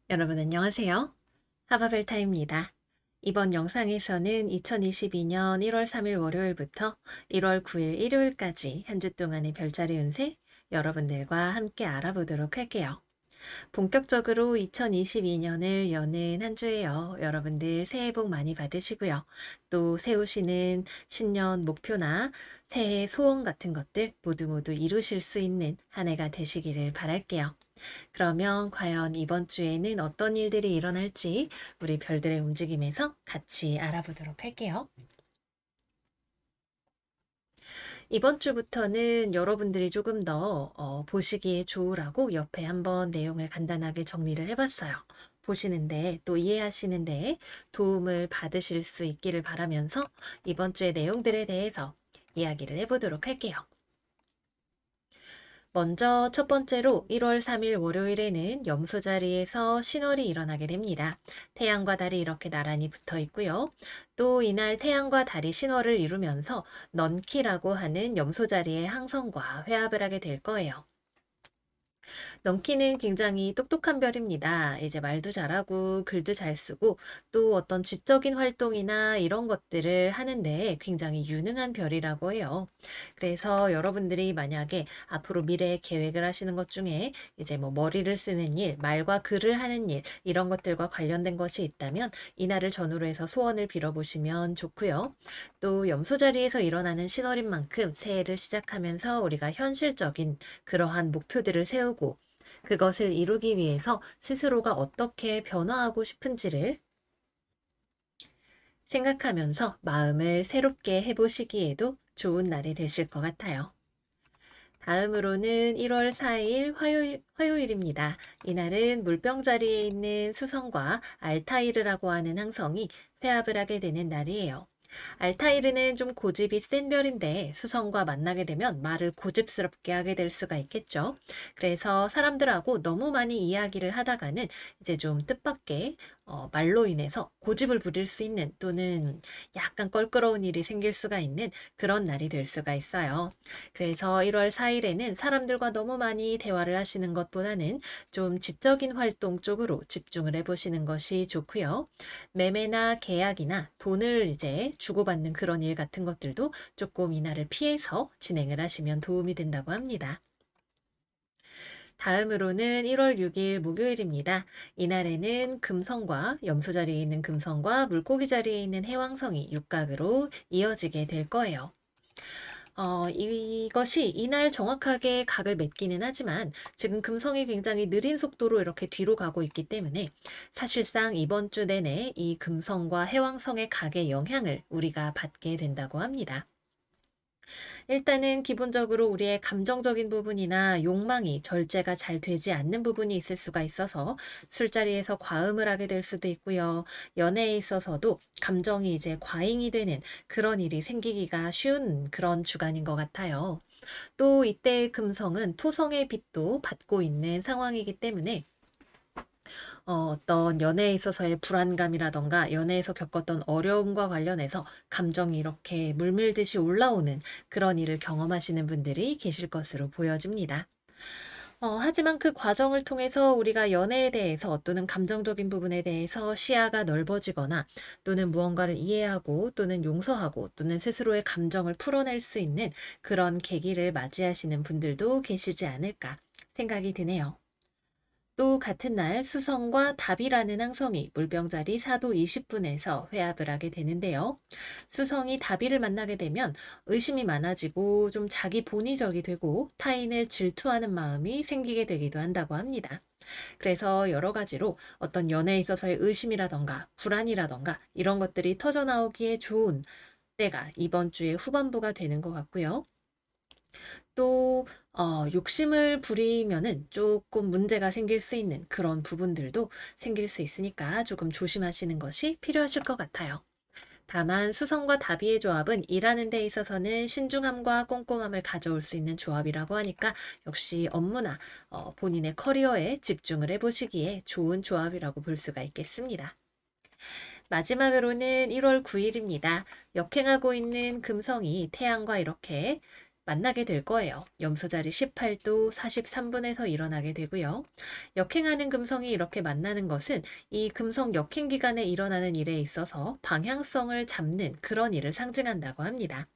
여러분 안녕하세요. 하바벨타입니다. 이번 영상에서는 2022년 1월 3일 월요일부터 1월 9일 일요일까지 한 주 동안의 별자리 운세 여러분들과 함께 알아보도록 할게요. 본격적으로 2022년을 여는 한 주예요. 여러분들 새해 복 많이 받으시고요. 또 세우시는 신년 목표나 새해 소원 같은 것들 모두 이루실 수 있는 한 해가 되시기를 바랄게요. 그러면 과연 이번 주에는 어떤 일들이 일어날지 우리 별들의 움직임에서 같이 알아보도록 할게요. 이번 주부터는 여러분들이 조금 더 보시기에 좋으라고 옆에 한번 내용을 간단하게 정리를 해봤어요. 보시는데 또 이해하시는데 도움을 받으실 수 있기를 바라면서 이번 주의 내용들에 대해서 이야기를 해보도록 할게요. 먼저 첫 번째로 1월 3일 월요일에는 염소 자리에서 신월이 일어나게 됩니다. 태양과 달이 이렇게 나란히 붙어 있고요. 또 이날 태양과 달이 신월을 이루면서 넌키라고 하는 염소 자리의 항성과 회합을 하게 될 거예요. 넘키는 굉장히 똑똑한 별입니다. 이제 말도 잘하고 글도 잘 쓰고 또 어떤 지적인 활동이나 이런 것들을 하는데 굉장히 유능한 별이라고 해요. 그래서 여러분들이 만약에 앞으로 미래에 계획을 하시는 것 중에 이제 뭐 머리를 쓰는 일, 말과 글을 하는 일 이런 것들과 관련된 것이 있다면 이날을 전후로 해서 소원을 빌어보시면 좋고요. 또 염소 자리에서 일어나는 신월인 만큼 새해를 시작하면서 우리가 현실적인 그러한 목표들을 세우고 그것을 이루기 위해서 스스로가 어떻게 변화하고 싶은지를 생각하면서 마음을 새롭게 해보시기에도 좋은 날이 되실 것 같아요. 다음으로는 1월 4일 화요일입니다. 이날은 물병 자리에 있는 수성과 알타이르라고 하는 항성이 회합을 하게 되는 날이에요. 알타이르는 좀 고집이 센 별인데 수성과 만나게 되면 말을 고집스럽게 하게 될 수가 있겠죠. 그래서 사람들하고 너무 많이 이야기를 하다가는 이제 좀 뜻밖의 말로 인해서 고집을 부릴 수 있는 또는 약간 껄끄러운 일이 생길 수가 있는 그런 날이 될 수가 있어요. 그래서 1월 4일에는 사람들과 너무 많이 대화를 하시는 것보다는 좀 지적인 활동 쪽으로 집중을 해보시는 것이 좋고요. 매매나 계약이나 돈을 이제 주고받는 그런 일 같은 것들도 조금 이날을 피해서 진행을 하시면 도움이 된다고 합니다. 다음으로는 1월 6일 목요일입니다. 이날에는 금성과 염소 자리에 있는 금성과 물고기 자리에 있는 해왕성이 육각으로 이어지게 될 거예요. 이것이 이날 정확하게 각을 맺기는 하지만 지금 금성이 굉장히 느린 속도로 이렇게 뒤로 가고 있기 때문에 사실상 이번 주 내내 이 금성과 해왕성의 각의 영향을 우리가 받게 된다고 합니다. 일단은 기본적으로 우리의 감정적인 부분이나 욕망이 절제가 잘 되지 않는 부분이 있을 수가 있어서 술자리에서 과음을 하게 될 수도 있고요. 연애에 있어서도 감정이 이제 과잉이 되는 그런 일이 생기기가 쉬운 그런 주간인 것 같아요. 또 이때의 금성은 토성의 빛도 받고 있는 상황이기 때문에 어떤 연애에 있어서의 불안감이라던가 연애에서 겪었던 어려움과 관련해서 감정이 이렇게 물밀듯이 올라오는 그런 일을 경험하시는 분들이 계실 것으로 보여집니다. 하지만 그 과정을 통해서 우리가 연애에 대해서 또는 감정적인 부분에 대해서 시야가 넓어지거나 또는 무언가를 이해하고 또는 용서하고 또는 스스로의 감정을 풀어낼 수 있는 그런 계기를 맞이하시는 분들도 계시지 않을까 생각이 드네요. 또 같은 날 수성과 답이라는 항성이 물병자리 4도 20분에서 회합을 하게 되는데요. 수성이 답이를 만나게 되면 의심이 많아지고 좀 자기 본위적이 되고 타인을 질투하는 마음이 생기게 되기도 한다고 합니다. 그래서 여러 가지로 어떤 연애에 있어서의 의심이라던가 불안이라던가 이런 것들이 터져나오기에 좋은 때가 이번 주의 후반부가 되는 것 같고요. 또 욕심을 부리면은 조금 문제가 생길 수 있는 그런 부분들도 생길 수 있으니까 조금 조심하시는 것이 필요하실 것 같아요. 다만 수성과 다비의 조합은 일하는 데 있어서는 신중함과 꼼꼼함을 가져올 수 있는 조합이라고 하니까 역시 업무나 본인의 커리어에 집중을 해보시기에 좋은 조합이라고 볼 수가 있겠습니다. 마지막으로는 1월 9일입니다. 역행하고 있는 금성이 태양과 이렇게 만나게 될 거예요. 염소자리 18도 43분에서 일어나게 되고요. 역행하는 금성이 이렇게 만나는 것은 이 금성 역행 기간에 일어나는 일에 있어서 방향성을 잡는 그런 일을 상징한다고 합니다.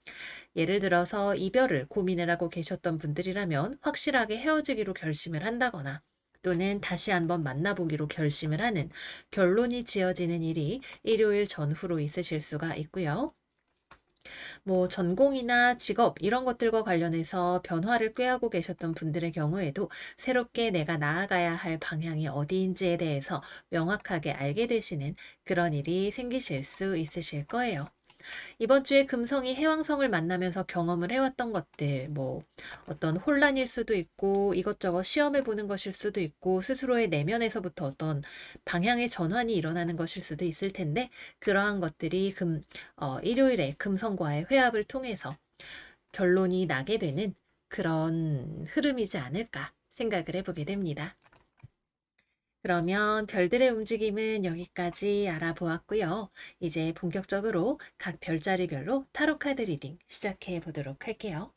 예를 들어서 이별을 고민을 하고 계셨던 분들이라면 확실하게 헤어지기로 결심을 한다거나 또는 다시 한번 만나보기로 결심을 하는 결론이 지어지는 일이 일요일 전후로 있으실 수가 있고요. 뭐 전공이나 직업 이런 것들과 관련해서 변화를 꾀하고 계셨던 분들의 경우에도 새롭게 내가 나아가야 할 방향이 어디인지에 대해서 명확하게 알게 되시는 그런 일이 생기실 수 있으실 거예요. 이번 주에 금성이 해왕성을 만나면서 경험을 해왔던 것들, 뭐 어떤 혼란일 수도 있고 이것저것 시험해 보는 것일 수도 있고 스스로의 내면에서부터 어떤 방향의 전환이 일어나는 것일 수도 있을 텐데 그러한 것들이 일요일에 금성과의 회합을 통해서 결론이 나게 되는 그런 흐름이지 않을까 생각을 해보게 됩니다. 그러면 별들의 움직임은 여기까지 알아보았고요. 이제 본격적으로 각 별자리별로 타로 카드 리딩 시작해 보도록 할게요.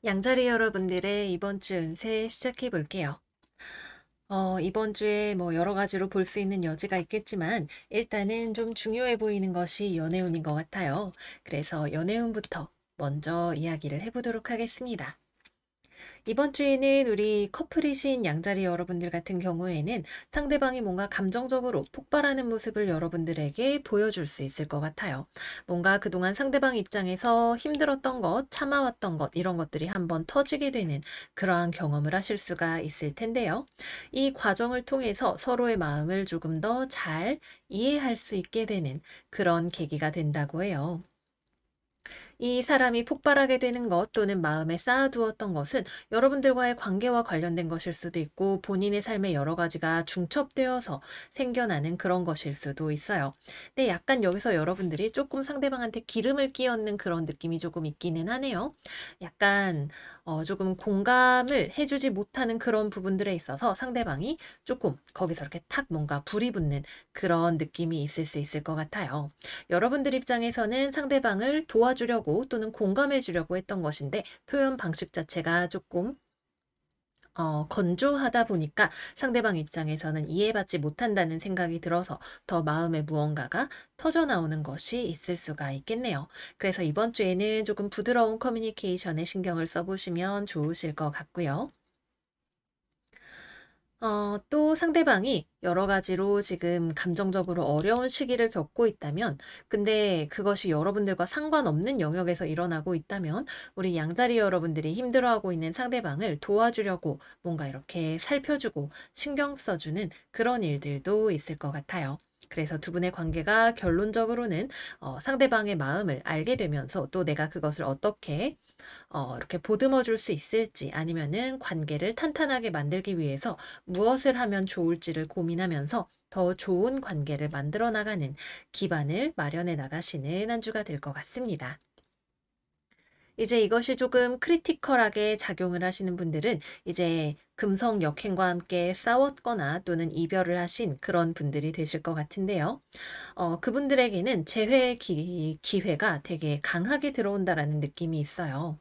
양자리 여러분들의 이번 주 운세 시작해 볼게요. 이번 주에 뭐 여러 가지로 볼 수 있는 여지가 있겠지만 일단은 좀 중요해 보이는 것이 연애운인 것 같아요. 그래서 연애운부터 먼저 이야기를 해보도록 하겠습니다. 이번 주에는 우리 커플이신 양자리 여러분들 같은 경우에는 상대방이 뭔가 감정적으로 폭발하는 모습을 여러분들에게 보여줄 수 있을 것 같아요. 뭔가 그동안 상대방 입장에서 힘들었던 것, 참아왔던 것, 이런 것들이 한번 터지게 되는 그러한 경험을 하실 수가 있을 텐데요. 이 과정을 통해서 서로의 마음을 조금 더 잘 이해할 수 있게 되는 그런 계기가 된다고 해요. 이 사람이 폭발하게 되는 것 또는 마음에 쌓아두었던 것은 여러분들과의 관계와 관련된 것일 수도 있고 본인의 삶의 여러 가지가 중첩되어서 생겨나는 그런 것일 수도 있어요. 근데 약간 여기서 여러분들이 조금 상대방한테 기름을 끼얹는 그런 느낌이 조금 있기는 하네요. 약간 조금 공감을 해주지 못하는 그런 부분들에 있어서 상대방이 조금 거기서 이렇게 탁 뭔가 불이 붙는 그런 느낌이 있을 수 있을 것 같아요. 여러분들 입장에서는 상대방을 도와주려고 또는 공감해 주려고 했던 것인데 표현 방식 자체가 조금 건조하다 보니까 상대방 입장에서는 이해받지 못한다는 생각이 들어서 더 마음에 무언가가 터져 나오는 것이 있을 수가 있겠네요. 그래서 이번 주에는 조금 부드러운 커뮤니케이션에 신경을 써보시면 좋으실 것 같고요. 또 상대방이 여러 가지로 지금 감정적으로 어려운 시기를 겪고 있다면, 근데 그것이 여러분들과 상관없는 영역에서 일어나고 있다면, 우리 양자리 여러분들이 힘들어하고 있는 상대방을 도와주려고 뭔가 이렇게 살펴주고 신경 써주는 그런 일들도 있을 것 같아요. 그래서 두 분의 관계가 결론적으로는 상대방의 마음을 알게 되면서 또 내가 그것을 어떻게 이렇게 보듬어 줄 수 있을지 아니면은 관계를 탄탄하게 만들기 위해서 무엇을 하면 좋을지를 고민하면서 더 좋은 관계를 만들어 나가는 기반을 마련해 나가시는 한 주가 될 것 같습니다. 이제 이것이 조금 크리티컬하게 작용을 하시는 분들은 이제 금성 역행과 함께 싸웠거나 또는 이별을 하신 그런 분들이 되실 것 같은데요. 그분들에게는 재회 기회가 되게 강하게 들어온다라는 느낌이 있어요.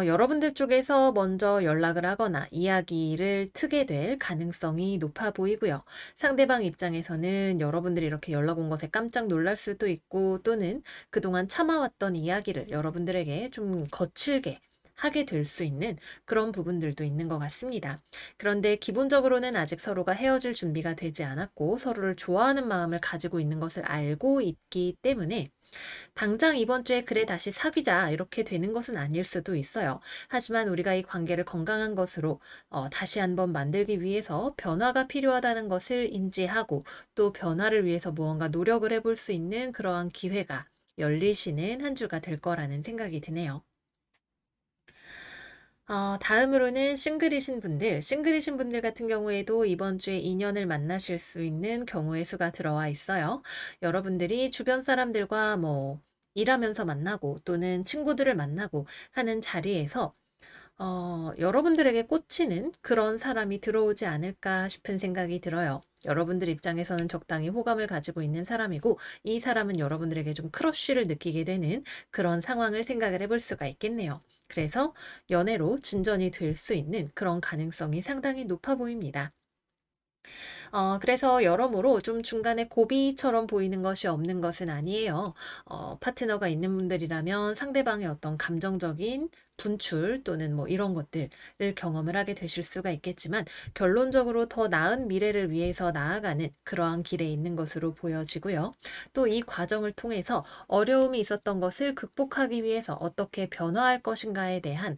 여러분들 쪽에서 먼저 연락을 하거나 이야기를 트게 될 가능성이 높아 보이고요. 상대방 입장에서는 여러분들이 이렇게 연락 온 것에 깜짝 놀랄 수도 있고 또는 그동안 참아왔던 이야기를 여러분들에게 좀 거칠게 하게 될 수 있는 그런 부분들도 있는 것 같습니다. 그런데 기본적으로는 아직 서로가 헤어질 준비가 되지 않았고 서로를 좋아하는 마음을 가지고 있는 것을 알고 있기 때문에 당장 이번 주에 그래 다시 사귀자 이렇게 되는 것은 아닐 수도 있어요. 하지만 우리가 이 관계를 건강한 것으로 다시 한번 만들기 위해서 변화가 필요하다는 것을 인지하고 또 변화를 위해서 무언가 노력을 해볼 수 있는 그러한 기회가 열리시는 한 주가 될 거라는 생각이 드네요. 다음으로는 싱글이신 분들 같은 경우에도 이번 주에 인연을 만나실 수 있는 경우의 수가 들어와 있어요. 여러분들이 주변 사람들과 뭐 일하면서 만나고 또는 친구들을 만나고 하는 자리에서 여러분들에게 꽂히는 그런 사람이 들어오지 않을까 싶은 생각이 들어요. 여러분들 입장에서는 적당히 호감을 가지고 있는 사람이고 이 사람은 여러분들에게 좀 크러쉬를 느끼게 되는 그런 상황을 생각을 해볼 수가 있겠네요. 그래서 연애로 진전이 될 수 있는 그런 가능성이 상당히 높아 보입니다. 그래서 여러모로 좀 중간에 고비처럼 보이는 것이 없는 것은 아니에요. 파트너가 있는 분들이라면 상대방의 어떤 감정적인 분출 또는 뭐 이런 것들을 경험을 하게 되실 수가 있겠지만 결론적으로 더 나은 미래를 위해서 나아가는 그러한 길에 있는 것으로 보여지고요. 또 이 과정을 통해서 어려움이 있었던 것을 극복하기 위해서 어떻게 변화할 것인가에 대한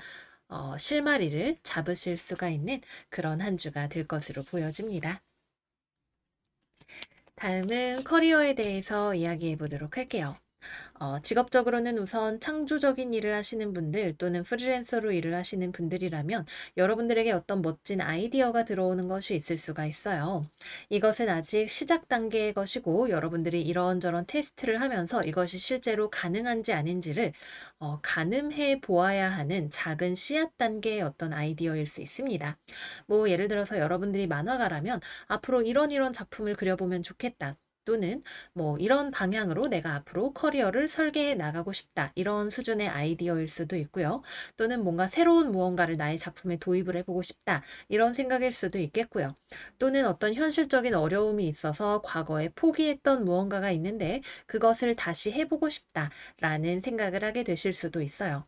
실마리를 잡으실 수가 있는 그런 한 주가 될 것으로 보여집니다. 다음은 커리어에 대해서 이야기해 보도록 할게요. 직업적으로는 우선 창조적인 일을 하시는 분들 또는 프리랜서로 일을 하시는 분들이라면 여러분들에게 어떤 멋진 아이디어가 들어오는 것이 있을 수가 있어요. 이것은 아직 시작 단계의 것이고 여러분들이 이런저런 테스트를 하면서 이것이 실제로 가능한지 아닌지를 가늠해 보아야 하는 작은 씨앗 단계의 어떤 아이디어일 수 있습니다. 뭐 예를 들어서 여러분들이 만화가라면 앞으로 이런 작품을 그려보면 좋겠다. 또는 뭐 이런 방향으로 내가 앞으로 커리어를 설계해 나가고 싶다. 이런 수준의 아이디어일 수도 있고요. 또는 뭔가 새로운 무언가를 나의 작품에 도입을 해보고 싶다. 이런 생각일 수도 있겠고요. 또는 어떤 현실적인 어려움이 있어서 과거에 포기했던 무언가가 있는데 그것을 다시 해보고 싶다라는 생각을 하게 되실 수도 있어요.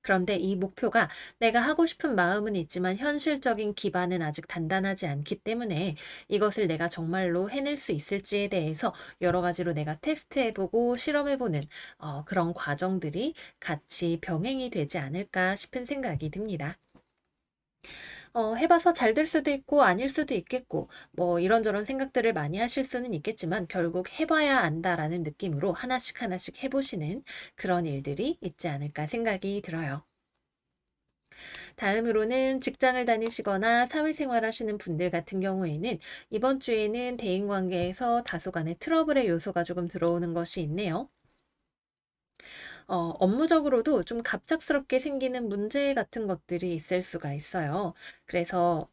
그런데 이 목표가 내가 하고 싶은 마음은 있지만 현실적인 기반은 아직 단단하지 않기 때문에 이것을 내가 정말로 해낼 수 있을지에 대해서 여러 가지로 내가 테스트해보고 실험해보는 그런 과정들이 같이 병행이 되지 않을까 싶은 생각이 듭니다. 해봐서 잘 될 수도 있고 아닐 수도 있겠고 뭐 이런저런 생각들을 많이 하실 수는 있겠지만 결국 해봐야 안다라는 느낌으로 하나씩 하나씩 해보시는 그런 일들이 있지 않을까 생각이 들어요. 다음으로는 직장을 다니시거나 사회생활 하시는 분들 같은 경우에는 이번 주에는 대인관계에서 다소간의 트러블의 요소가 조금 들어오는 것이 있네요. 업무적으로도 좀 갑작스럽게 생기는 문제 같은 것들이 있을 수가 있어요. 그래서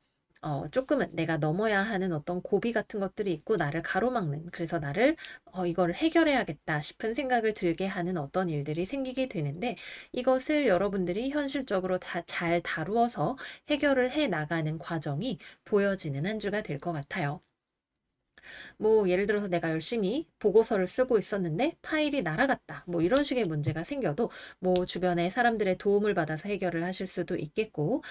조금은 내가 넘어야 하는 어떤 고비 같은 것들이 있고 나를 가로막는 그래서 나를 이거를 해결해야겠다 싶은 생각을 들게 하는 어떤 일들이 생기게 되는데 이것을 여러분들이 현실적으로 다 잘 다루어서 해결을 해 나가는 과정이 보여지는 한 주가 될 것 같아요. 뭐 예를 들어서 내가 열심히 보고서를 쓰고 있었는데 파일이 날아갔다. 뭐 이런 식의 문제가 생겨도 뭐 주변의 사람들의 도움을 받아서 해결을 하실 수도 있겠고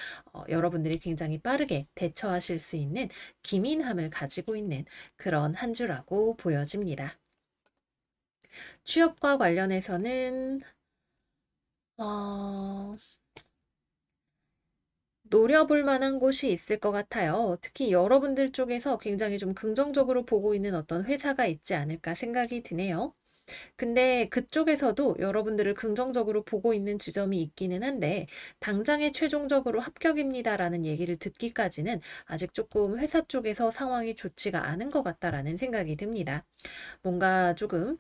여러분들이 굉장히 빠르게 대처하실 수 있는 기민함을 가지고 있는 그런 한 주라고 보여집니다. 취업과 관련해서는 어, 노려볼 만한 곳이 있을 것 같아요. 특히 여러분들 쪽에서 굉장히 좀 긍정적으로 보고 있는 어떤 회사가 있지 않을까 생각이 드네요. 근데 그쪽에서도 여러분들을 긍정적으로 보고 있는 지점이 있기는 한데 당장에 최종적으로 합격입니다라는 얘기를 듣기까지는 아직 조금 회사 쪽에서 상황이 좋지가 않은 것 같다라는 생각이 듭니다. 뭔가 조금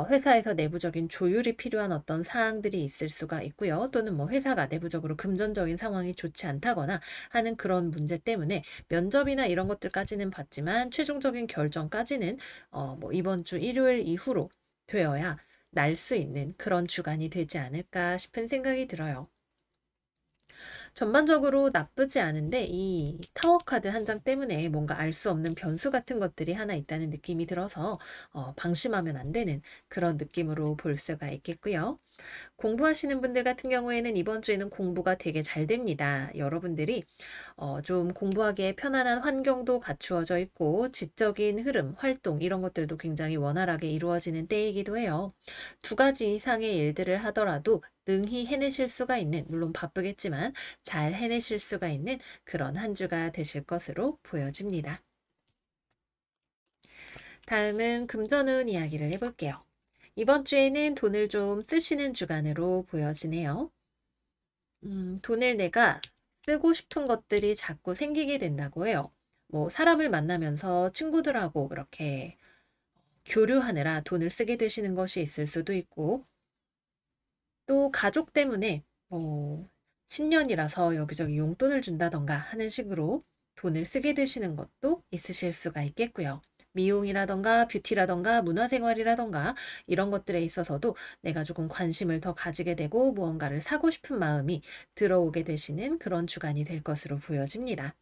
회사에서 내부적인 조율이 필요한 어떤 사항들이 있을 수가 있고요. 또는 뭐 회사가 내부적으로 금전적인 상황이 좋지 않다거나 하는 그런 문제 때문에 면접이나 이런 것들까지는 봤지만 최종적인 결정까지는 뭐 이번 주 일요일 이후로 되어야 날 수 있는 그런 주간이 되지 않을까 싶은 생각이 들어요. 전반적으로 나쁘지 않은데 이 타워 카드 한 장 때문에 뭔가 알 수 없는 변수 같은 것들이 하나 있다는 느낌이 들어서 방심하면 안 되는 그런 느낌으로 볼 수가 있겠고요. 공부하시는 분들 같은 경우에는 이번 주에는 공부가 되게 잘 됩니다. 여러분들이 좀 공부하기에 편안한 환경도 갖추어져 있고 지적인 흐름, 활동 이런 것들도 굉장히 원활하게 이루어지는 때이기도 해요. 두 가지 이상의 일들을 하더라도 능히 해내실 수가 있는, 물론 바쁘겠지만 잘 해내실 수가 있는 그런 한 주가 되실 것으로 보여집니다. 다음은 금전운 이야기를 해볼게요. 이번 주에는 돈을 좀 쓰시는 주간으로 보여지네요. 돈을 내가 쓰고 싶은 것들이 자꾸 생기게 된다고 해요. 뭐 사람을 만나면서 친구들하고 그렇게 교류하느라 돈을 쓰게 되시는 것이 있을 수도 있고 또 가족 때문에 뭐 신년이라서 여기저기 용돈을 준다던가 하는 식으로 돈을 쓰게 되시는 것도 있으실 수가 있겠고요. 미용이라던가 뷰티라던가 문화생활이라던가 이런 것들에 있어서도 내가 조금 관심을 더 가지게 되고 무언가를 사고 싶은 마음이 들어오게 되시는 그런 주간이 될 것으로 보여집니다.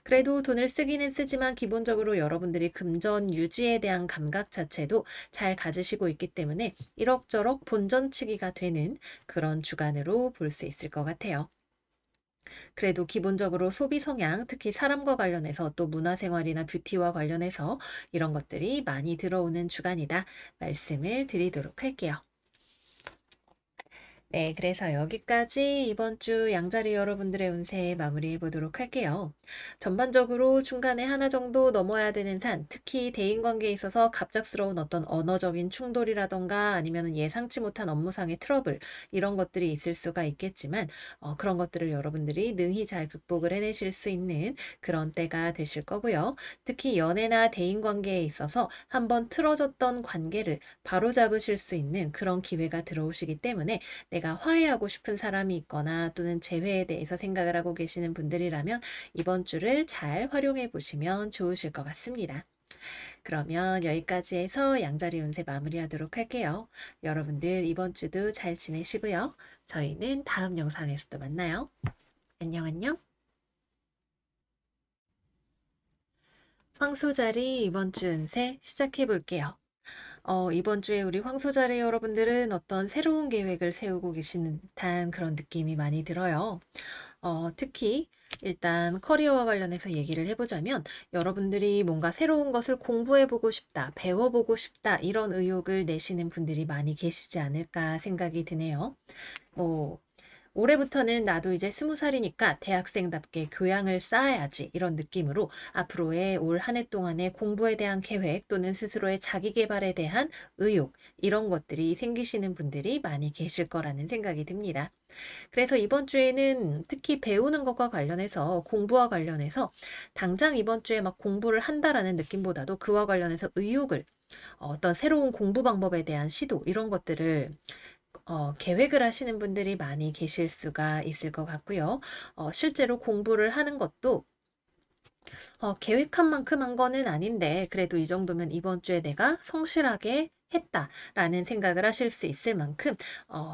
그래도 돈을 쓰기는 쓰지만 기본적으로 여러분들이 금전 유지에 대한 감각 자체도 잘 가지시고 있기 때문에 이럭저럭 본전치기가 되는 그런 주간으로 볼 수 있을 것 같아요. 그래도 기본적으로 소비 성향, 특히 사람과 관련해서 또 문화생활이나 뷰티와 관련해서 이런 것들이 많이 들어오는 주간이다 말씀을 드리도록 할게요. 네, 그래서 여기까지 이번 주 양자리 여러분들의 운세 마무리해 보도록 할게요. 전반적으로 중간에 하나 정도 넘어야 되는 산, 특히 대인관계에 있어서 갑작스러운 어떤 언어적인 충돌이라던가 아니면 예상치 못한 업무상의 트러블 이런 것들이 있을 수가 있겠지만 그런 것들을 여러분들이 능히 잘 극복을 해내실 수 있는 그런 때가 되실 거고요. 특히 연애나 대인관계에 있어서 한번 틀어졌던 관계를 바로잡으실 수 있는 그런 기회가 들어오시기 때문에 내가 화해하고 싶은 사람이 있거나 또는 재회에 대해서 생각을 하고 계시는 분들이라면 이번 주를 잘 활용해 보시면 좋으실 것 같습니다. 그러면 여기까지 해서 양자리 운세 마무리하도록 할게요. 여러분들 이번 주도 잘 지내시고요. 저희는 다음 영상에서 또 만나요. 안녕 안녕. 황소자리 이번 주 운세 시작해 볼게요. 이번 주에 우리 황소자리 여러분들은 어떤 새로운 계획을 세우고 계시는 듯한 그런 느낌이 많이 들어요. 특히 일단 커리어와 관련해서 얘기를 해보자면 여러분들이 뭔가 새로운 것을 공부해보고 싶다, 배워보고 싶다 이런 의욕을 내시는 분들이 많이 계시지 않을까 생각이 드네요. 뭐 올해부터는 나도 이제 20살이니까 대학생답게 교양을 쌓아야지 이런 느낌으로 앞으로의 올 한 해 동안의 공부에 대한 계획 또는 스스로의 자기 개발에 대한 의욕 이런 것들이 생기시는 분들이 많이 계실 거라는 생각이 듭니다. 그래서 이번 주에는 특히 배우는 것과 관련해서 공부와 관련해서 당장 이번 주에 막 공부를 한다라는 느낌보다도 그와 관련해서 의욕을 어떤 새로운 공부 방법에 대한 시도 이런 것들을 계획을 하시는 분들이 많이 계실 수가 있을 것 같고요. 실제로 공부를 하는 것도 계획한 만큼 한 거는 아닌데 그래도 이 정도면 이번 주에 내가 성실하게 했다라는 생각을 하실 수 있을 만큼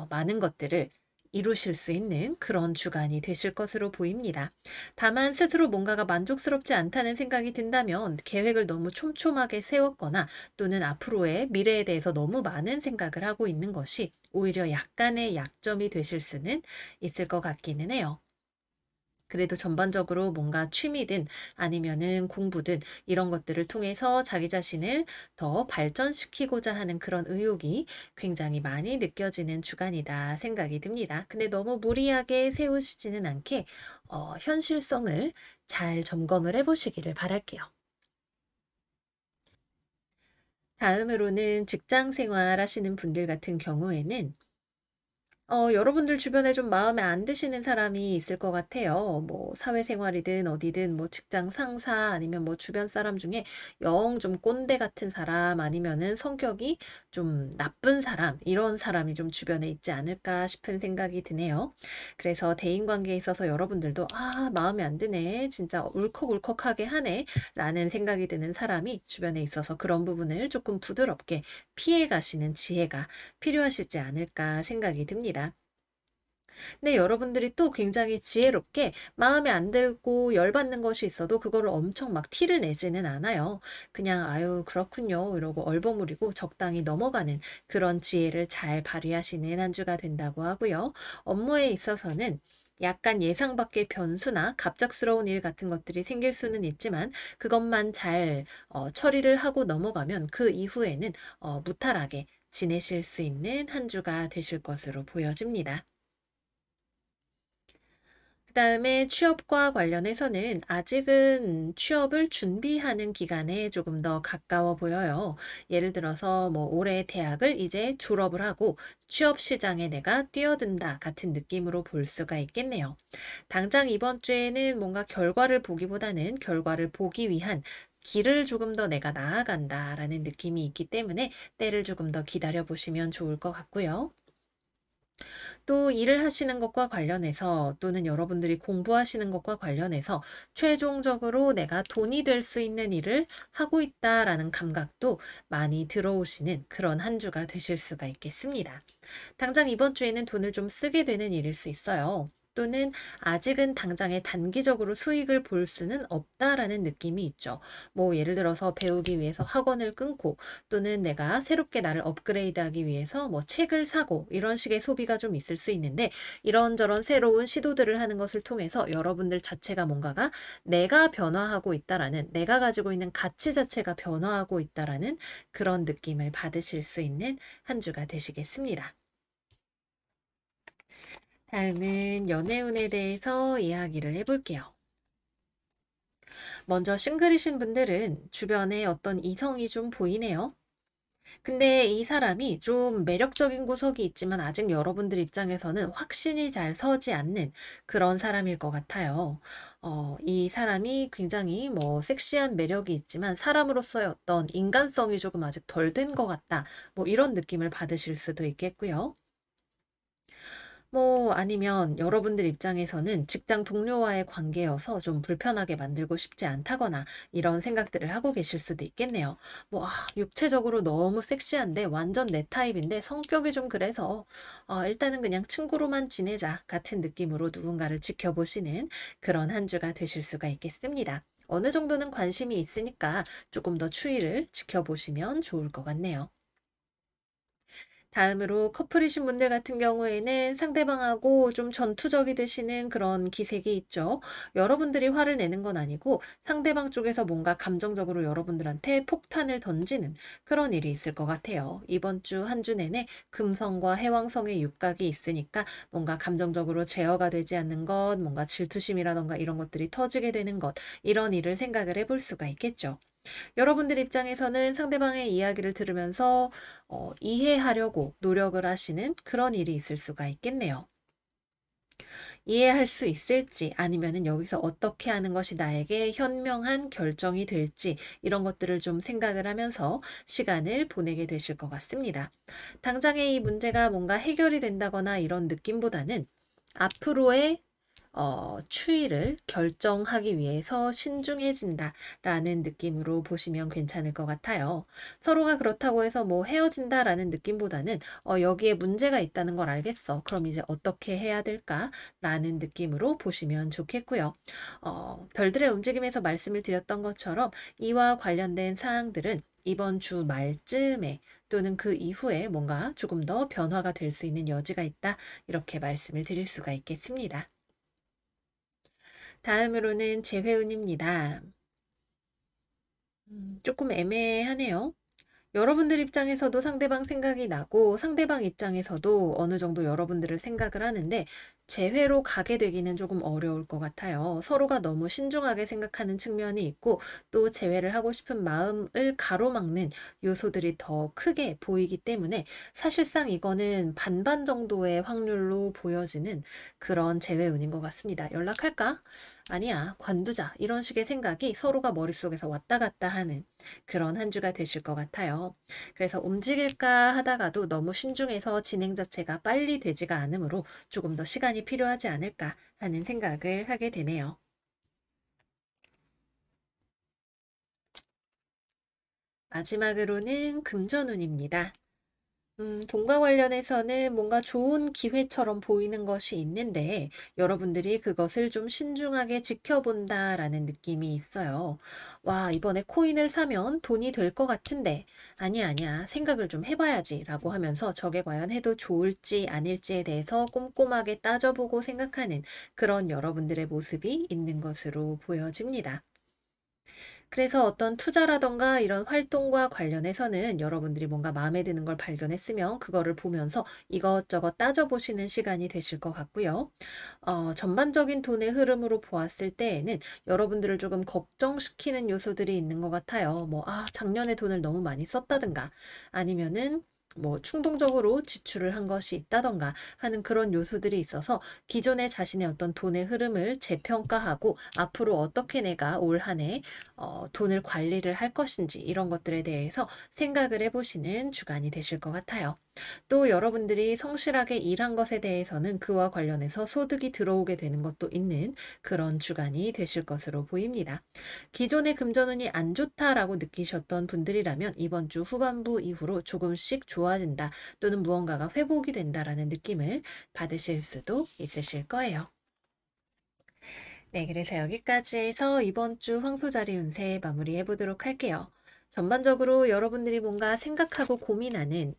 많은 것들을 이루실 수 있는 그런 주간이 되실 것으로 보입니다. 다만 스스로 뭔가가 만족스럽지 않다는 생각이 든다면 계획을 너무 촘촘하게 세웠거나 또는 앞으로의 미래에 대해서 너무 많은 생각을 하고 있는 것이 오히려 약간의 약점이 되실 수는 있을 것 같기는 해요. 그래도 전반적으로 뭔가 취미든 아니면은 공부든 이런 것들을 통해서 자기 자신을 더 발전시키고자 하는 그런 의욕이 굉장히 많이 느껴지는 주간이다 생각이 듭니다. 근데 너무 무리하게 세우시지는 않게 현실성을 잘 점검을 해보시기를 바랄게요. 다음으로는 직장 생활 하시는 분들 같은 경우에는 여러분들 주변에 좀 마음에 안 드시는 사람이 있을 것 같아요. 뭐 사회생활이든 어디든 뭐 직장 상사 아니면 뭐 주변 사람 중에 영 좀 꼰대 같은 사람 아니면은 성격이 좀 나쁜 사람 이런 사람이 좀 주변에 있지 않을까 싶은 생각이 드네요. 그래서 대인관계에 있어서 여러분들도 '아 마음에 안 드네. 진짜 울컥울컥하게 하네.' 라는 생각이 드는 사람이 주변에 있어서 그런 부분을 조금 부드럽게 피해 가시는 지혜가 필요하시지 않을까 생각이 듭니다. 근데 여러분들이 또 굉장히 지혜롭게 마음에 안 들고 열받는 것이 있어도 그거를 엄청 막 티를 내지는 않아요. 그냥 아유 그렇군요 이러고 얼버무리고 적당히 넘어가는 그런 지혜를 잘 발휘하시는 한 주가 된다고 하고요. 업무에 있어서는 약간 예상 밖의 변수나 갑작스러운 일 같은 것들이 생길 수는 있지만 그것만 잘 처리를 하고 넘어가면 그 이후에는 무탈하게 지내실 수 있는 한 주가 되실 것으로 보여집니다. 그다음에 취업과 관련해서는 아직은 취업을 준비하는 기간에 조금 더 가까워 보여요. 예를 들어서 뭐 올해 대학을 이제 졸업을 하고 취업 시장에 내가 뛰어든다 같은 느낌으로 볼 수가 있겠네요. 당장 이번 주에는 뭔가 결과를 보기보다는 결과를 보기 위한 길을 조금 더 내가 나아간다라는 느낌이 있기 때문에 때를 조금 더 기다려 보시면 좋을 것 같고요. 또 일을 하시는 것과 관련해서 또는 여러분들이 공부하시는 것과 관련해서 최종적으로 '내가 돈이 될 수 있는 일을 하고 있다.'라는 감각도 많이 들어오시는 그런 한 주가 되실 수가 있겠습니다. 당장 이번 주에는 돈을 좀 쓰게 되는 일일 수 있어요. 또는 아직은 당장에 단기적으로 수익을 볼 수는 없다라는 느낌이 있죠. 뭐 예를 들어서 배우기 위해서 학원을 끊고 또는 내가 새롭게 나를 업그레이드하기 위해서 뭐 책을 사고 이런 식의 소비가 좀 있을 수 있는데 이런저런 새로운 시도들을 하는 것을 통해서 여러분들 자체가 뭔가가 내가 변화하고 있다라는 내가 가지고 있는 가치 자체가 변화하고 있다라는 그런 느낌을 받으실 수 있는 한 주가 되시겠습니다. 다음은 연애운에 대해서 이야기를 해볼게요. 먼저 싱글이신 분들은 주변에 어떤 이성이 좀 보이네요. 근데 이 사람이 좀 매력적인 구석이 있지만 아직 여러분들 입장에서는 확신이 잘 서지 않는 그런 사람일 것 같아요. 이 사람이 굉장히 뭐 섹시한 매력이 있지만 사람으로서의 어떤 인간성이 조금 아직 덜 된 것 같다. 뭐 이런 느낌을 받으실 수도 있겠고요. 뭐 아니면 여러분들 입장에서는 직장 동료와의 관계여서 좀 불편하게 만들고 싶지 않다거나 이런 생각들을 하고 계실 수도 있겠네요. 뭐 육체적으로 너무 섹시한데 완전 내 타입인데 성격이 좀 그래서 일단은 그냥 친구로만 지내자 같은 느낌으로 누군가를 지켜보시는 그런 한 주가 되실 수가 있겠습니다. 어느 정도는 관심이 있으니까 조금 더 추이를 지켜보시면 좋을 것 같네요. 다음으로 커플이신 분들 같은 경우에는 상대방하고 좀 전투적이 되시는 그런 기색이 있죠. 여러분들이 화를 내는 건 아니고 상대방 쪽에서 뭔가 감정적으로 여러분들한테 폭탄을 던지는 그런 일이 있을 것 같아요. 이번 주 한 주 내내 금성과 해왕성의 육각이 있으니까 뭔가 감정적으로 제어가 되지 않는 것, 뭔가 질투심이라던가 이런 것들이 터지게 되는 것, 이런 일을 생각을 해볼 수가 있겠죠. 여러분들 입장에서는 상대방의 이야기를 들으면서 이해하려고 노력을 하시는 그런 일이 있을 수가 있겠네요. 이해할 수 있을지 아니면은 여기서 어떻게 하는 것이 나에게 현명한 결정이 될지 이런 것들을 좀 생각을 하면서 시간을 보내게 되실 것 같습니다. 당장의 이 문제가 뭔가 해결이 된다거나 이런 느낌보다는 앞으로의 추이를 결정하기 위해서 신중해진다라는 느낌으로 보시면 괜찮을 것 같아요. 서로가 그렇다고 해서 뭐 헤어진다라는 느낌보다는 여기에 문제가 있다는 걸 알겠어. 그럼 이제 어떻게 해야 될까라는 느낌으로 보시면 좋겠고요. 별들의 움직임에서 말씀을 드렸던 것처럼 이와 관련된 사항들은 이번 주 말쯤에 또는 그 이후에 뭔가 조금 더 변화가 될 수 있는 여지가 있다. 이렇게 말씀을 드릴 수가 있겠습니다. 다음으로는 재회운입니다. 조금 애매하네요. 여러분들 입장에서도 상대방 생각이 나고 상대방 입장에서도 어느 정도 여러분들을 생각을 하는데 재회로 가게 되기는 조금 어려울 것 같아요. 서로가 너무 신중하게 생각하는 측면이 있고 또 재회를 하고 싶은 마음을 가로막는 요소들이 더 크게 보이기 때문에 사실상 이거는 반반 정도의 확률로 보여지는 그런 재회운인 것 같습니다. 연락할까? 아니야, 관두자. 이런 식의 생각이 서로가 머릿속에서 왔다 갔다 하는 그런 한 주가 되실 것 같아요. 그래서 움직일까 하다가도 너무 신중해서 진행 자체가 빨리 되지가 않으므로 조금 더 시간이 필요하지 않을까 하는 생각을 하게 되네요. 마지막으로는 금전운입니다. 돈과 관련해서는 뭔가 좋은 기회처럼 보이는 것이 있는데 여러분들이 그것을 좀 신중하게 지켜본다라는 느낌이 있어요. 와, 이번에 코인을 사면 돈이 될 것 같은데 아니야, 아니야. 생각을 좀 해봐야지 라고 하면서 저게 과연 해도 좋을지 아닐지에 대해서 꼼꼼하게 따져보고 생각하는 그런 여러분들의 모습이 있는 것으로 보여집니다. 그래서 어떤 투자라던가 이런 활동과 관련해서는 여러분들이 뭔가 마음에 드는 걸 발견했으면 그거를 보면서 이것저것 따져보시는 시간이 되실 것 같고요. 전반적인 돈의 흐름으로 보았을 때에는 여러분들을 조금 걱정시키는 요소들이 있는 것 같아요. 뭐, 작년에 돈을 너무 많이 썼다든가 아니면은 뭐 충동적으로 지출을 한 것이 있다던가 하는 그런 요소들이 있어서 기존의 자신의 어떤 돈의 흐름을 재평가하고 앞으로 어떻게 내가 올 한해 돈을 관리를 할 것인지 이런 것들에 대해서 생각을 해보시는 주간이 되실 것 같아요. 또 여러분들이 성실하게 일한 것에 대해서는 그와 관련해서 소득이 들어오게 되는 것도 있는 그런 주간이 되실 것으로 보입니다. 기존의 금전운이 안 좋다라고 느끼셨던 분들이라면 이번 주 후반부 이후로 조금씩 좋아진다 또는 무언가가 회복이 된다라는 느낌을 받으실 수도 있으실 거예요. 네, 그래서 여기까지 해서 이번 주 황소자리 운세 마무리해 보도록 할게요. 전반적으로 여러분들이 뭔가 생각하고 고민하는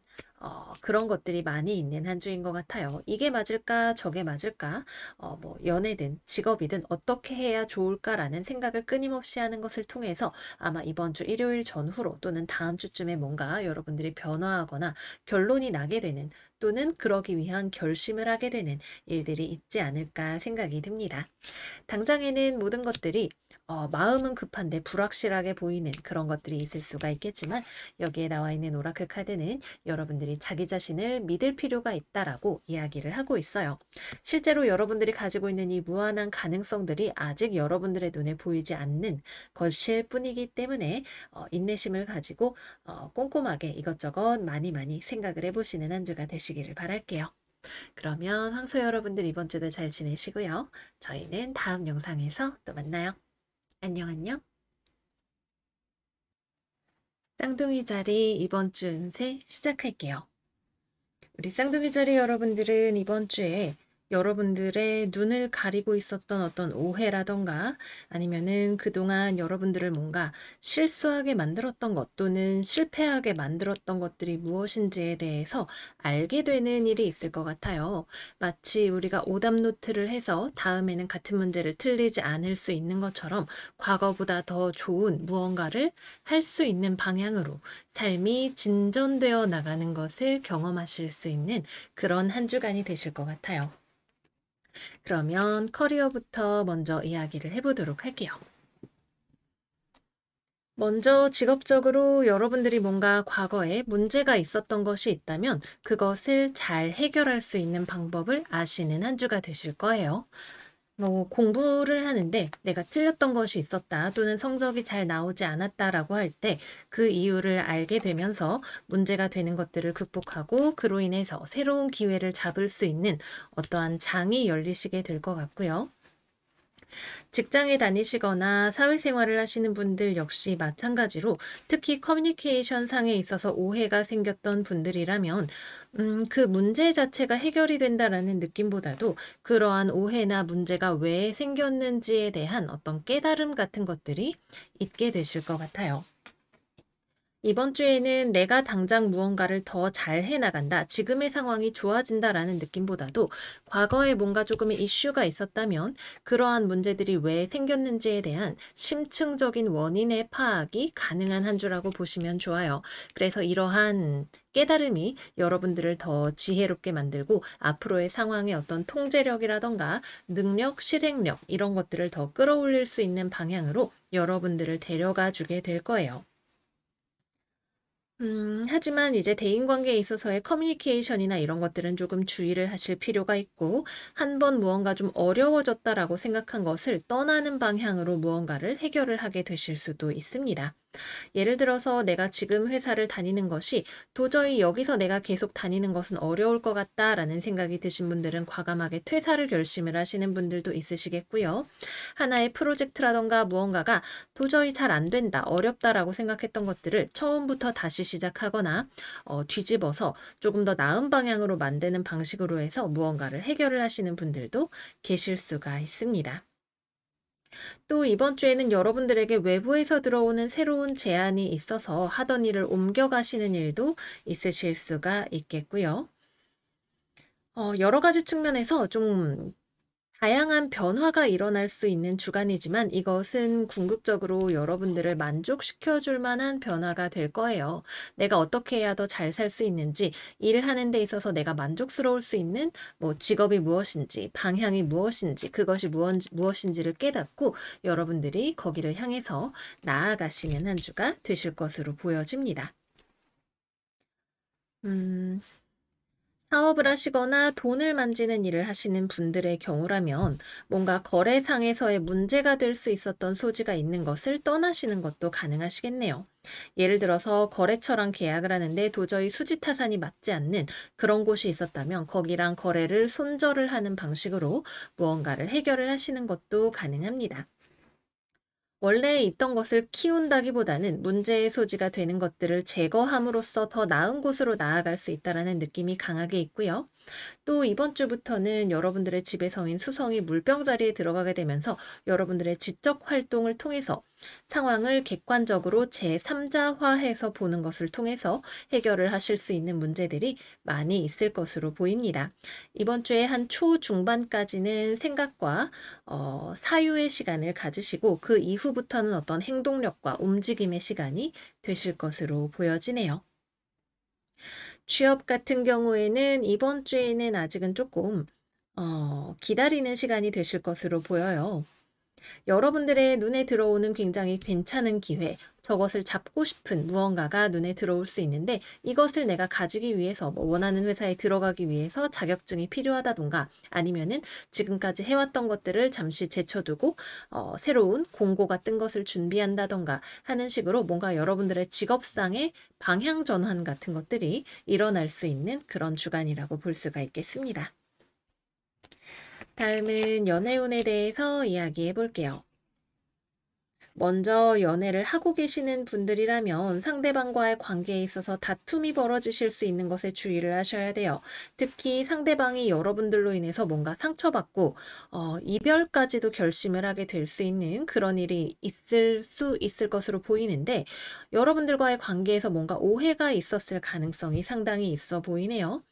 그런 것들이 많이 있는 한 주인 것 같아요. 이게 맞을까, 저게 맞을까, 뭐 연애든 직업이든 어떻게 해야 좋을까라는 생각을 끊임없이 하는 것을 통해서 아마 이번 주 일요일 전후로 또는 다음 주쯤에 뭔가 여러분들이 변화하거나 결론이 나게 되는 또는 그러기 위한 결심을 하게 되는 일들이 있지 않을까 생각이 듭니다. 당장에는 모든 것들이 마음은 급한데 불확실하게 보이는 그런 것들이 있을 수가 있겠지만 여기에 나와 있는 오라클 카드는 여러분들이 자기 자신을 믿을 필요가 있다라고 이야기를 하고 있어요. 실제로 여러분들이 가지고 있는 이 무한한 가능성들이 아직 여러분들의 눈에 보이지 않는 것일 뿐이기 때문에 인내심을 가지고 꼼꼼하게 이것저것 많이 생각을 해보시는 한 주가 되시기를 바랄게요. 그러면 황소 여러분들 이번 주도 잘 지내시고요. 저희는 다음 영상에서 또 만나요. 안녕 안녕. 쌍둥이 자리 이번 주 운세 시작할게요. 우리 쌍둥이 자리 여러분들은 이번 주에 여러분들의 눈을 가리고 있었던 어떤 오해라던가 아니면은 그동안 여러분들을 뭔가 실수하게 만들었던 것 또는 실패하게 만들었던 것들이 무엇인지에 대해서 알게 되는 일이 있을 것 같아요. 마치 우리가 오답 노트를 해서 다음에는 같은 문제를 틀리지 않을 수 있는 것처럼 과거보다 더 좋은 무언가를 할 수 있는 방향으로 삶이 진전되어 나가는 것을 경험하실 수 있는 그런 한 주간이 되실 것 같아요. 그러면 커리어부터 먼저 이야기를 해보도록 할게요. 먼저 직업적으로 여러분들이 뭔가 과거에 문제가 있었던 것이 있다면 그것을 잘 해결할 수 있는 방법을 아시는 한 주가 되실 거예요. 뭐 공부를 하는데 내가 틀렸던 것이 있었다 또는 성적이 잘 나오지 않았다라고 할 때 그 이유를 알게 되면서 문제가 되는 것들을 극복하고 그로 인해서 새로운 기회를 잡을 수 있는 어떠한 장이 열리시게 될 것 같고요. 직장에 다니시거나 사회생활을 하시는 분들 역시 마찬가지로 특히 커뮤니케이션 상에 있어서 오해가 생겼던 분들이라면 그 문제 자체가 해결이 된다라는 느낌보다도 그러한 오해나 문제가 왜 생겼는지에 대한 어떤 깨달음 같은 것들이 있게 되실 것 같아요. 이번 주에는 내가 당장 무언가를 더 잘 해나간다, 지금의 상황이 좋아진다라는 느낌보다도 과거에 뭔가 조금의 이슈가 있었다면 그러한 문제들이 왜 생겼는지에 대한 심층적인 원인의 파악이 가능한 한 주라고 보시면 좋아요. 그래서 이러한 깨달음이 여러분들을 더 지혜롭게 만들고 앞으로의 상황의 어떤 통제력이라던가 능력, 실행력 이런 것들을 더 끌어올릴 수 있는 방향으로 여러분들을 데려가 주게 될 거예요. 하지만 이제 대인관계에 있어서의 커뮤니케이션이나 이런 것들은 조금 주의를 하실 필요가 있고, 한 번 무언가 좀 어려워졌다라고 생각한 것을 떠나는 방향으로 무언가를 해결을 하게 되실 수도 있습니다. 예를 들어서 내가 지금 회사를 다니는 것이 도저히 여기서 내가 계속 다니는 것은 어려울 것 같다라는 생각이 드신 분들은 과감하게 퇴사를 결심을 하시는 분들도 있으시겠고요. 하나의 프로젝트라던가 무언가가 도저히 잘 안 된다, 어렵다라고 생각했던 것들을 처음부터 다시 시작하거나 뒤집어서 조금 더 나은 방향으로 만드는 방식으로 해서 무언가를 해결을 하시는 분들도 계실 수가 있습니다. 또 이번 주에는 여러분들에게 외부에서 들어오는 새로운 제안이 있어서 하던 일을 옮겨가시는 일도 있으실 수가 있겠고요. 여러 가지 측면에서 좀 다양한 변화가 일어날 수 있는 주간이지만 이것은 궁극적으로 여러분들을 만족시켜 줄 만한 변화가 될 거예요. 내가 어떻게 해야 더 잘 살 수 있는지, 일하는 데 있어서 내가 만족스러울 수 있는 뭐 직업이 무엇인지, 방향이 무엇인지, 그것이 무엇인지를 깨닫고 여러분들이 거기를 향해서 나아가시는 한 주가 되실 것으로 보여집니다. 음, 사업을 하시거나 돈을 만지는 일을 하시는 분들의 경우라면 뭔가 거래상에서의 문제가 될 수 있었던 소지가 있는 것을 떠나시는 것도 가능하시겠네요. 예를 들어서 거래처랑 계약을 하는데 도저히 수지타산이 맞지 않는 그런 곳이 있었다면 거기랑 거래를 손절을 하는 방식으로 무언가를 해결을 하시는 것도 가능합니다. 원래 있던 것을 키운다기보다는 문제의 소지가 되는 것들을 제거함으로써 더 나은 곳으로 나아갈 수 있다라는 느낌이 강하게 있고요. 또 이번 주부터는 여러분들의 집의 성인 수성이 물병 자리에 들어가게 되면서 여러분들의 지적 활동을 통해서 상황을 객관적으로 제3자화해서 보는 것을 통해서 해결을 하실 수 있는 문제들이 많이 있을 것으로 보입니다. 이번 주에 한 초중반까지는 생각과 사유의 시간을 가지시고 그 이후부터는 어떤 행동력과 움직임의 시간이 되실 것으로 보여지네요. 취업 같은 경우에는 이번 주에는 아직은 조금 기다리는 시간이 되실 것으로 보여요. 여러분들의 눈에 들어오는 굉장히 괜찮은 기회, 저것을 잡고 싶은 무언가가 눈에 들어올 수 있는데 이것을 내가 가지기 위해서 뭐 원하는 회사에 들어가기 위해서 자격증이 필요하다던가 아니면은 지금까지 해왔던 것들을 잠시 제쳐두고 새로운 공고가 뜬 것을 준비한다던가 하는 식으로 뭔가 여러분들의 직업상의 방향 전환 같은 것들이 일어날 수 있는 그런 주간이라고 볼 수가 있겠습니다. 다음은 연애운에 대해서 이야기해 볼게요. 먼저 연애를 하고 계시는 분들이라면 상대방과의 관계에 있어서 다툼이 벌어지실 수 있는 것에 주의를 하셔야 돼요. 특히 상대방이 여러분들로 인해서 뭔가 상처받고 이별까지도 결심을 하게 될 수 있는 그런 일이 있을 수 있을 것으로 보이는데 여러분들과의 관계에서 뭔가 오해가 있었을 가능성이 상당히 있어 보이네요.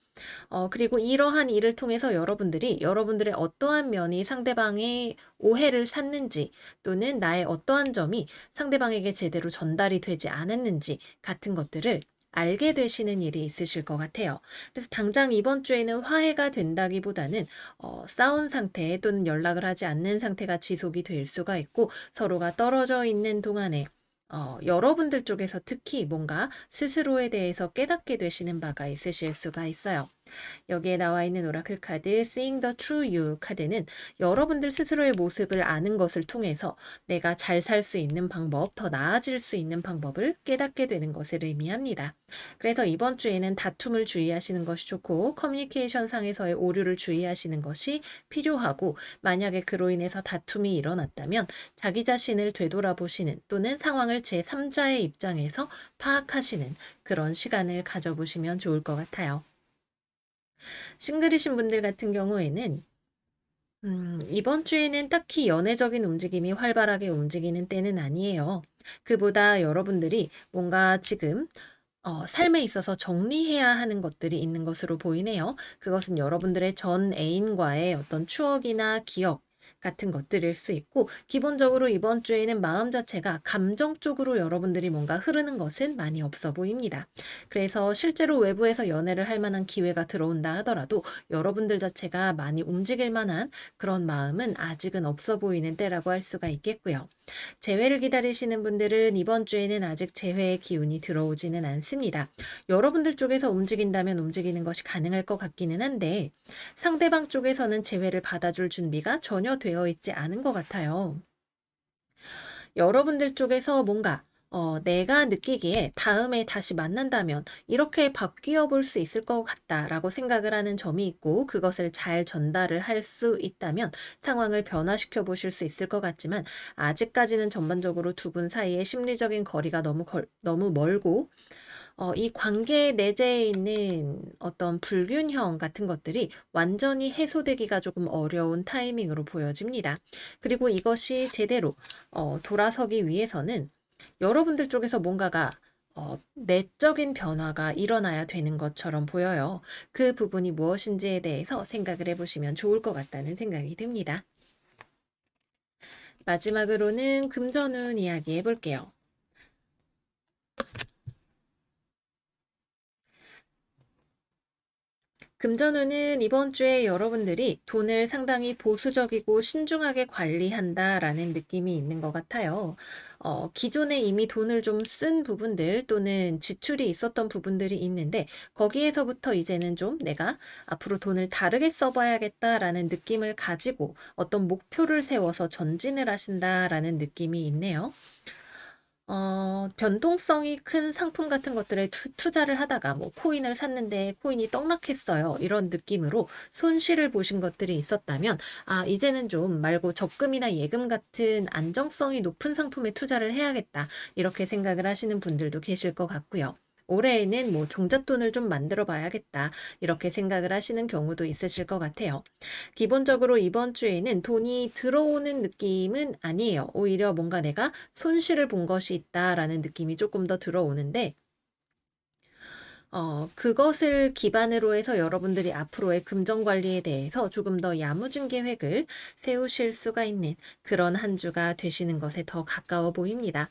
그리고 이러한 일을 통해서 여러분들이 여러분들의 어떠한 면이 상대방의 오해를 샀는지 또는 나의 어떠한 점이 상대방에게 제대로 전달이 되지 않았는지 같은 것들을 알게 되시는 일이 있으실 것 같아요. 그래서 당장 이번 주에는 화해가 된다기보다는 싸운 상태 또는 연락을 하지 않는 상태가 지속이 될 수가 있고 서로가 떨어져 있는 동안에 여러분들 쪽에서 특히 뭔가 스스로에 대해서 깨닫게 되시는 바가 있으실 수가 있어요. 여기에 나와 있는 오라클 카드 Seeing the True You 카드는 여러분들 스스로의 모습을 아는 것을 통해서 내가 잘 살 수 있는 방법, 더 나아질 수 있는 방법을 깨닫게 되는 것을 의미합니다. 그래서 이번 주에는 다툼을 주의하시는 것이 좋고 커뮤니케이션 상에서의 오류를 주의하시는 것이 필요하고 만약에 그로 인해서 다툼이 일어났다면 자기 자신을 되돌아보시는 또는 상황을 제3자의 입장에서 파악하시는 그런 시간을 가져보시면 좋을 것 같아요. 싱글이신 분들 같은 경우에는 이번 주에는 딱히 연애적인 움직임이 활발하게 움직이는 때는 아니에요. 그보다 여러분들이 뭔가 지금 삶에 있어서 정리해야 하는 것들이 있는 것으로 보이네요. 그것은 여러분들의 전 애인과의 어떤 추억이나 기억 같은 것들일 수 있고 기본적으로 이번 주에는 마음 자체가 감정 쪽으로 여러분들이 뭔가 흐르는 것은 많이 없어 보입니다. 그래서 실제로 외부에서 연애를 할 만한 기회가 들어온다 하더라도 여러분들 자체가 많이 움직일 만한 그런 마음은 아직은 없어 보이는 때라고 할 수가 있겠고요. 재회를 기다리시는 분들은 이번 주에는 아직 재회의 기운이 들어오지는 않습니다. 여러분들 쪽에서 움직인다면 움직이는 것이 가능할 것 같기는 한데 상대방 쪽에서는 재회를 받아줄 준비가 전혀 되어 있지 않은 것 같아요. 여러분들 쪽에서 뭔가 내가 느끼기에 다음에 다시 만난다면 이렇게 바뀌어 볼 수 있을 것 같다라고 생각을 하는 점이 있고 그것을 잘 전달을 할 수 있다면 상황을 변화시켜 보실 수 있을 것 같지만 아직까지는 전반적으로 두 분 사이의 심리적인 거리가 너무 멀고 이 관계 내재에 있는 어떤 불균형 같은 것들이 완전히 해소되기가 조금 어려운 타이밍으로 보여집니다. 그리고 이것이 제대로 돌아서기 위해서는 여러분들 쪽에서 뭔가가 내적인 변화가 일어나야 되는 것처럼 보여요. 그 부분이 무엇인지에 대해서 생각을 해보시면 좋을 것 같다는 생각이 듭니다. 마지막으로는 금전운 이야기 해볼게요. 금전운은 이번 주에 여러분들이 돈을 상당히 보수적이고 신중하게 관리한다라는 느낌이 있는 것 같아요. 기존에 이미 돈을 좀 쓴 부분들 또는 지출이 있었던 부분들이 있는데 거기에서부터 이제는 좀 내가 앞으로 돈을 다르게 써봐야겠다라는 느낌을 가지고 어떤 목표를 세워서 전진을 하신다라는 느낌이 있네요. 변동성이 큰 상품 같은 것들에 투자를 하다가 뭐 코인을 샀는데 코인이 떡락했어요. 이런 느낌으로 손실을 보신 것들이 있었다면, 아, 이제는 좀 말고 적금이나 예금 같은 안정성이 높은 상품에 투자를 해야겠다. 이렇게 생각을 하시는 분들도 계실 것 같고요. 올해에는 뭐 종잣돈을 좀 만들어 봐야겠다. 이렇게 생각을 하시는 경우도 있으실 것 같아요. 기본적으로 이번 주에는 돈이 들어오는 느낌은 아니에요. 오히려 뭔가 내가 손실을 본 것이 있다라는 느낌이 조금 더 들어오는데, 그것을 기반으로 해서 여러분들이 앞으로의 금전 관리에 대해서 조금 더 야무진 계획을 세우실 수가 있는 그런 한 주가 되시는 것에 더 가까워 보입니다.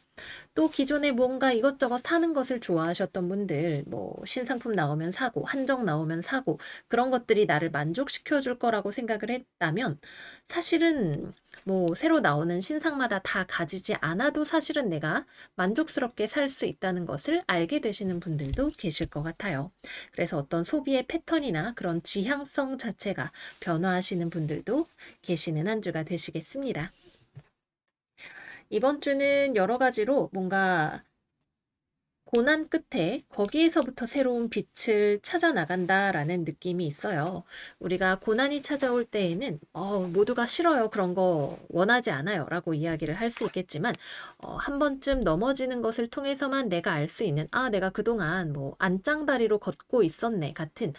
또 기존에 뭔가 이것저것 사는 것을 좋아하셨던 분들, 뭐 신상품 나오면 사고, 한정 나오면 사고, 그런 것들이 나를 만족시켜 줄 거라고 생각을 했다면, 사실은 뭐 새로 나오는 신상마다 다 가지지 않아도 사실은 내가 만족스럽게 살 수 있다는 것을 알게 되시는 분들도 계실 것 같아요. 그래서 어떤 소비의 패턴이나 그런 지향성 자체가 변화하시는 분들도 계시는 한 주가 되시겠습니다. 이번 주는 여러 가지로 뭔가 고난 끝에 거기에서부터 새로운 빛을 찾아 나간다라는 느낌이 있어요. 우리가 고난이 찾아올 때에는 모두가 싫어요. 그런 거 원하지 않아요. 라고 이야기를 할 수 있겠지만 한 번쯤 넘어지는 것을 통해서만 내가 알 수 있는, 아, 내가 그동안 뭐 안짱다리로 걷고 있었네 같은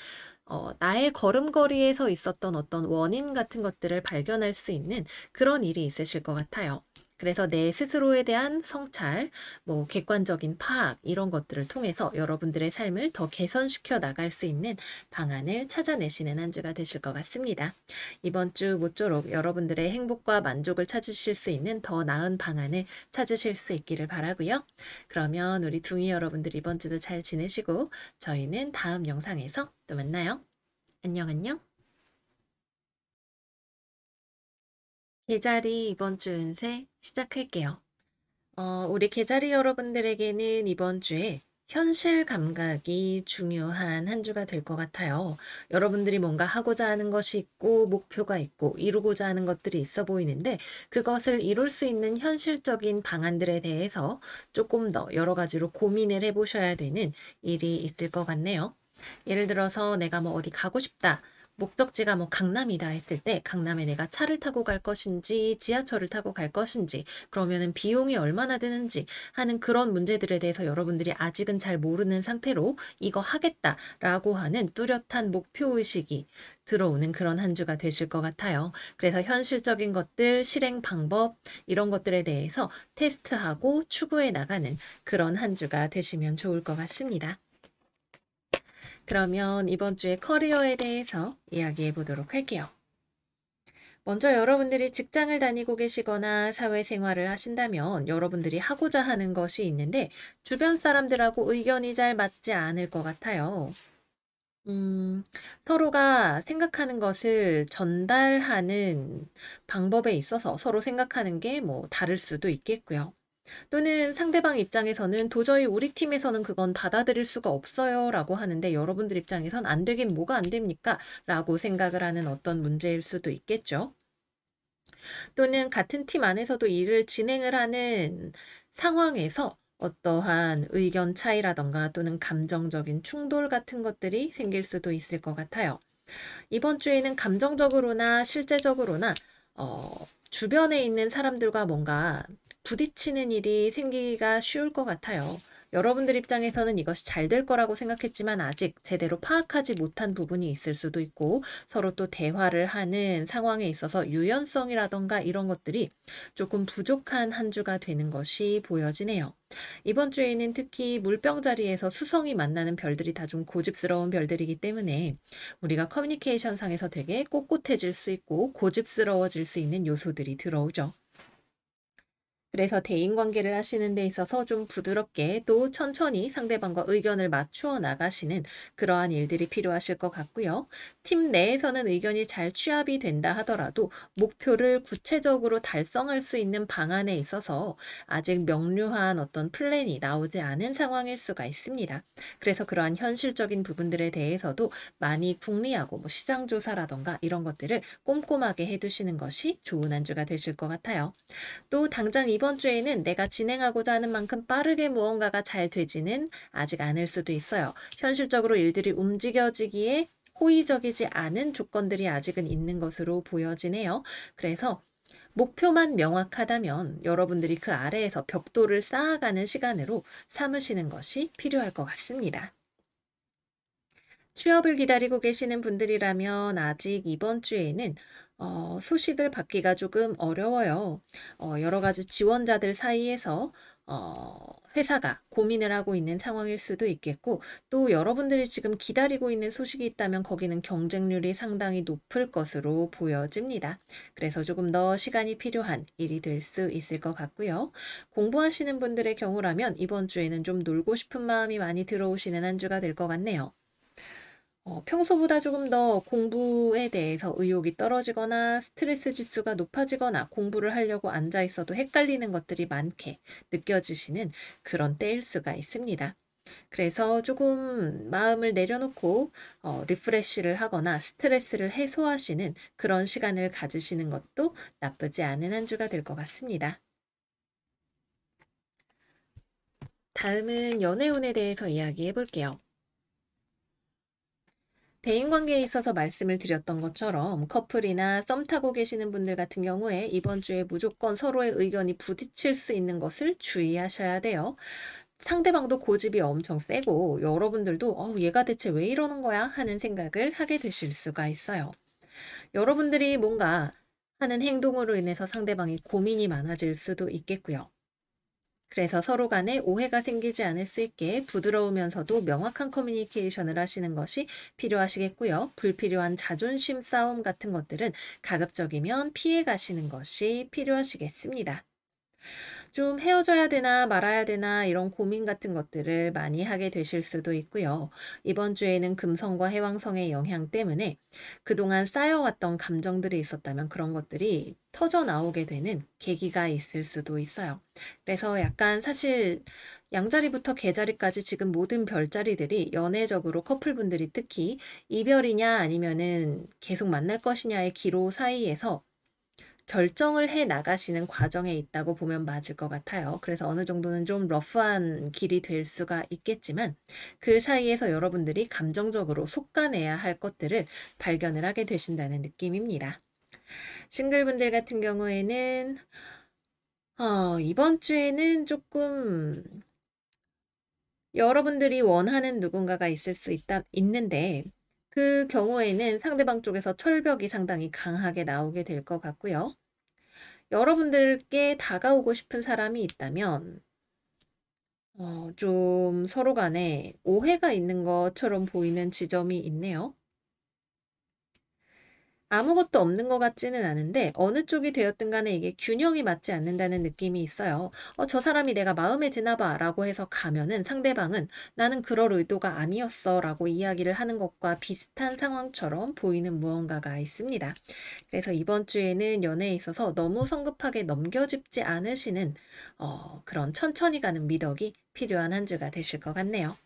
나의 걸음걸이에서 있었던 어떤 원인 같은 것들을 발견할 수 있는 그런 일이 있으실 것 같아요. 그래서 내 스스로에 대한 성찰, 뭐 객관적인 파악 이런 것들을 통해서 여러분들의 삶을 더 개선시켜 나갈 수 있는 방안을 찾아내시는 한 주가 되실 것 같습니다. 이번 주 모쪼록 여러분들의 행복과 만족을 찾으실 수 있는 더 나은 방안을 찾으실 수 있기를 바라고요. 그러면 우리 둥이 여러분들 이번 주도 잘 지내시고 저희는 다음 영상에서 또 만나요. 안녕 안녕. 계자리 이번 주 운세 시작할게요. 우리 계자리 여러분들에게는 이번 주에 현실 감각이 중요한 한 주가 될 것 같아요. 여러분들이 뭔가 하고자 하는 것이 있고 목표가 있고 이루고자 하는 것들이 있어 보이는데 그것을 이룰 수 있는 현실적인 방안들에 대해서 조금 더 여러 가지로 고민을 해보셔야 되는 일이 있을 것 같네요. 예를 들어서 내가 뭐 어디 가고 싶다. 목적지가 뭐 강남이다 했을 때 강남에 내가 차를 타고 갈 것인지 지하철을 타고 갈 것인지 그러면은 비용이 얼마나 드는지 하는 그런 문제들에 대해서 여러분들이 아직은 잘 모르는 상태로 이거 하겠다라고 하는 뚜렷한 목표의식이 들어오는 그런 한 주가 되실 것 같아요. 그래서 현실적인 것들, 실행 방법 이런 것들에 대해서 테스트하고 추구해 나가는 그런 한 주가 되시면 좋을 것 같습니다. 그러면 이번 주에 커리어에 대해서 이야기해 보도록 할게요. 먼저 여러분들이 직장을 다니고 계시거나 사회생활을 하신다면 여러분들이 하고자 하는 것이 있는데 주변 사람들하고 의견이 잘 맞지 않을 것 같아요. 음, 서로가 생각하는 것을 전달하는 방법에 있어서 서로 생각하는 게 뭐 다를 수도 있겠고요. 또는 상대방 입장에서는 도저히 우리 팀에서는 그건 받아들일 수가 없어요 라고 하는데 여러분들 입장에선 안 되긴 뭐가 안 됩니까? 라고 생각을 하는 어떤 문제일 수도 있겠죠. 또는 같은 팀 안에서도 일을 진행을 하는 상황에서 어떠한 의견 차이라던가 또는 감정적인 충돌 같은 것들이 생길 수도 있을 것 같아요. 이번 주에는 감정적으로나 실제적으로나 주변에 있는 사람들과 뭔가 부딪히는 일이 생기기가 쉬울 것 같아요. 여러분들 입장에서는 이것이 잘 될 거라고 생각했지만 아직 제대로 파악하지 못한 부분이 있을 수도 있고 서로 또 대화를 하는 상황에 있어서 유연성이라던가 이런 것들이 조금 부족한 한 주가 되는 것이 보여지네요. 이번 주에는 특히 물병 자리에서 수성이 만나는 별들이 다 좀 고집스러운 별들이기 때문에 우리가 커뮤니케이션 상에서 되게 꼿꼿해질 수 있고 고집스러워질 수 있는 요소들이 들어오죠. 그래서 대인관계를 하시는 데 있어서 좀 부드럽게 또 천천히 상대방과 의견을 맞추어 나가시는 그러한 일들이 필요하실 것 같고요. 팀 내에서는 의견이 잘 취합이 된다 하더라도 목표를 구체적으로 달성할 수 있는 방안에 있어서 아직 명료한 어떤 플랜이 나오지 않은 상황일 수가 있습니다. 그래서 그러한 현실적인 부분들에 대해서도 많이 궁리하고 뭐 시장 조사라던가 이런 것들을 꼼꼼하게 해두시는 것이 좋은 한 주가 되실 것 같아요. 또 당장 이번 주에는 내가 진행하고자 하는 만큼 빠르게 무언가가 잘 되지는 아직 않을 수도 있어요. 현실적으로 일들이 움직여지기에 호의적이지 않은 조건들이 아직은 있는 것으로 보여지네요. 그래서 목표만 명확하다면 여러분들이 그 아래에서 벽돌을 쌓아가는 시간으로 삼으시는 것이 필요할 것 같습니다. 취업을 기다리고 계시는 분들이라면 아직 이번 주에는 소식을 받기가 조금 어려워요. 여러 가지 지원자들 사이에서 회사가 고민을 하고 있는 상황일 수도 있겠고, 또 여러분들이 지금 기다리고 있는 소식이 있다면 거기는 경쟁률이 상당히 높을 것으로 보여집니다. 그래서 조금 더 시간이 필요한 일이 될 수 있을 것 같고요. 공부하시는 분들의 경우라면 이번 주에는 좀 놀고 싶은 마음이 많이 들어오시는 한 주가 될 것 같네요. 평소보다 조금 더 공부에 대해서 의욕이 떨어지거나 스트레스 지수가 높아지거나 공부를 하려고 앉아 있어도 헷갈리는 것들이 많게 느껴지시는 그런 때일 수가 있습니다. 그래서 조금 마음을 내려놓고 리프레시를 하거나 스트레스를 해소하시는 그런 시간을 가지시는 것도 나쁘지 않은 한 주가 될 것 같습니다. 다음은 연애운에 대해서 이야기해 볼게요. 대인관계에 있어서 말씀을 드렸던 것처럼 커플이나 썸 타고 계시는 분들 같은 경우에 이번 주에 무조건 서로의 의견이 부딪힐 수 있는 것을 주의하셔야 돼요. 상대방도 고집이 엄청 세고 여러분들도 얘가 대체 왜 이러는 거야? 하는 생각을 하게 되실 수가 있어요. 여러분들이 뭔가 하는 행동으로 인해서 상대방이 고민이 많아질 수도 있겠고요. 그래서 서로 간에 오해가 생기지 않을 수 있게 부드러우면서도 명확한 커뮤니케이션을 하시는 것이 필요하시겠고요. 불필요한 자존심 싸움 같은 것들은 가급적이면 피해 가시는 것이 필요하시겠습니다. 좀 헤어져야 되나 말아야 되나 이런 고민 같은 것들을 많이 하게 되실 수도 있고요. 이번 주에는 금성과 해왕성의 영향 때문에 그동안 쌓여왔던 감정들이 있었다면 그런 것들이 터져 나오게 되는 계기가 있을 수도 있어요. 그래서 약간 사실 양자리부터 개자리까지 지금 모든 별자리들이 연애적으로 커플분들이 특히 이별이냐 아니면은 계속 만날 것이냐의 기로 사이에서 결정을 해 나가시는 과정에 있다고 보면 맞을 것 같아요. 그래서 어느 정도는 좀 러프한 길이 될 수가 있겠지만 그 사이에서 여러분들이 감정적으로 솎아내야 할 것들을 발견을 하게 되신다는 느낌입니다. 싱글분들 같은 경우에는 이번 주에는 조금 여러분들이 원하는 누군가가 있을 수 있는데 그 경우에는 상대방 쪽에서 철벽이 상당히 강하게 나오게 될 것 같고요. 여러분들께 다가오고 싶은 사람이 있다면 좀 서로 간에 오해가 있는 것처럼 보이는 지점이 있네요. 아무것도 없는 것 같지는 않은데 어느 쪽이 되었든 간에 이게 균형이 맞지 않는다는 느낌이 있어요. 저 사람이 내가 마음에 드나 봐라고 해서 가면은 상대방은 나는 그럴 의도가 아니었어 라고 이야기를 하는 것과 비슷한 상황처럼 보이는 무언가가 있습니다. 그래서 이번 주에는 연애에 있어서 너무 성급하게 넘겨짚지 않으시는 그런 천천히 가는 미덕이 필요한 한 주가 되실 것 같네요.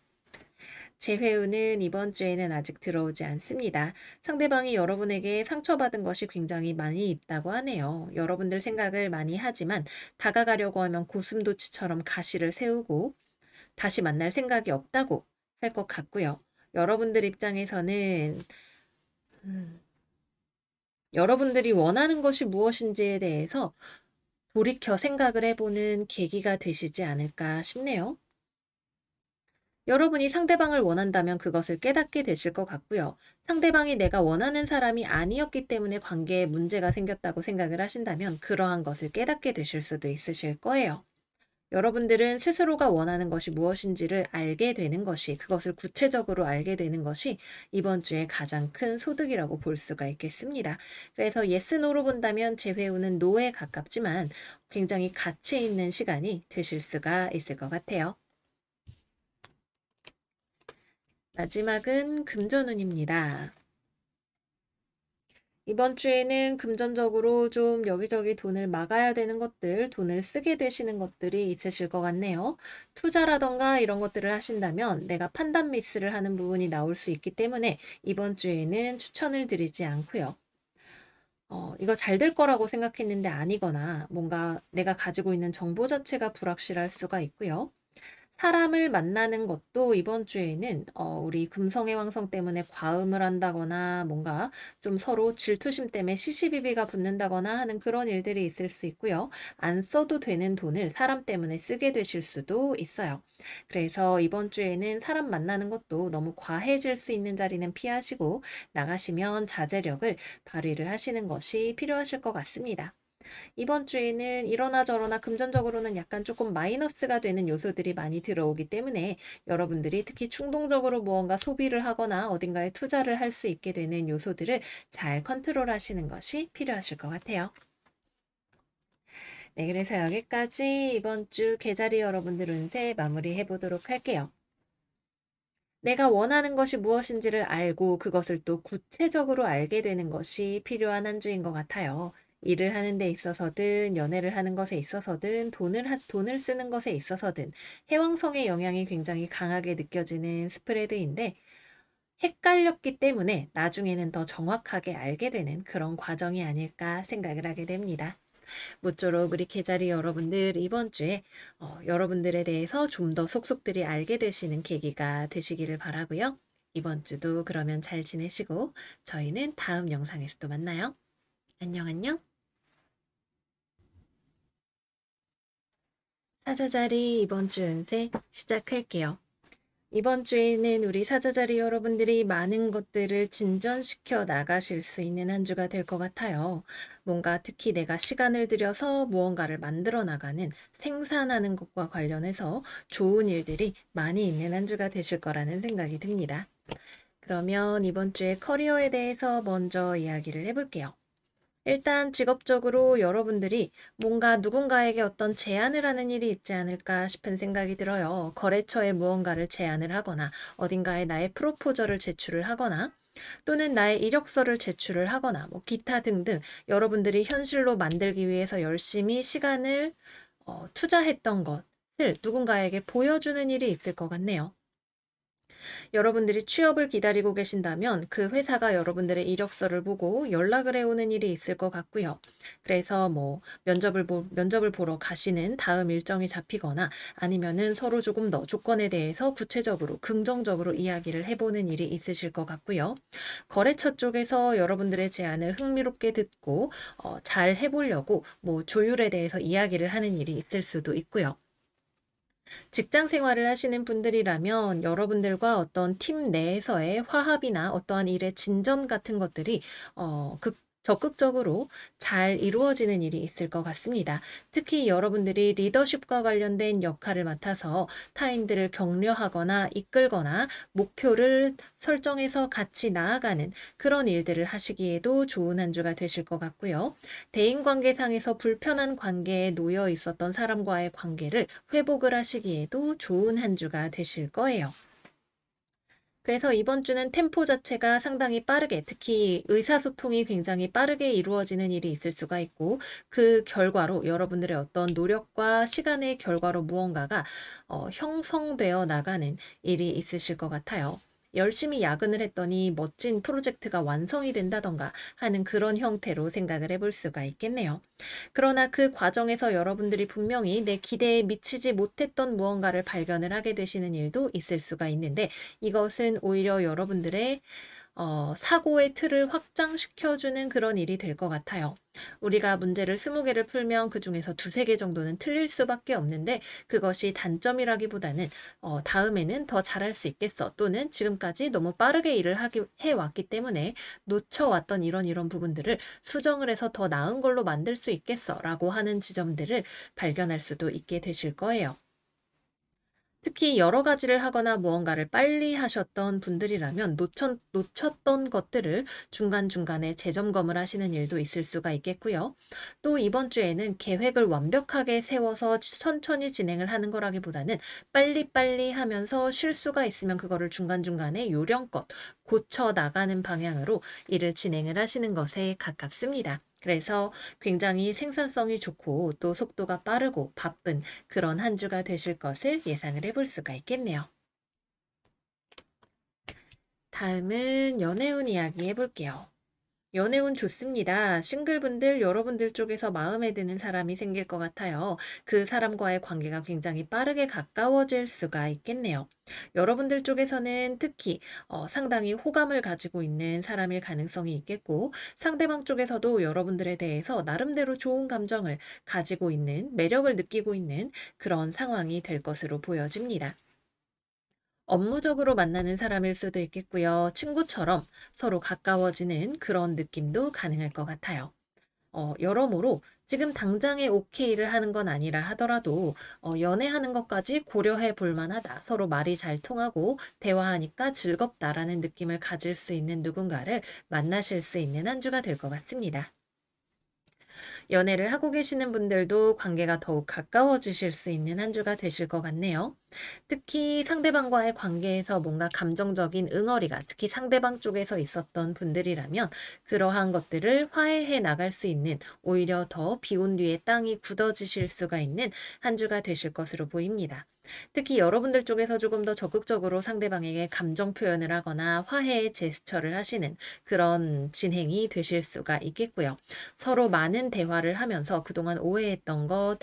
재회운은 이번 주에는 아직 들어오지 않습니다. 상대방이 여러분에게 상처받은 것이 굉장히 많이 있다고 하네요. 여러분들 생각을 많이 하지만 다가가려고 하면 고슴도치처럼 가시를 세우고 다시 만날 생각이 없다고 할 것 같고요. 여러분들 입장에서는 여러분들이 원하는 것이 무엇인지에 대해서 돌이켜 생각을 해보는 계기가 되시지 않을까 싶네요. 여러분이 상대방을 원한다면 그것을 깨닫게 되실 것 같고요. 상대방이 내가 원하는 사람이 아니었기 때문에 관계에 문제가 생겼다고 생각을 하신다면 그러한 것을 깨닫게 되실 수도 있으실 거예요. 여러분들은 스스로가 원하는 것이 무엇인지를 알게 되는 것이, 그것을 구체적으로 알게 되는 것이 이번 주에 가장 큰 소득이라고 볼 수가 있겠습니다. 그래서 예스, 노로 본다면 재회우는 노에 가깝지만 굉장히 가치 있는 시간이 되실 수가 있을 것 같아요. 마지막은 금전운입니다. 이번 주에는 금전적으로 좀 여기저기 돈을 막아야 되는 것들, 돈을 쓰게 되시는 것들이 있으실 것 같네요. 투자라던가 이런 것들을 하신다면 내가 판단 미스를 하는 부분이 나올 수 있기 때문에 이번 주에는 추천을 드리지 않고요. 이거 잘 될 거라고 생각했는데 아니거나 뭔가 내가 가지고 있는 정보 자체가 불확실할 수가 있고요. 사람을 만나는 것도 이번 주에는 우리 금성의 왕성 때문에 과음을 한다거나 뭔가 좀 서로 질투심 때문에 시시비비가 붙는다거나 하는 그런 일들이 있을 수 있고요. 안 써도 되는 돈을 사람 때문에 쓰게 되실 수도 있어요. 그래서 이번 주에는 사람 만나는 것도 너무 과해질 수 있는 자리는 피하시고 나가시면 자제력을 발휘를 하시는 것이 필요하실 것 같습니다. 이번 주에는 이러나 저러나 금전적으로는 약간 조금 마이너스가 되는 요소들이 많이 들어오기 때문에 여러분들이 특히 충동적으로 무언가 소비를 하거나 어딘가에 투자를 할 수 있게 되는 요소들을 잘 컨트롤 하시는 것이 필요하실 것 같아요. 네, 그래서 여기까지 이번 주 계자리 여러분들 운세 마무리해 보도록 할게요. 내가 원하는 것이 무엇인지를 알고 그것을 또 구체적으로 알게 되는 것이 필요한 한 주인 것 같아요. 일을 하는 데 있어서든 연애를 하는 것에 있어서든 돈을 쓰는 것에 있어서든 해왕성의 영향이 굉장히 강하게 느껴지는 스프레드인데 헷갈렸기 때문에 나중에는 더 정확하게 알게 되는 그런 과정이 아닐까 생각을 하게 됩니다. 모쪼록 우리 계자리 여러분들 이번 주에 여러분들에 대해서 좀 더 속속들이 알게 되시는 계기가 되시기를 바라고요. 이번 주도 그러면 잘 지내시고 저희는 다음 영상에서 또 만나요. 안녕 안녕. 사자자리 이번 주 운세 시작할게요. 이번 주에는 우리 사자자리 여러분들이 많은 것들을 진전시켜 나가실 수 있는 한 주가 될 것 같아요. 뭔가 특히 내가 시간을 들여서 무언가를 만들어 나가는 생산하는 것과 관련해서 좋은 일들이 많이 있는 한 주가 되실 거라는 생각이 듭니다. 그러면 이번 주에 커리어에 대해서 먼저 이야기를 해볼게요. 일단 직업적으로 여러분들이 뭔가 누군가에게 어떤 제안을 하는 일이 있지 않을까 싶은 생각이 들어요. 거래처에 무언가를 제안을 하거나 어딘가에 나의 프로포저를 제출을 하거나 또는 나의 이력서를 제출을 하거나 뭐 기타 등등 여러분들이 현실로 만들기 위해서 열심히 시간을 투자했던 것을 누군가에게 보여주는 일이 있을 것 같네요. 여러분들이 취업을 기다리고 계신다면 그 회사가 여러분들의 이력서를 보고 연락을 해오는 일이 있을 것 같고요. 그래서 뭐 면접을 보러 가시는 다음 일정이 잡히거나 아니면은 서로 조금 더 조건에 대해서 구체적으로 긍정적으로 이야기를 해보는 일이 있으실 것 같고요. 거래처 쪽에서 여러분들의 제안을 흥미롭게 듣고 잘 해보려고 뭐 조율에 대해서 이야기를 하는 일이 있을 수도 있고요. 직장 생활을 하시는 분들이라면 여러분들과 어떤 팀 내에서의 화합이나 어떠한 일의 진전 같은 것들이 적극적으로 잘 이루어지는 일이 있을 것 같습니다. 특히 여러분들이 리더십과 관련된 역할을 맡아서 타인들을 격려하거나 이끌거나 목표를 설정해서 같이 나아가는 그런 일들을 하시기에도 좋은 한 주가 되실 것 같고요. 대인관계상에서 불편한 관계에 놓여 있었던 사람과의 관계를 회복을 하시기에도 좋은 한 주가 되실 거예요. 그래서 이번 주는 템포 자체가 상당히 빠르게, 특히 의사소통이 굉장히 빠르게 이루어지는 일이 있을 수가 있고, 그 결과로 여러분들의 어떤 노력과 시간의 결과로 무언가가 형성되어 나가는 일이 있으실 것 같아요. 열심히 야근을 했더니 멋진 프로젝트가 완성이 된다던가 하는 그런 형태로 생각을 해볼 수가 있겠네요. 그러나 그 과정에서 여러분들이 분명히 내 기대에 미치지 못했던 무언가를 발견을 하게 되시는 일도 있을 수가 있는데 이것은 오히려 여러분들의 사고의 틀을 확장시켜주는 그런 일이 될 것 같아요. 우리가 문제를 20개를 풀면 그중에서 두세 개 정도는 틀릴 수밖에 없는데 그것이 단점이라기보다는 다음에는 더 잘할 수 있겠어. 또는 지금까지 너무 빠르게 일을 해왔기 때문에 놓쳐왔던 이런 부분들을 수정을 해서 더 나은 걸로 만들 수 있겠어. 라고 하는 지점들을 발견할 수도 있게 되실 거예요. 특히 여러 가지를 하거나 무언가를 빨리 하셨던 분들이라면 놓쳤던 것들을 중간중간에 재점검을 하시는 일도 있을 수가 있겠고요. 또 이번 주에는 계획을 완벽하게 세워서 천천히 진행을 하는 거라기보다는 빨리빨리 하면서 실수가 있으면 그거를 중간중간에 요령껏 고쳐 나가는 방향으로 일을 진행을 하시는 것에 가깝습니다. 그래서 굉장히 생산성이 좋고 또 속도가 빠르고 바쁜 그런 한 주가 되실 것을 예상을 해볼 수가 있겠네요. 다음은 연애운 이야기 해볼게요. 연애운 좋습니다. 싱글분들 여러분들 쪽에서 마음에 드는 사람이 생길 것 같아요. 그 사람과의 관계가 굉장히 빠르게 가까워질 수가 있겠네요. 여러분들 쪽에서는 특히 상당히 호감을 가지고 있는 사람일 가능성이 있겠고 상대방 쪽에서도 여러분들에 대해서 나름대로 좋은 감정을 가지고 있는 매력을 느끼고 있는 그런 상황이 될 것으로 보여집니다. 업무적으로 만나는 사람일 수도 있겠고요. 친구처럼 서로 가까워지는 그런 느낌도 가능할 것 같아요. 여러모로 지금 당장에 오케이를 하는 건 아니라 하더라도 연애하는 것까지 고려해 볼 만하다. 서로 말이 잘 통하고 대화하니까 즐겁다라는 느낌을 가질 수 있는 누군가를 만나실 수 있는 한 주가 될 것 같습니다. 연애를 하고 계시는 분들도 관계가 더욱 가까워지실 수 있는 한 주가 되실 것 같네요. 특히 상대방과의 관계에서 뭔가 감정적인 응어리가 특히 상대방 쪽에서 있었던 분들이라면 그러한 것들을 화해해 나갈 수 있는 오히려 더 비온 뒤에 땅이 굳어지실 수가 있는 한 주가 되실 것으로 보입니다. 특히 여러분들 쪽에서 조금 더 적극적으로 상대방에게 감정 표현을 하거나 화해의 제스처를 하시는 그런 진행이 되실 수가 있겠고요. 서로 많은 대화를 하면서 그동안 오해했던 것,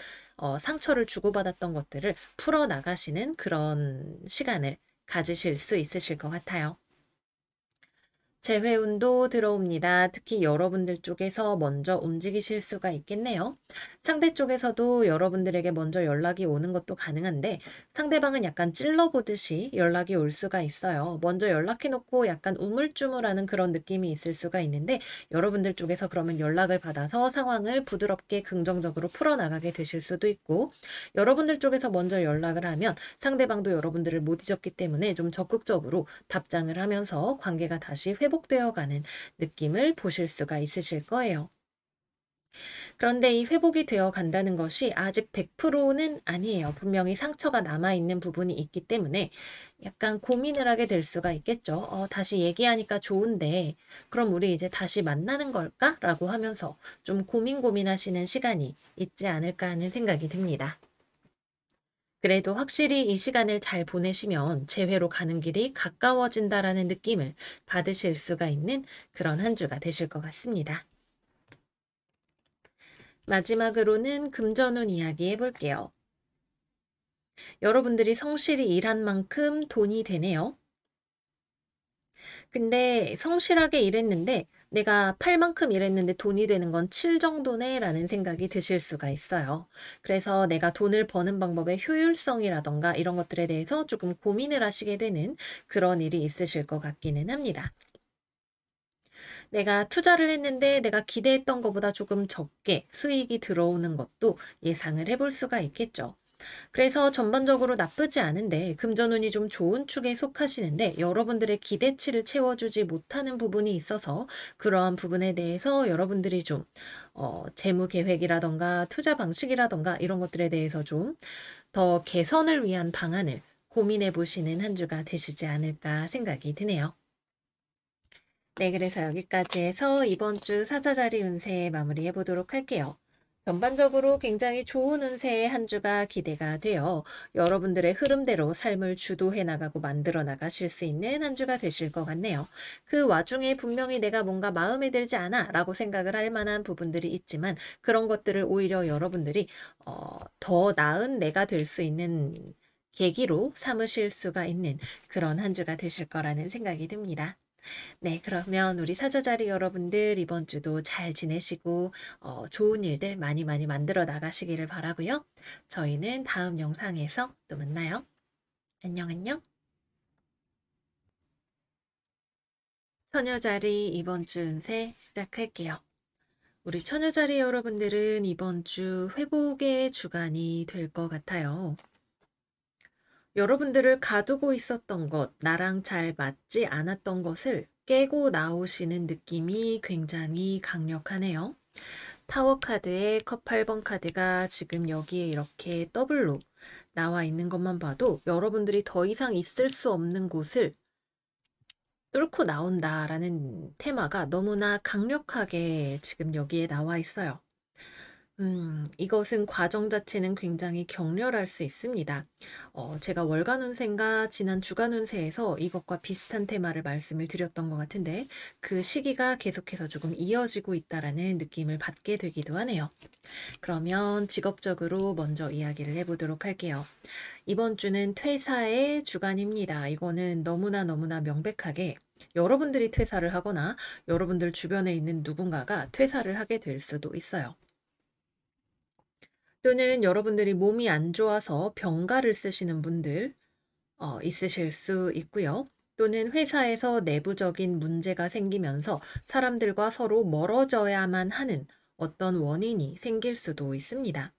상처를 주고받았던 것들을 풀어나가시는 그런 시간을 가지실 수 있으실 것 같아요. 재회운도 들어옵니다. 특히 여러분들 쪽에서 먼저 움직이실 수가 있겠네요. 상대 쪽에서도 여러분들에게 먼저 연락이 오는 것도 가능한데 상대방은 약간 찔러보듯이 연락이 올 수가 있어요. 먼저 연락해놓고 약간 우물쭈물하는 그런 느낌이 있을 수가 있는데 여러분들 쪽에서 그러면 연락을 받아서 상황을 부드럽게 긍정적으로 풀어나가게 되실 수도 있고 여러분들 쪽에서 먼저 연락을 하면 상대방도 여러분들을 못 잊었기 때문에 좀 적극적으로 답장을 하면서 관계가 다시 회복되어 가는 느낌을 보실 수가 있으실 거예요. 그런데 이 회복이 되어 간다는 것이 아직 100%는 아니에요. 분명히 상처가 남아있는 부분이 있기 때문에 약간 고민을 하게 될 수가 있겠죠. 다시 얘기하니까 좋은데 그럼 우리 이제 다시 만나는 걸까? 라고 하면서 좀 고민하시는 시간이 있지 않을까 하는 생각이 듭니다. 그래도 확실히 이 시간을 잘 보내시면 재회로 가는 길이 가까워진다라는 느낌을 받으실 수가 있는 그런 한 주가 되실 것 같습니다. 마지막으로는 금전운 이야기 해볼게요. 여러분들이 성실히 일한 만큼 돈이 되네요. 근데 성실하게 일했는데 내가 팔 만큼 일했는데 돈이 되는 건 7 정도네 라는 생각이 드실 수가 있어요. 그래서 내가 돈을 버는 방법의 효율성이라던가 이런 것들에 대해서 조금 고민을 하시게 되는 그런 일이 있으실 것 같기는 합니다. 내가 투자를 했는데 내가 기대했던 것보다 조금 적게 수익이 들어오는 것도 예상을 해볼 수가 있겠죠. 그래서 전반적으로 나쁘지 않은데 금전운이 좀 좋은 축에 속하시는데 여러분들의 기대치를 채워주지 못하는 부분이 있어서 그러한 부분에 대해서 여러분들이 좀 재무 계획이라던가 투자 방식이라던가 이런 것들에 대해서 좀 더 개선을 위한 방안을 고민해 보시는 한 주가 되시지 않을까 생각이 드네요. 네, 그래서 여기까지 해서 이번 주 사자자리 운세 마무리해 보도록 할게요. 전반적으로 굉장히 좋은 운세의 한 주가 기대가 되어 여러분들의 흐름대로 삶을 주도해 나가고 만들어 나가실 수 있는 한 주가 되실 것 같네요. 그 와중에 분명히 내가 뭔가 마음에 들지 않아 라고 생각을 할 만한 부분들이 있지만 그런 것들을 오히려 여러분들이 더 나은 내가 될 수 있는 계기로 삼으실 수가 있는 그런 한 주가 되실 거라는 생각이 듭니다. 네, 그러면 우리 사자자리 여러분들 이번 주도 잘 지내시고 좋은 일들 많이 많이 만들어 나가시기를 바라고요. 저희는 다음 영상에서 또 만나요. 안녕, 안녕. 처녀자리 이번 주 운세 시작할게요. 우리 처녀자리 여러분들은 이번 주 회복의 주간이 될 것 같아요. 여러분들을 가두고 있었던 것, 나랑 잘 맞지 않았던 것을 깨고 나오시는 느낌이 굉장히 강력하네요. 타워 카드의 컵 8번 카드가 지금 여기에 이렇게 더블로 나와 있는 것만 봐도 여러분들이 더 이상 있을 수 없는 곳을 뚫고 나온다라는 테마가 너무나 강력하게 지금 여기에 나와 있어요. 이것은 과정 자체는 굉장히 격렬할 수 있습니다. 제가 월간 운세인가 지난 주간 운세에서 이것과 비슷한 테마를 말씀을 드렸던 것 같은데 그 시기가 계속해서 조금 이어지고 있다라는 느낌을 받게 되기도 하네요. 그러면 직업적으로 먼저 이야기를 해보도록 할게요. 이번 주는 퇴사의 주간입니다. 이거는 너무나 너무나 명백하게 여러분들이 퇴사를 하거나 여러분들 주변에 있는 누군가가 퇴사를 하게 될 수도 있어요. 또는 여러분들이 몸이 안 좋아서 병가를 쓰시는 분들 있으실 수 있고요. 또는 회사에서 내부적인 문제가 생기면서 사람들과 서로 멀어져야만 하는 어떤 원인이 생길 수도 있습니다.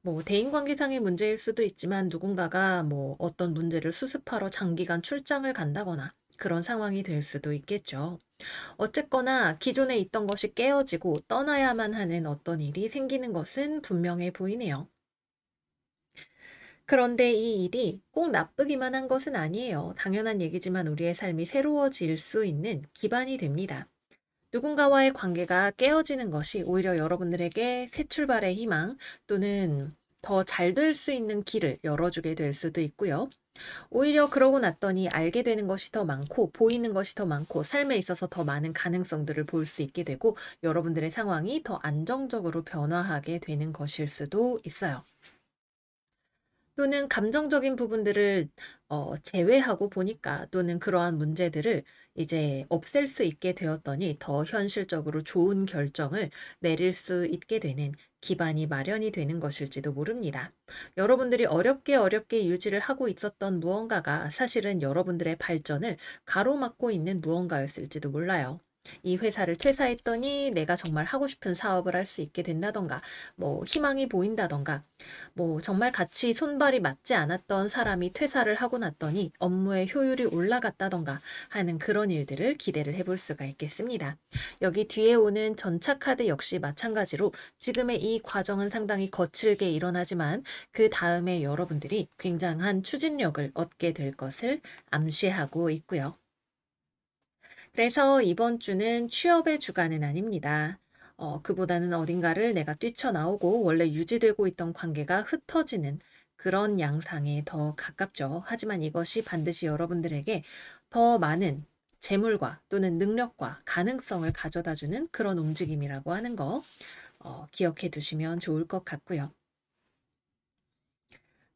뭐 대인관계상의 문제일 수도 있지만 누군가가 뭐 어떤 문제를 수습하러 장기간 출장을 간다거나 그런 상황이 될 수도 있겠죠. 어쨌거나 기존에 있던 것이 깨어지고 떠나야만 하는 어떤 일이 생기는 것은 분명해 보이네요. 그런데 이 일이 꼭 나쁘기만 한 것은 아니에요. 당연한 얘기지만 우리의 삶이 새로워질 수 있는 기반이 됩니다. 누군가와의 관계가 깨어지는 것이 오히려 여러분들에게 새 출발의 희망 또는 더 잘 될 수 있는 길을 열어주게 될 수도 있고요. 오히려 그러고 났더니 알게 되는 것이 더 많고 보이는 것이 더 많고 삶에 있어서 더 많은 가능성들을 볼 수 있게 되고 여러분들의 상황이 더 안정적으로 변화하게 되는 것일 수도 있어요. 또는 감정적인 부분들을 제외하고 보니까 또는 그러한 문제들을 이제 없앨 수 있게 되었더니 더 현실적으로 좋은 결정을 내릴 수 있게 되는 기반이 마련이 되는 것일지도 모릅니다. 여러분들이 어렵게 어렵게 유지를 하고 있었던 무언가가 사실은 여러분들의 발전을 가로막고 있는 무언가였을지도 몰라요. 이 회사를 퇴사했더니 내가 정말 하고 싶은 사업을 할 수 있게 된다던가, 뭐 희망이 보인다던가, 뭐 정말 같이 손발이 맞지 않았던 사람이 퇴사를 하고 났더니 업무의 효율이 올라갔다던가 하는 그런 일들을 기대를 해볼 수가 있겠습니다. 여기 뒤에 오는 전차 카드 역시 마찬가지로 지금의 이 과정은 상당히 거칠게 일어나지만 그 다음에 여러분들이 굉장한 추진력을 얻게 될 것을 암시하고 있고요. 그래서 이번 주는 취업의 주간은 아닙니다. 그보다는 어딘가를 내가 뛰쳐나오고 원래 유지되고 있던 관계가 흩어지는 그런 양상에 더 가깝죠. 하지만 이것이 반드시 여러분들에게 더 많은 재물과 또는 능력과 가능성을 가져다주는 그런 움직임이라고 하는 거 기억해 두시면 좋을 것 같고요.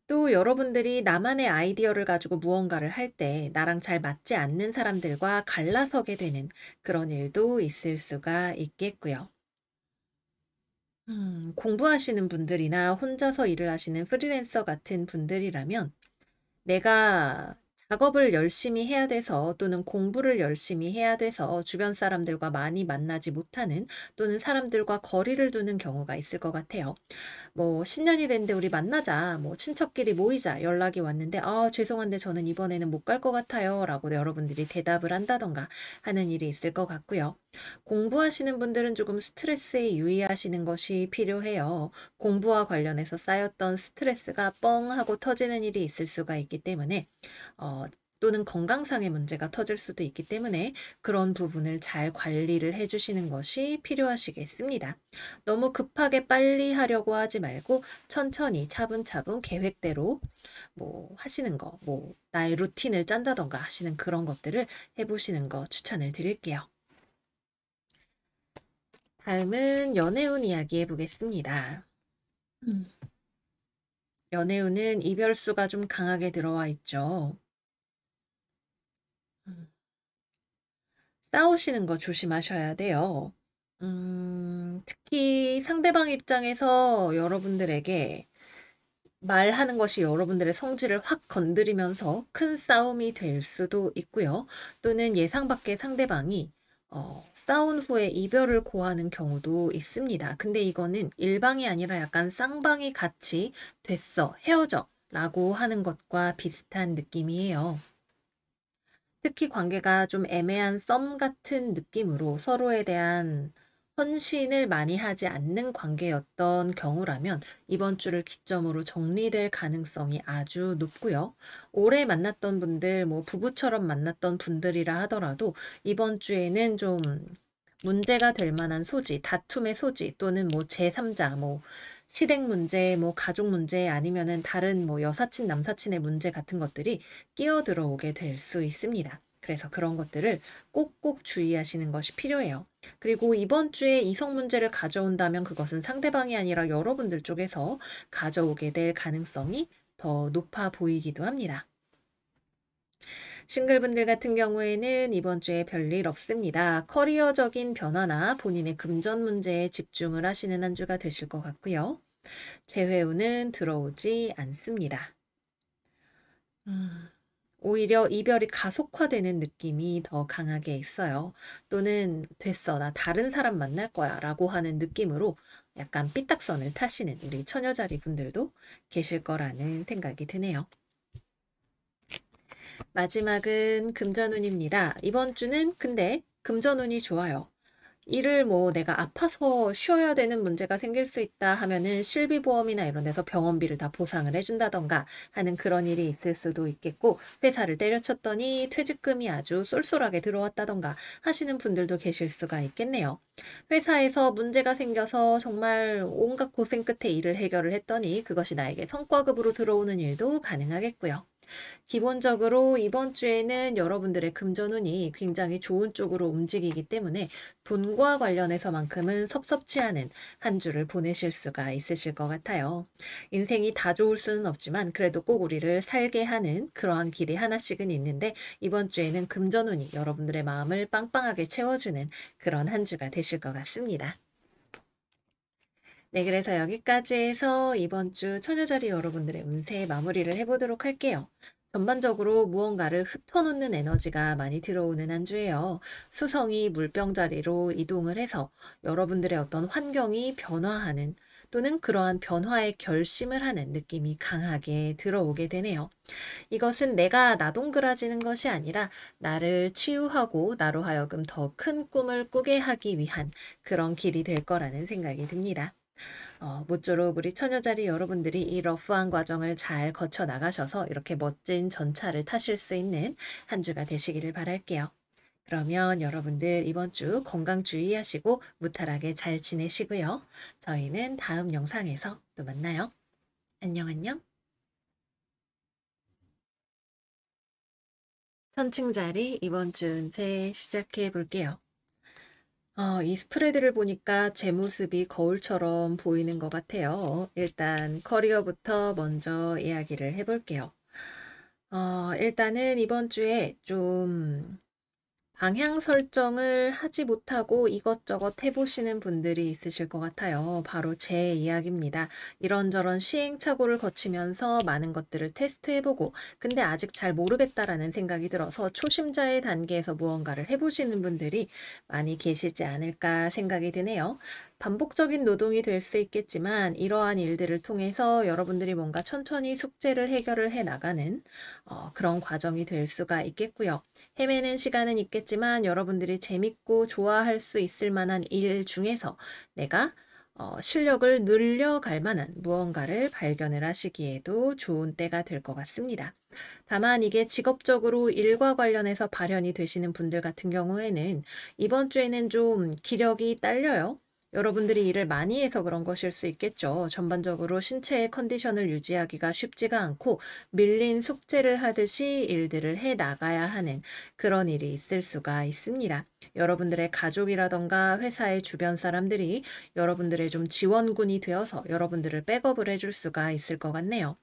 또 여러분들이 나만의 아이디어를 가지고 무언가를 할 때 나랑 잘 맞지 않는 사람들과 갈라서게 되는 그런 일도 있을 수가 있겠고요. 공부하시는 분들이나 혼자서 일을 하시는 프리랜서 같은 분들이라면 내가 작업을 열심히 해야 돼서 또는 공부를 열심히 해야 돼서 주변 사람들과 많이 만나지 못하는 또는 사람들과 거리를 두는 경우가 있을 것 같아요. 뭐 신년이 됐는데 우리 만나자. 뭐 친척끼리 모이자. 연락이 왔는데 아, 죄송한데 저는 이번에는 못 갈 것 같아요. 라고 여러분들이 대답을 한다던가 하는 일이 있을 것 같고요. 공부하시는 분들은 조금 스트레스에 유의하시는 것이 필요해요. 공부와 관련해서 쌓였던 스트레스가 뻥 하고 터지는 일이 있을 수가 있기 때문에 어, 또는 건강상의 문제가 터질 수도 있기 때문에 그런 부분을 잘 관리를 해주시는 것이 필요하시겠습니다. 너무 급하게 빨리 하려고 하지 말고 천천히 차분차분 계획대로 뭐 하시는 거, 뭐 나의 루틴을 짠다던가 하시는 그런 것들을 해보시는 거 추천을 드릴게요. 다음은 연애운 이야기 해보겠습니다. 음. 연애운은 이별수가 좀 강하게 들어와 있죠. 음. 싸우시는 거 조심하셔야 돼요. 특히 상대방 입장에서 여러분들에게 말하는 것이 여러분들의 성질을 확 건드리면서 큰 싸움이 될 수도 있고요. 또는 예상 밖의 상대방이 싸운 후에 이별을 고하는 경우도 있습니다. 근데 이거는 일방이 아니라 약간 쌍방이 같이 됐어, 헤어져 라고 하는 것과 비슷한 느낌이에요. 특히 관계가 좀 애매한 썸 같은 느낌으로 서로에 대한 헌신을 많이 하지 않는 관계였던 경우라면 이번 주를 기점으로 정리될 가능성이 아주 높고요. 오래 만났던 분들, 뭐 부부처럼 만났던 분들이라 하더라도 이번 주에는 좀 문제가 될 만한 소지, 다툼의 소지 또는 뭐 제3자, 뭐 시댁 문제, 뭐 가족 문제 아니면은 다른 뭐 여사친, 남사친의 문제 같은 것들이 끼어들어 오게 될 수 있습니다. 그래서 그런 것들을 꼭꼭 주의하시는 것이 필요해요. 그리고 이번 주에 이성 문제를 가져온다면 그것은 상대방이 아니라 여러분들 쪽에서 가져오게 될 가능성이 더 높아 보이기도 합니다. 싱글분들 같은 경우에는 이번 주에 별일 없습니다. 커리어적인 변화나 본인의 금전 문제에 집중을 하시는 한 주가 되실 것 같고요. 재회운은 들어오지 않습니다. 오히려 이별이 가속화되는 느낌이 더 강하게 있어요. 또는 됐어, 나 다른 사람 만날 거야 라고 하는 느낌으로 약간 삐딱선을 타시는 우리 처녀자리 분들도 계실 거라는 생각이 드네요. 마지막은 금전운입니다. 이번 주는 근데 금전운이 좋아요. 일을 뭐 내가 아파서 쉬어야 되는 문제가 생길 수 있다 하면은 실비보험이나 이런 데서 병원비를 다 보상을 해준다던가 하는 그런 일이 있을 수도 있겠고, 회사를 때려쳤더니 퇴직금이 아주 쏠쏠하게 들어왔다던가 하시는 분들도 계실 수가 있겠네요. 회사에서 문제가 생겨서 정말 온갖 고생 끝에 일을 해결을 했더니 그것이 나에게 성과급으로 들어오는 일도 가능하겠고요. 기본적으로 이번 주에는 여러분들의 금전운이 굉장히 좋은 쪽으로 움직이기 때문에 돈과 관련해서만큼은 섭섭치 않은 한 주를 보내실 수가 있으실 것 같아요. 인생이 다 좋을 수는 없지만 그래도 꼭 우리를 살게 하는 그러한 길이 하나씩은 있는데 이번 주에는 금전운이 여러분들의 마음을 빵빵하게 채워주는 그런 한 주가 되실 것 같습니다. 네, 그래서 여기까지 해서 이번 주 처녀자리 여러분들의 운세 마무리를 해보도록 할게요. 전반적으로 무언가를 흩어놓는 에너지가 많이 들어오는 한 주예요. 수성이 물병자리로 이동을 해서 여러분들의 어떤 환경이 변화하는 또는 그러한 변화의 결심을 하는 느낌이 강하게 들어오게 되네요. 이것은 내가 나동그라지는 것이 아니라 나를 치유하고 나로 하여금 더 큰 꿈을 꾸게 하기 위한 그런 길이 될 거라는 생각이 듭니다. 모쪼록 우리 처녀자리 여러분들이 이 러프한 과정을 잘 거쳐 나가셔서 이렇게 멋진 전차를 타실 수 있는 한 주가 되시기를 바랄게요. 그러면 여러분들 이번 주 건강 주의하시고 무탈하게 잘 지내시고요. 저희는 다음 영상에서 또 만나요. 안녕, 안녕. 천칭자리 이번 주 운세 시작해 볼게요. 이 스프레드를 보니까 제 모습이 거울처럼 보이는 것 같아요. 일단 커리어부터 먼저 이야기를 해볼게요. 일단은 이번 주에 좀 방향 설정을 하지 못하고 이것저것 해보시는 분들이 있으실 것 같아요. 바로 제 이야기입니다. 이런저런 시행착오를 거치면서 많은 것들을 테스트해보고 근데 아직 잘 모르겠다라는 생각이 들어서 초심자의 단계에서 무언가를 해보시는 분들이 많이 계시지 않을까 생각이 드네요. 반복적인 노동이 될 수 있겠지만 이러한 일들을 통해서 여러분들이 뭔가 천천히 숙제를 해결을 해 나가는 그런 과정이 될 수가 있겠고요. 헤매는 시간은 있겠지만 여러분들이 재밌고 좋아할 수 있을 만한 일 중에서 내가 실력을 늘려갈 만한 무언가를 발견을 하시기에도 좋은 때가 될 것 같습니다. 다만 이게 직업적으로 일과 관련해서 발현이 되시는 분들 같은 경우에는 이번 주에는 좀 기력이 딸려요. 여러분들이 일을 많이 해서 그런 것일 수 있겠죠. 전반적으로 신체의 컨디션을 유지하기가 쉽지가 않고 밀린 숙제를 하듯이 일들을 해 나가야 하는 그런 일이 있을 수가 있습니다. 여러분들의 가족이라던가 회사의 주변 사람들이 여러분들의 좀 지원군이 되어서 여러분들을 백업을 해줄 수가 있을 것 같네요.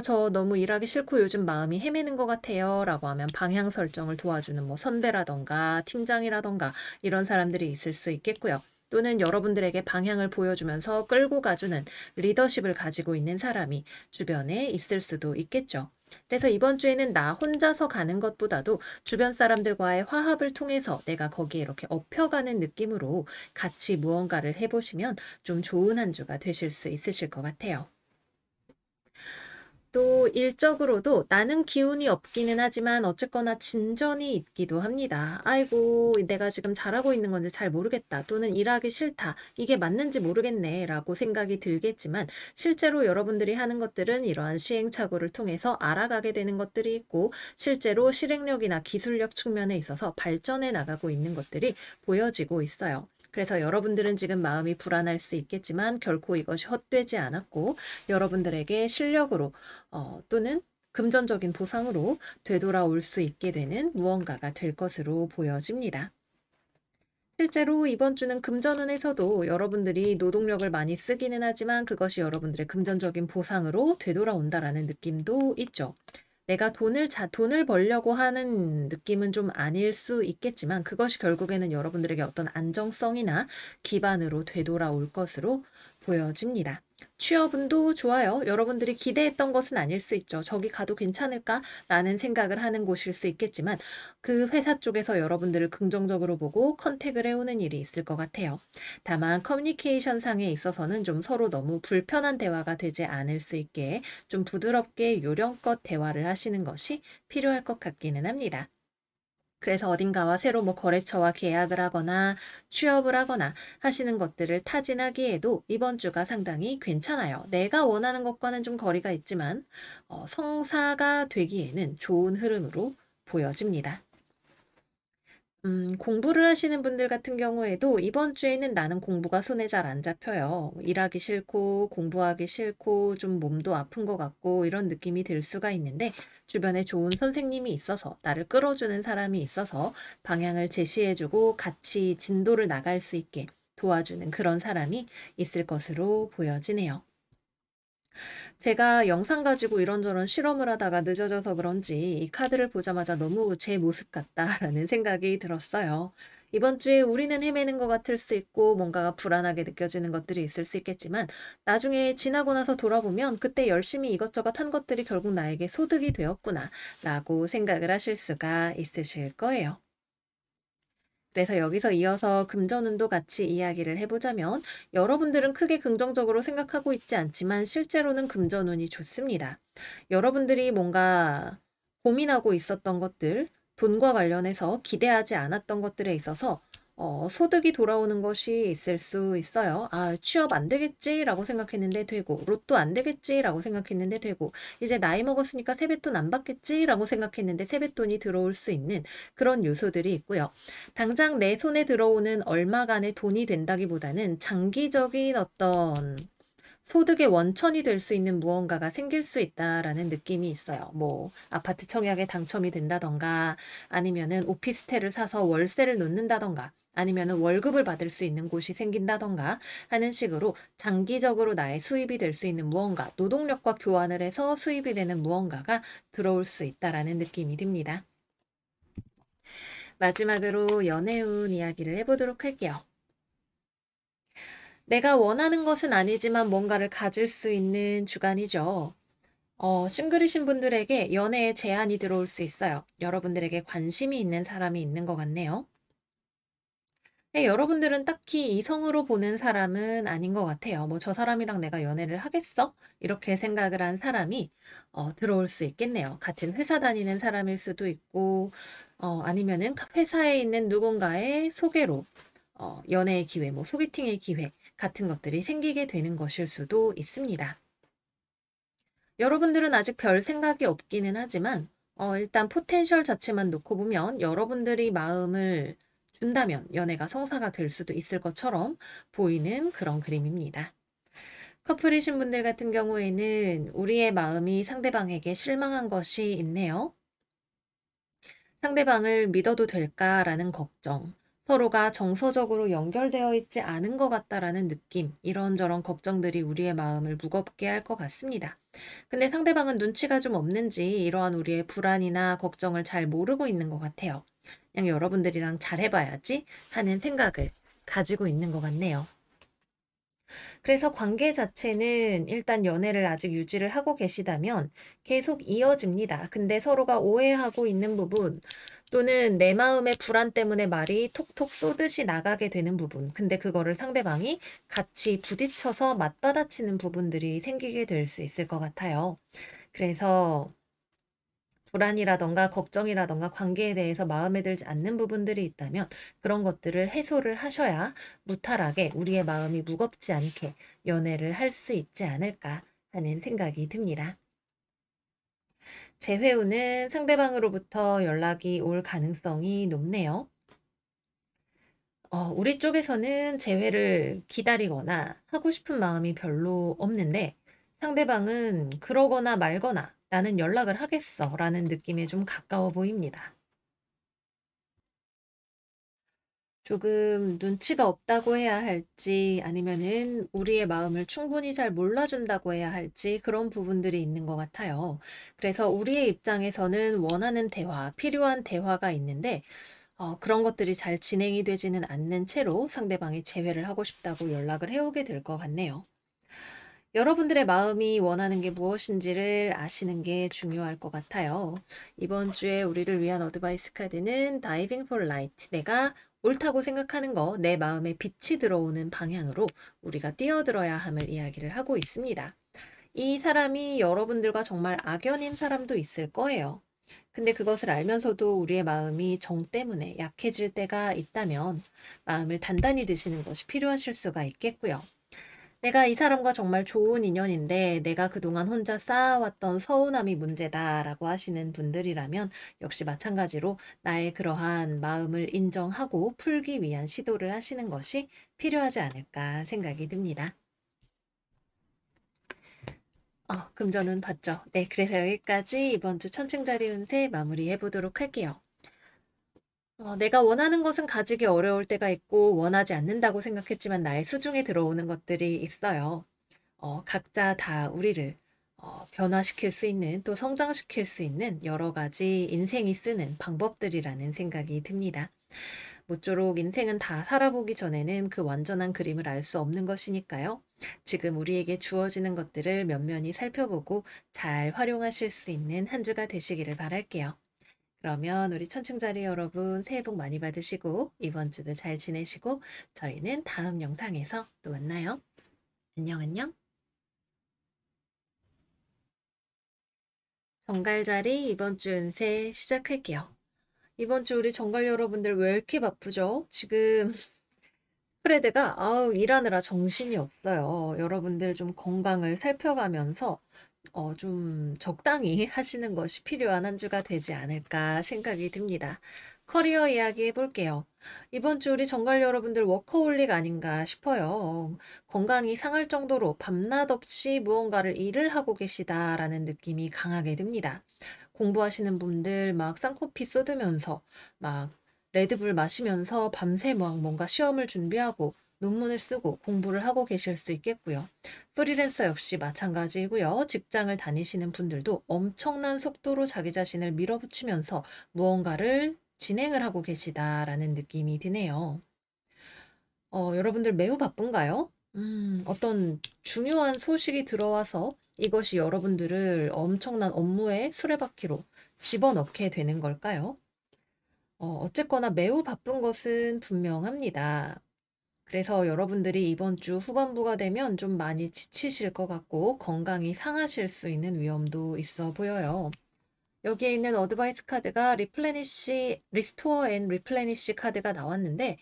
저 너무 일하기 싫고 요즘 마음이 헤매는 것 같아요. 라고 하면 방향 설정을 도와주는 뭐 선배라던가 팀장이라던가 이런 사람들이 있을 수 있겠고요. 또는 여러분들에게 방향을 보여주면서 끌고 가주는 리더십을 가지고 있는 사람이 주변에 있을 수도 있겠죠. 그래서 이번 주에는 나 혼자서 가는 것보다도 주변 사람들과의 화합을 통해서 내가 거기에 이렇게 업혀가는 느낌으로 같이 무언가를 해보시면 좀 좋은 한 주가 되실 수 있으실 것 같아요. 또 일적으로도 나는 기운이 없기는 하지만 어쨌거나 진전이 있기도 합니다. 아이고, 내가 지금 잘하고 있는 건지 잘 모르겠다. 또는 일하기 싫다. 이게 맞는지 모르겠네. 라고 생각이 들겠지만 실제로 여러분들이 하는 것들은 이러한 시행착오를 통해서 알아가게 되는 것들이 있고 실제로 실행력이나 기술력 측면에 있어서 발전해 나가고 있는 것들이 보여지고 있어요. 그래서 여러분들은 지금 마음이 불안할 수 있겠지만 결코 이것이 헛되지 않았고 여러분들에게 실력으로 또는 금전적인 보상으로 되돌아올 수 있게 되는 무언가가 될 것으로 보여집니다. 실제로 이번 주는 금전운에서도 여러분들이 노동력을 많이 쓰기는 하지만 그것이 여러분들의 금전적인 보상으로 되돌아온다라는 느낌도 있죠. 내가 돈을 벌려고 하는 느낌은 좀 아닐 수 있겠지만 그것이 결국에는 여러분들에게 어떤 안정성이나 기반으로 되돌아올 것으로 보여집니다. 취업운도 좋아요. 여러분들이 기대했던 것은 아닐 수 있죠. 저기 가도 괜찮을까라는 생각을 하는 곳일 수 있겠지만 그 회사 쪽에서 여러분들을 긍정적으로 보고 컨택을 해오는 일이 있을 것 같아요. 다만 커뮤니케이션 상에 있어서는 좀 서로 너무 불편한 대화가 되지 않을 수 있게 좀 부드럽게 요령껏 대화를 하시는 것이 필요할 것 같기는 합니다. 그래서 어딘가와 새로 뭐 거래처와 계약을 하거나 취업을 하거나 하시는 것들을 타진하기에도 이번 주가 상당히 괜찮아요. 내가 원하는 것과는 좀 거리가 있지만 성사가 되기에는 좋은 흐름으로 보여집니다. 공부를 하시는 분들 같은 경우에도 이번 주에는 나는 공부가 손에 잘 안 잡혀요. 일하기 싫고 공부하기 싫고 좀 몸도 아픈 것 같고 이런 느낌이 들 수가 있는데 주변에 좋은 선생님이 있어서 나를 끌어주는 사람이 있어서 방향을 제시해주고 같이 진도를 나갈 수 있게 도와주는 그런 사람이 있을 것으로 보여지네요. 제가 영상 가지고 이런저런 실험을 하다가 늦어져서 그런지 이 카드를 보자마자 너무 제 모습 같다라는 생각이 들었어요. 이번 주에 우리는 헤매는 것 같을 수 있고 뭔가가 불안하게 느껴지는 것들이 있을 수 있겠지만 나중에 지나고 나서 돌아보면 그때 열심히 이것저것 한 것들이 결국 나에게 소득이 되었구나 라고 생각을 하실 수가 있으실 거예요. 그래서 여기서 이어서 금전운도 같이 이야기를 해보자면 여러분들은 크게 긍정적으로 생각하고 있지 않지만 실제로는 금전운이 좋습니다. 여러분들이 뭔가 고민하고 있었던 것들, 돈과 관련해서 기대하지 않았던 것들에 있어서 소득이 돌아오는 것이 있을 수 있어요. 아, 취업 안 되겠지라고 생각했는데 되고, 로또 안 되겠지라고 생각했는데 되고, 이제 나이 먹었으니까 세뱃돈 안 받겠지라고 생각했는데 세뱃돈이 들어올 수 있는 그런 요소들이 있고요. 당장 내 손에 들어오는 얼마간의 돈이 된다기보다는 장기적인 어떤 소득의 원천이 될 수 있는 무언가가 생길 수 있다라는 느낌이 있어요. 뭐 아파트 청약에 당첨이 된다던가 아니면은 오피스텔을 사서 월세를 놓는다던가 아니면은 월급을 받을 수 있는 곳이 생긴다던가 하는 식으로 장기적으로 나의 수입이 될 수 있는 무언가, 노동력과 교환을 해서 수입이 되는 무언가가 들어올 수 있다라는 느낌이 듭니다. 마지막으로 연애운 이야기를 해보도록 할게요. 내가 원하는 것은 아니지만 뭔가를 가질 수 있는 주간이죠. 싱글이신 분들에게 연애에 제한이 들어올 수 있어요. 여러분들에게 관심이 있는 사람이 있는 것 같네요. 네, 여러분들은 딱히 이성으로 보는 사람은 아닌 것 같아요. 뭐 저 사람이랑 내가 연애를 하겠어? 이렇게 생각을 한 사람이 들어올 수 있겠네요. 같은 회사 다니는 사람일 수도 있고 아니면은 회사에 있는 누군가의 소개로 연애의 기회, 뭐 소개팅의 기회 같은 것들이 생기게 되는 것일 수도 있습니다. 여러분들은 아직 별 생각이 없기는 하지만 일단 포텐셜 자체만 놓고 보면 여러분들이 마음을 준다면 연애가 성사가 될 수도 있을 것처럼 보이는 그런 그림입니다. 커플이신 분들 같은 경우에는 우리의 마음이 상대방에게 실망한 것이 있네요. 상대방을 믿어도 될까라는 걱정, 서로가 정서적으로 연결되어 있지 않은 것 같다라는 느낌, 이런저런 걱정들이 우리의 마음을 무겁게 할 것 같습니다. 근데 상대방은 눈치가 좀 없는지 이러한 우리의 불안이나 걱정을 잘 모르고 있는 것 같아요. 그냥 여러분들이랑 잘해봐야지 하는 생각을 가지고 있는 것 같네요. 그래서 관계 자체는 일단 연애를 아직 유지를 하고 계시다면 계속 이어집니다. 근데 서로가 오해하고 있는 부분 또는 내 마음의 불안 때문에 말이 톡톡 쏘듯이 나가게 되는 부분. 근데 그거를 상대방이 같이 부딪혀서 맞받아치는 부분들이 생기게 될 수 있을 것 같아요. 그래서 불안이라던가 걱정이라던가 관계에 대해서 마음에 들지 않는 부분들이 있다면 그런 것들을 해소를 하셔야 무탈하게 우리의 마음이 무겁지 않게 연애를 할 수 있지 않을까 하는 생각이 듭니다. 재회우는 상대방으로부터 연락이 올 가능성이 높네요. 우리 쪽에서는 재회를 기다리거나 하고 싶은 마음이 별로 없는데 상대방은 그러거나 말거나 나는 연락을 하겠어 라는 느낌에 좀 가까워 보입니다. 조금 눈치가 없다고 해야 할지 아니면은 우리의 마음을 충분히 잘 몰라준다고 해야 할지 그런 부분들이 있는 것 같아요. 그래서 우리의 입장에서는 원하는 대화, 필요한 대화가 있는데 그런 것들이 잘 진행이 되지는 않는 채로 상대방이 재회를 하고 싶다고 연락을 해오게 될 것 같네요. 여러분들의 마음이 원하는 게 무엇인지를 아시는 게 중요할 것 같아요. 이번 주에 우리를 위한 어드바이스 카드는 Diving for Light. 내가 옳다고 생각하는 거, 내 마음에 빛이 들어오는 방향으로 우리가 뛰어들어야 함을 이야기를 하고 있습니다. 이 사람이 여러분들과 정말 악연인 사람도 있을 거예요. 근데 그것을 알면서도 우리의 마음이 정 때문에 약해질 때가 있다면 마음을 단단히 드시는 것이 필요하실 수가 있겠고요. 내가 이 사람과 정말 좋은 인연인데 내가 그동안 혼자 쌓아왔던 서운함이 문제다라고 하시는 분들이라면 역시 마찬가지로 나의 그러한 마음을 인정하고 풀기 위한 시도를 하시는 것이 필요하지 않을까 생각이 듭니다. 금전운 봤죠? 네, 그래서 여기까지 이번 주 천칭자리 운세 마무리해 보도록 할게요. 내가 원하는 것은 가지기 어려울 때가 있고 원하지 않는다고 생각했지만 나의 수중에 들어오는 것들이 있어요. 각자 다 우리를 변화시킬 수 있는 또 성장시킬 수 있는 여러 가지 인생이 쓰는 방법들이라는 생각이 듭니다. 모쪼록 인생은 다 살아보기 전에는 그 완전한 그림을 알 수 없는 것이니까요. 지금 우리에게 주어지는 것들을 면면히 살펴보고 잘 활용하실 수 있는 한 주가 되시기를 바랄게요. 그러면 우리 천층자리 여러분 새해 복 많이 받으시고 이번 주도 잘 지내시고 저희는 다음 영상에서 또 만나요. 안녕 안녕. 정갈자리 이번 주 운세 시작할게요. 이번 주 우리 정갈 여러분들 왜 이렇게 바쁘죠? 지금 프레드가 일하느라 정신이 없어요. 여러분들 좀 건강을 살펴가면서 좀 적당히 하시는 것이 필요한 한 주가 되지 않을까 생각이 듭니다. 커리어 이야기 해볼게요. 이번 주 우리 정갈 여러분들 워커홀릭 아닌가 싶어요. 건강이 상할 정도로 밤낮 없이 무언가를 일을 하고 계시다라는 느낌이 강하게 듭니다. 공부하시는 분들 막 쌍코피 쏟으면서 막 레드불 마시면서 밤새 막 뭔가 시험을 준비하고 논문을 쓰고 공부를 하고 계실 수 있겠고요. 프리랜서 역시 마찬가지이고요. 직장을 다니시는 분들도 엄청난 속도로 자기 자신을 밀어붙이면서 무언가를 진행을 하고 계시다라는 느낌이 드네요. 여러분들 매우 바쁜가요? 어떤 중요한 소식이 들어와서 이것이 여러분들을 엄청난 업무의 수레바퀴로 집어넣게 되는 걸까요? 어쨌거나 매우 바쁜 것은 분명합니다. 그래서 여러분들이 이번 주 후반부가 되면 좀 많이 지치실 것 같고 건강이 상하실 수 있는 위험도 있어 보여요. 여기에 있는 어드바이스 카드가 리플레니시, 리스토어 앤 리플레니시 카드가 나왔는데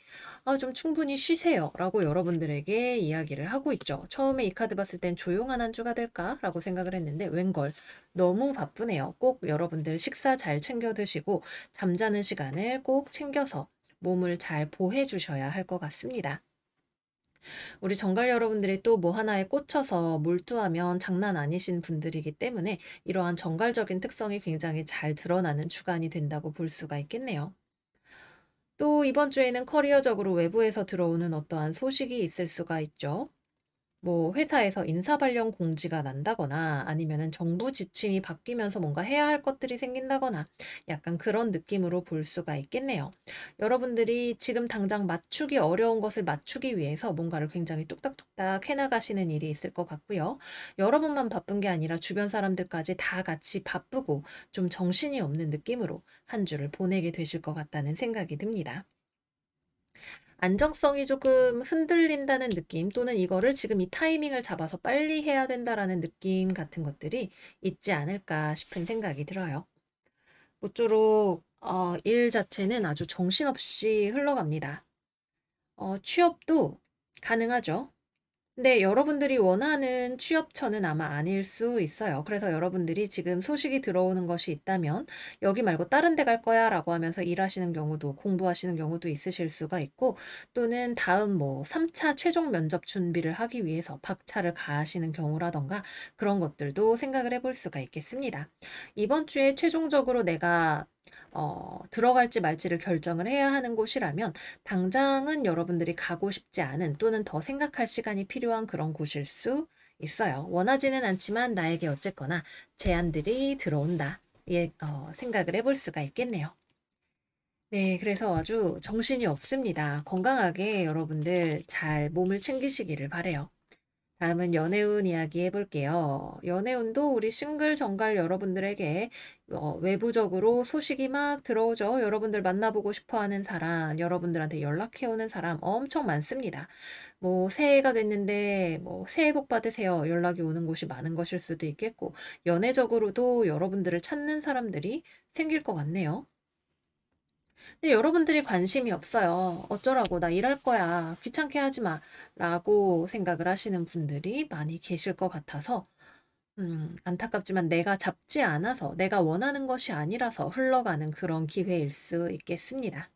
좀 충분히 쉬세요 라고 여러분들에게 이야기를 하고 있죠. 처음에 이 카드 봤을 땐 조용한 한 주가 될까? 라고 생각을 했는데 웬걸 너무 바쁘네요. 꼭 여러분들 식사 잘 챙겨 드시고 잠자는 시간을 꼭 챙겨서 몸을 잘 보해 주셔야 할 것 같습니다. 우리 정갈 여러분들이 또 뭐 하나에 꽂혀서 몰두하면 장난 아니신 분들이기 때문에 이러한 정갈적인 특성이 굉장히 잘 드러나는 주간이 된다고 볼 수가 있겠네요. 또 이번 주에는 커리어적으로 외부에서 들어오는 어떠한 소식이 있을 수가 있죠. 뭐 회사에서 인사 발령 공지가 난다거나 아니면은 정부 지침이 바뀌면서 뭔가 해야 할 것들이 생긴다거나 약간 그런 느낌으로 볼 수가 있겠네요. 여러분들이 지금 당장 맞추기 어려운 것을 맞추기 위해서 뭔가를 굉장히 뚝딱뚝딱 해나가시는 일이 있을 것 같고요. 여러분만 바쁜 게 아니라 주변 사람들까지 다 같이 바쁘고 좀 정신이 없는 느낌으로 한 주를 보내게 되실 것 같다는 생각이 듭니다. 안정성이 조금 흔들린다는 느낌 또는 이거를 지금 이 타이밍을 잡아서 빨리 해야 된다라는 느낌 같은 것들이 있지 않을까 싶은 생각이 들어요. 모쪼록 일 자체는 아주 정신없이 흘러갑니다. 취업도 가능하죠. 근데 여러분들이 원하는 취업처는 아마 아닐 수 있어요. 그래서 여러분들이 지금 소식이 들어오는 것이 있다면 여기 말고 다른 데 갈 거야 라고 하면서 일하시는 경우도 공부하시는 경우도 있으실 수가 있고 또는 다음 뭐 3차 최종 면접 준비를 하기 위해서 박차를 가하시는 경우라던가 그런 것들도 생각을 해볼 수가 있겠습니다. 이번 주에 최종적으로 내가 들어갈지 말지를 결정을 해야 하는 곳이라면 당장은 여러분들이 가고 싶지 않은 또는 더 생각할 시간이 필요한 그런 곳일 수 있어요. 원하지는 않지만 나에게 어쨌거나 제안들이 들어온다. 예, 생각을 해볼 수가 있겠네요. 네, 그래서 아주 정신이 없습니다. 건강하게 여러분들 잘 몸을 챙기시기를 바래요. 다음은 연애운 이야기 해볼게요. 연애운도 우리 싱글 정갈 여러분들에게 외부적으로 소식이 막 들어오죠. 여러분들 만나보고 싶어 하는 사람, 여러분들한테 연락해오는 사람 엄청 많습니다. 뭐 새해가 됐는데 뭐 새해 복 받으세요. 연락이 오는 곳이 많은 것일 수도 있겠고, 연애적으로도 여러분들을 찾는 사람들이 생길 것 같네요. 근데 여러분들이 관심이 없어요. 어쩌라고, 나 일할 거야. 귀찮게 하지 마. 라고 생각을 하시는 분들이 많이 계실 것 같아서, 안타깝지만 내가 잡지 않아서, 내가 원하는 것이 아니라서 흘러가는 그런 기회일 수 있겠습니다.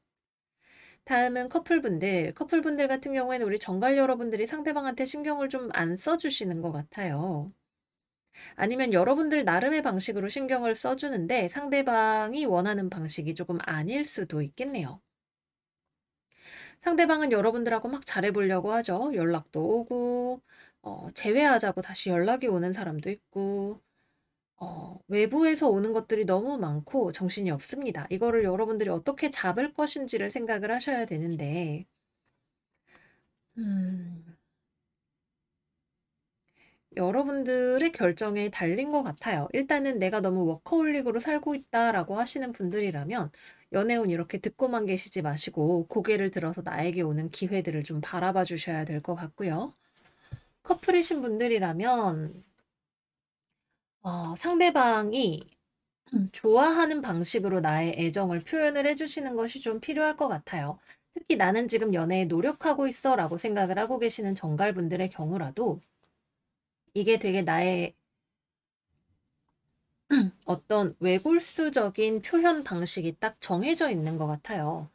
다음은 커플분들. 커플분들 같은 경우에는 우리 정갈 여러분들이 상대방한테 신경을 좀 안 써주시는 것 같아요. 아니면 여러분들 나름의 방식으로 신경을 써주는데 상대방이 원하는 방식이 조금 아닐 수도 있겠네요. 상대방은 여러분들하고 막 잘해보려고 하죠. 연락도 오고, 재회하자고 다시 연락이 오는 사람도 있고, 외부에서 오는 것들이 너무 많고 정신이 없습니다. 이거를 여러분들이 어떻게 잡을 것인지를 생각을 하셔야 되는데, 음, 여러분들의 결정에 달린 것 같아요. 일단은 내가 너무 워커홀릭으로 살고 있다라고 하시는 분들이라면 연애운 이렇게 듣고만 계시지 마시고 고개를 들어서 나에게 오는 기회들을 좀 바라봐 주셔야 될 것 같고요. 커플이신 분들이라면 상대방이 좋아하는 방식으로 나의 애정을 표현을 해주시는 것이 좀 필요할 것 같아요. 특히 나는 지금 연애에 노력하고 있어 라고 생각을 하고 계시는 정갈분들의 경우라도 이게 되게 나의 어떤 외골수적인 표현 방식이 딱 정해져 있는 것 같아요.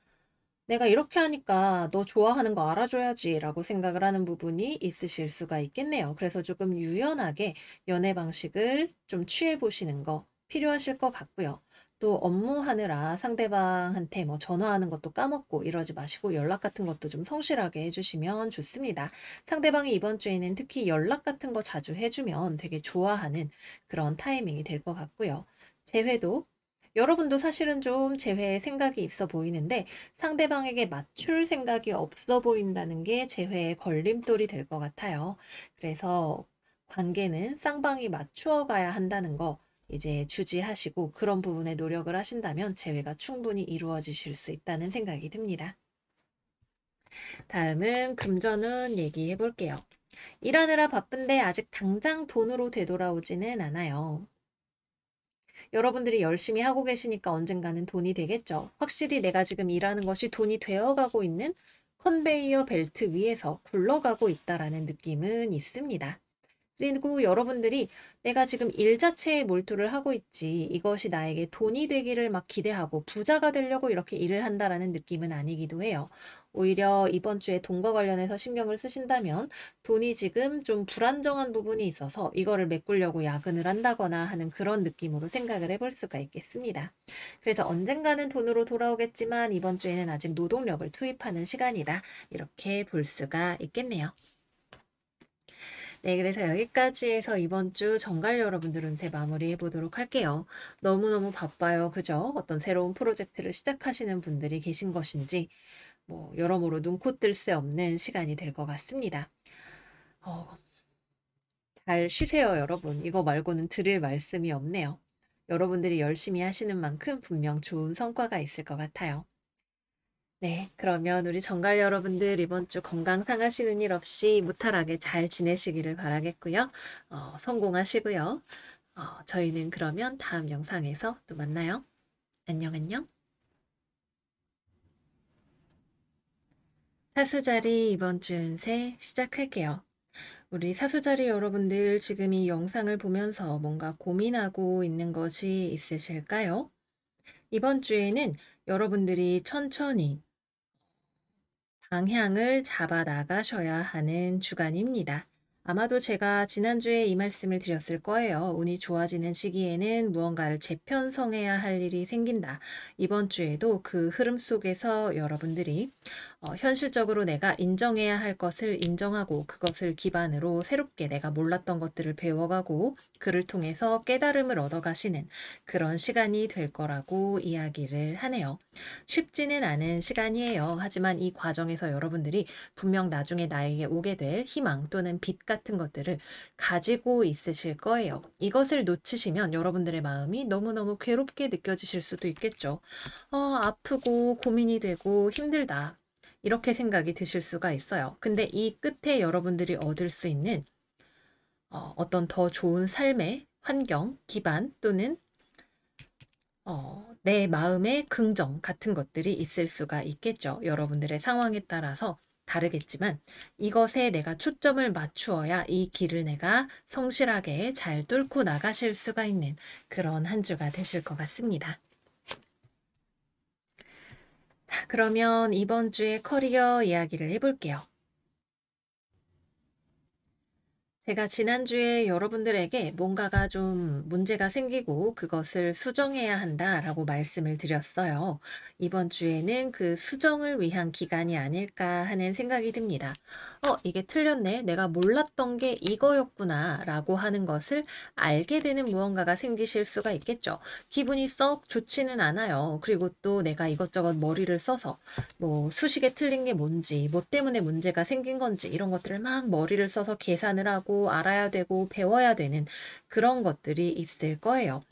내가 이렇게 하니까 너 좋아하는 거 알아줘야지 라고 생각을 하는 부분이 있으실 수가 있겠네요. 그래서 조금 유연하게 연애 방식을 좀 취해 보시는 거 필요하실 것 같고요. 또 업무하느라 상대방한테 뭐 전화하는 것도 까먹고 이러지 마시고 연락 같은 것도 좀 성실하게 해주시면 좋습니다. 상대방이 이번 주에는 특히 연락 같은 거 자주 해주면 되게 좋아하는 그런 타이밍이 될 것 같고요. 재회도 여러분도 사실은 좀 재회에 생각이 있어 보이는데 상대방에게 맞출 생각이 없어 보인다는 게 재회의 걸림돌이 될 것 같아요. 그래서 관계는 쌍방이 맞추어 가야 한다는 거 이제 주지하시고 그런 부분에 노력을 하신다면 재회가 충분히 이루어지실 수 있다는 생각이 듭니다. 다음은 금전운 얘기해 볼게요. 일하느라 바쁜데 아직 당장 돈으로 되돌아오지는 않아요. 여러분들이 열심히 하고 계시니까 언젠가는 돈이 되겠죠. 확실히 내가 지금 일하는 것이 돈이 되어가고 있는 컨베이어 벨트 위에서 굴러가고 있다라는 느낌은 있습니다. 그리고 여러분들이 내가 지금 일 자체에 몰두를 하고 있지 이것이 나에게 돈이 되기를 막 기대하고 부자가 되려고 이렇게 일을 한다라는 느낌은 아니기도 해요. 오히려 이번 주에 돈과 관련해서 신경을 쓰신다면 돈이 지금 좀 불안정한 부분이 있어서 이거를 메꾸려고 야근을 한다거나 하는 그런 느낌으로 생각을 해볼 수가 있겠습니다. 그래서 언젠가는 돈으로 돌아오겠지만 이번 주에는 아직 노동력을 투입하는 시간이다. 이렇게 볼 수가 있겠네요. 네, 그래서 여기까지 해서 이번 주 정갈 여러분들 운세 마무리해 보도록 할게요. 너무너무 바빠요. 그죠? 어떤 새로운 프로젝트를 시작하시는 분들이 계신 것인지, 뭐, 여러모로 눈코 뜰 새 없는 시간이 될 것 같습니다. 어, 잘 쉬세요, 여러분. 이거 말고는 드릴 말씀이 없네요. 여러분들이 열심히 하시는 만큼 분명 좋은 성과가 있을 것 같아요. 네, 그러면 우리 정갈 여러분들 이번 주 건강 상하시는 일 없이 무탈하게 잘 지내시기를 바라겠고요. 성공하시고요. 저희는 그러면 다음 영상에서 또 만나요. 안녕, 안녕. 사수자리 이번 주 운세 시작할게요. 우리 사수자리 여러분들 지금 이 영상을 보면서 뭔가 고민하고 있는 것이 있으실까요? 이번 주에는 여러분들이 천천히 방향을 잡아 나가셔야 하는 주간입니다. 아마도 제가 지난주에 이 말씀을 드렸을 거예요. 운이 좋아지는 시기에는 무언가를 재편성해야 할 일이 생긴다. 이번 주에도 그 흐름 속에서 여러분들이 현실적으로 내가 인정해야 할 것을 인정하고 그것을 기반으로 새롭게 내가 몰랐던 것들을 배워가고 그를 통해서 깨달음을 얻어가시는 그런 시간이 될 거라고 이야기를 하네요. 쉽지는 않은 시간이에요. 하지만 이 과정에서 여러분들이 분명 나중에 나에게 오게 될 희망 또는 빛 같은 것들을 가지고 있으실 거예요. 이것을 놓치시면 여러분들의 마음이 너무너무 괴롭게 느껴지실 수도 있겠죠. 아프고 고민이 되고 힘들다. 이렇게 생각이 드실 수가 있어요. 근데 이 끝에 여러분들이 얻을 수 있는 어떤 더 좋은 삶의 환경, 기반 또는 내 마음의 긍정 같은 것들이 있을 수가 있겠죠. 여러분들의 상황에 따라서 다르겠지만 이것에 내가 초점을 맞추어야 이 길을 내가 성실하게 잘 뚫고 나가실 수가 있는 그런 한 주가 되실 것 같습니다. 자, 그러면 이번 주에 커리어 이야기를 해볼게요. 제가 지난주에 여러분들에게 뭔가가 좀 문제가 생기고 그것을 수정해야 한다라고 말씀을 드렸어요. 이번 주에는 그 수정을 위한 기간이 아닐까 하는 생각이 듭니다. 이게 틀렸네. 내가 몰랐던 게 이거였구나 라고 하는 것을 알게 되는 무언가가 생기실 수가 있겠죠. 기분이 썩 좋지는 않아요. 그리고 또 내가 이것저것 머리를 써서 뭐 수식에 틀린 게 뭔지, 뭐 때문에 문제가 생긴 건지 이런 것들을 막 머리를 써서 계산을 하고 알아야 되고 배워야 되는 그런 것들이 있을 거예요.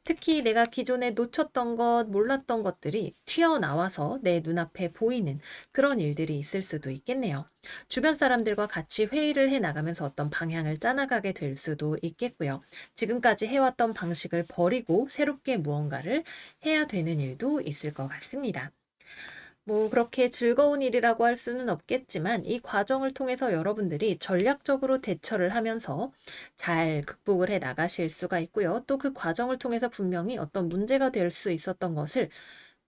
특히 내가 기존에 놓쳤던 것, 몰랐던 것들이 튀어나와서 내 눈앞에 보이는 그런 일들이 있을 수도 있겠네요. 주변 사람들과 같이 회의를 해 나가면서 어떤 방향을 짜나가게 될 수도 있겠고요. 지금까지 해왔던 방식을 버리고 새롭게 무언가를 해야 되는 일도 있을 것 같습니다. 뭐 그렇게 즐거운 일이라고 할 수는 없겠지만 이 과정을 통해서 여러분들이 전략적으로 대처를 하면서 잘 극복을 해 나가실 수가 있고요. 또 그 과정을 통해서 분명히 어떤 문제가 될 수 있었던 것을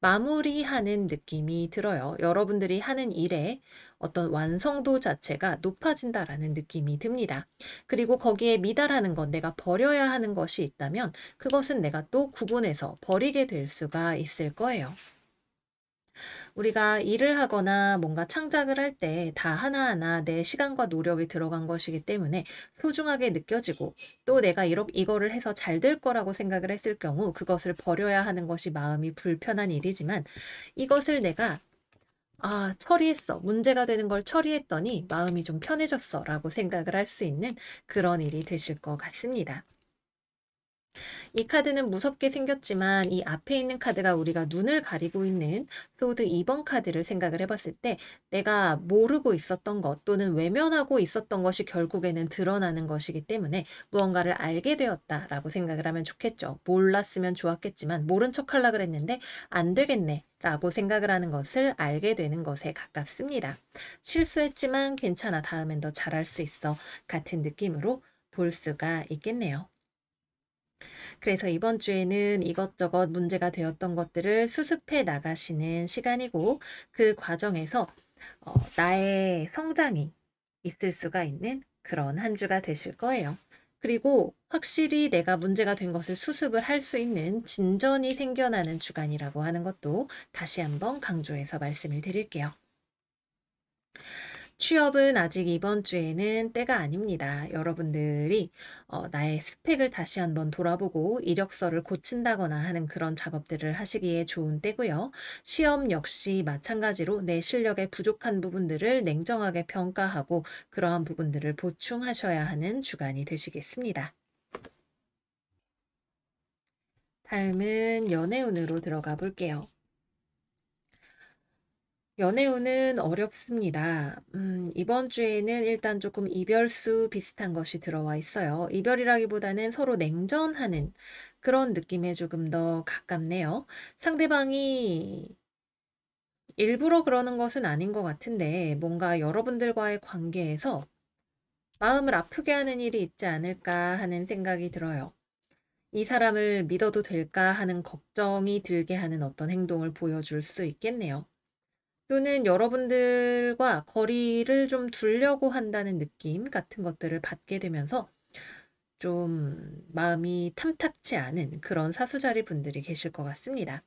마무리하는 느낌이 들어요. 여러분들이 하는 일에 어떤 완성도 자체가 높아진다라는 느낌이 듭니다. 그리고 거기에 미달하는 것, 내가 버려야 하는 것이 있다면 그것은 내가 또 구분해서 버리게 될 수가 있을 거예요. 우리가 일을 하거나 뭔가 창작을 할 때 다 하나하나 내 시간과 노력이 들어간 것이기 때문에 소중하게 느껴지고 또 내가 이거를 해서 잘 될 거라고 생각을 했을 경우 그것을 버려야 하는 것이 마음이 불편한 일이지만 이것을 내가 처리했어. 문제가 되는 걸 처리했더니 마음이 좀 편해졌어 라고 생각을 할 수 있는 그런 일이 되실 것 같습니다. 이 카드는 무섭게 생겼지만 이 앞에 있는 카드가 우리가 눈을 가리고 있는 소드 2번 카드를 생각을 해봤을 때 내가 모르고 있었던 것 또는 외면하고 있었던 것이 결국에는 드러나는 것이기 때문에 무언가를 알게 되었다라고 생각을 하면 좋겠죠. 몰랐으면 좋았겠지만 모른 척 하려고 그랬는데 안 되겠네. 라고 생각을 하는 것을 알게 되는 것에 가깝습니다. 실수했지만 괜찮아. 다음엔 더 잘할 수 있어. 같은 느낌으로 볼 수가 있겠네요. 그래서 이번 주에는 이것저것 문제가 되었던 것들을 수습해 나가시는 시간이고 그 과정에서 나의 성장이 있을 수가 있는 그런 한 주가 되실 거예요. 그리고 확실히 내가 문제가 된 것을 수습을 할 수 있는 진전이 생겨나는 주간이라고 하는 것도 다시 한번 강조해서 말씀을 드릴게요. 취업은 아직 이번 주에는 때가 아닙니다. 여러분들이 나의 스펙을 다시 한번 돌아보고 이력서를 고친다거나 하는 그런 작업들을 하시기에 좋은 때고요. 시험 역시 마찬가지로 내 실력에 부족한 부분들을 냉정하게 평가하고 그러한 부분들을 보충하셔야 하는 주간이 되시겠습니다. 다음은 연애운으로 들어가 볼게요. 연애운은 어렵습니다. 이번 주에는 일단 조금 이별수 비슷한 것이 들어와 있어요. 이별이라기보다는 서로 냉전하는 그런 느낌에 조금 더 가깝네요. 상대방이 일부러 그러는 것은 아닌 것 같은데 뭔가 여러분들과의 관계에서 마음을 아프게 하는 일이 있지 않을까 하는 생각이 들어요. 이 사람을 믿어도 될까 하는 걱정이 들게 하는 어떤 행동을 보여줄 수 있겠네요. 또는 여러분들과 거리를 좀 두려고 한다는 느낌 같은 것들을 받게 되면서 좀 마음이 탐탁치 않은 그런 사수자리 분들이 계실 것 같습니다.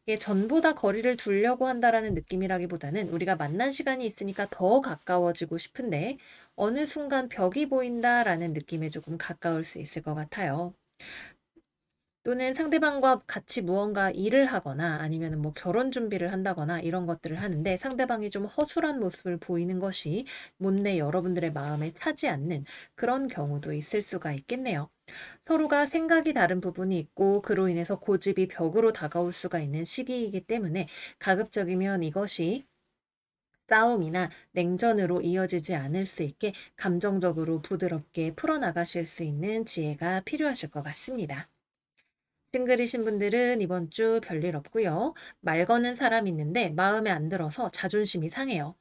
이게 전보다 거리를 두려고 한다라는 느낌이라기보다는 우리가 만난 시간이 있으니까 더 가까워지고 싶은데 어느 순간 벽이 보인다라는 느낌에 조금 가까울 수 있을 것 같아요. 또는 상대방과 같이 무언가 일을 하거나 아니면 뭐 결혼 준비를 한다거나 이런 것들을 하는데 상대방이 좀 허술한 모습을 보이는 것이 못내 여러분들의 마음에 차지 않는 그런 경우도 있을 수가 있겠네요. 서로가 생각이 다른 부분이 있고 그로 인해서 고집이 벽으로 다가올 수가 있는 시기이기 때문에 가급적이면 이것이 싸움이나 냉전으로 이어지지 않을 수 있게 감정적으로 부드럽게 풀어나가실 수 있는 지혜가 필요하실 것 같습니다. 싱글이신 분들은 이번 주 별일 없고요. 말 거는 사람 있는데 마음에 안 들어서 자존심이 상해요.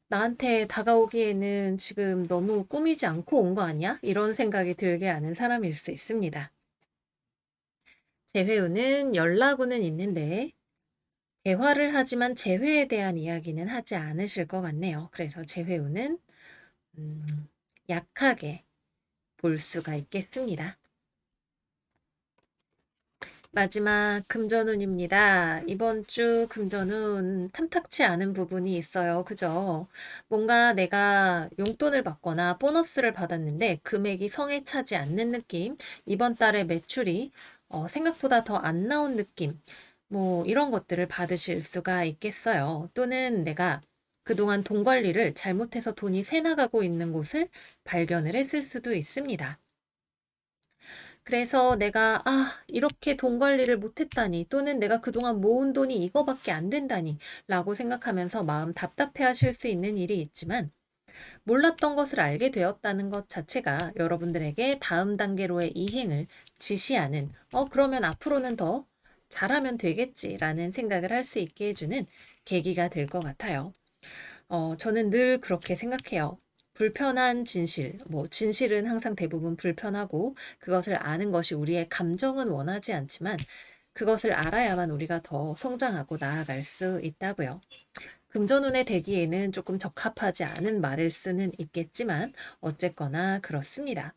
나한테 다가오기에는 지금 너무 꾸미지 않고 온 거 아니야? 이런 생각이 들게 하는 사람일 수 있습니다. 재회운은 연락운은 있는데 대화를 하지만 재회에 대한 이야기는 하지 않으실 것 같네요. 그래서 재회운은 약하게 볼 수가 있겠습니다. 마지막 금전운입니다. 이번 주 금전운 탐탁치 않은 부분이 있어요. 그죠? 뭔가 내가 용돈을 받거나 보너스를 받았는데 금액이 성에 차지 않는 느낌, 이번 달에 매출이 생각보다 더 안 나온 느낌, 뭐 이런 것들을 받으실 수가 있겠어요. 또는 내가 그동안 돈 관리를 잘못해서 돈이 새 나가고 있는 곳을 발견을 했을 수도 있습니다. 그래서 내가 이렇게 돈 관리를 못했다니 또는 내가 그동안 모은 돈이 이거밖에 안 된다니 라고 생각하면서 마음 답답해 하실 수 있는 일이 있지만 몰랐던 것을 알게 되었다는 것 자체가 여러분들에게 다음 단계로의 이행을 지시하는 그러면 앞으로는 더 잘하면 되겠지라는 생각을 할 수 있게 해주는 계기가 될 것 같아요. 저는 늘 그렇게 생각해요. 불편한 진실, 뭐 진실은 항상 대부분 불편하고 그것을 아는 것이 우리의 감정은 원하지 않지만 그것을 알아야만 우리가 더 성장하고 나아갈 수 있다고요. 금전운의 대기에는 조금 적합하지 않은 말일 수는 있겠지만 어쨌거나 그렇습니다.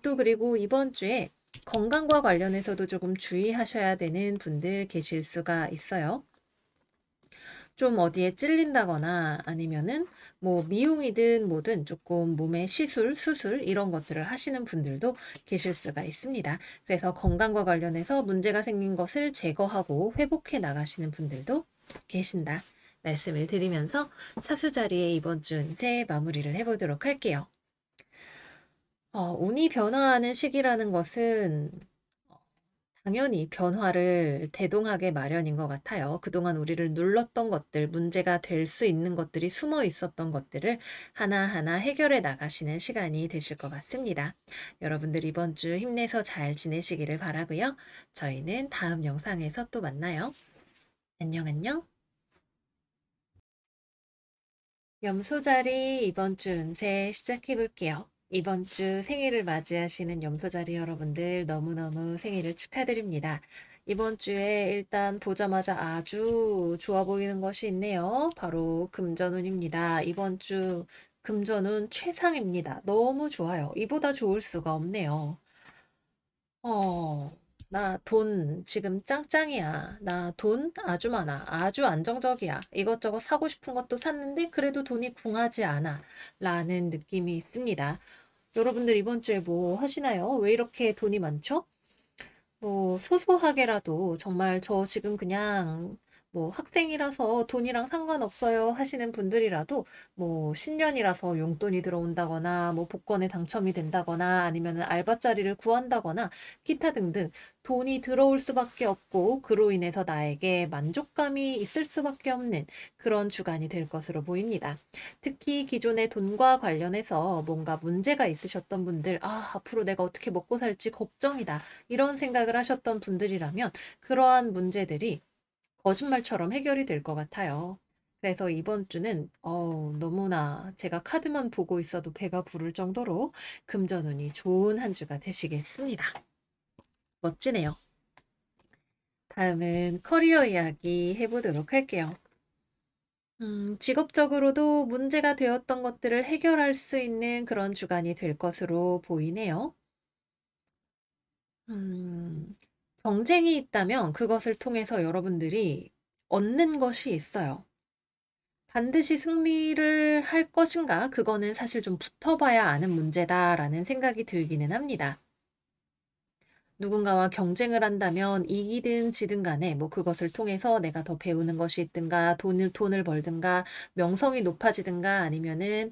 또 그리고 이번 주에 건강과 관련해서도 조금 주의하셔야 되는 분들 계실 수가 있어요. 좀 어디에 찔린다거나 아니면은 뭐 미용이든 뭐든 조금 몸에 시술, 수술 이런 것들을 하시는 분들도 계실 수가 있습니다. 그래서 건강과 관련해서 문제가 생긴 것을 제거하고 회복해 나가시는 분들도 계신다. 말씀을 드리면서 사수자리에 이번 주 운세 마무리를 해보도록 할게요. 운이 변화하는 시기라는 것은 당연히 변화를 대동하게 마련인 것 같아요. 그동안 우리를 눌렀던 것들, 문제가 될 수 있는 것들이 숨어 있었던 것들을 하나하나 해결해 나가시는 시간이 되실 것 같습니다. 여러분들 이번 주 힘내서 잘 지내시기를 바라고요. 저희는 다음 영상에서 또 만나요. 안녕 안녕. 염소자리 이번 주 운세 시작해 볼게요. 이번 주 생일을 맞이하시는 염소자리 여러분들 너무너무 생일을 축하드립니다. 이번 주에 일단 보자마자 아주 좋아 보이는 것이 있네요. 바로 금전운입니다. 이번 주 금전운 최상입니다. 너무 좋아요. 이보다 좋을 수가 없네요. 어, 나 돈 지금 짱짱이야. 나 돈 아주 많아. 아주 안정적이야. 이것저것 사고 싶은 것도 샀는데 그래도 돈이 궁하지 않아. 라는 느낌이 있습니다. 여러분들 이번 주에 뭐 하시나요? 왜 이렇게 돈이 많죠? 뭐 소소하게라도 정말 저 지금 그냥 뭐 학생이라서 돈이랑 상관없어요 하시는 분들이라도 뭐 신년이라서 용돈이 들어온다거나 뭐 복권에 당첨이 된다거나 아니면 알바 자리를 구한다거나 기타 등등 돈이 들어올 수밖에 없고 그로 인해서 나에게 만족감이 있을 수밖에 없는 그런 주간이 될 것으로 보입니다. 특히 기존의 돈과 관련해서 뭔가 문제가 있으셨던 분들, 아, 앞으로 내가 어떻게 먹고 살지 걱정이다. 이런 생각을 하셨던 분들이라면 그러한 문제들이 거짓말처럼 해결이 될 것 같아요. 그래서 이번 주는 너무나 제가 카드만 보고 있어도 배가 부를 정도로 금전운이 좋은 한 주가 되시겠습니다. 멋지네요. 다음은 커리어 이야기 해보도록 할게요. 직업적으로도 문제가 되었던 것들을 해결할 수 있는 그런 주간이 될 것으로 보이네요. 음, 경쟁이 있다면 그것을 통해서 여러분들이 얻는 것이 있어요. 반드시 승리를 할 것인가? 그거는 사실 좀 붙어봐야 아는 문제다라는 생각이 들기는 합니다. 누군가와 경쟁을 한다면 이기든 지든 간에 뭐 그것을 통해서 내가 더 배우는 것이 있든가 돈을 벌든가 명성이 높아지든가 아니면은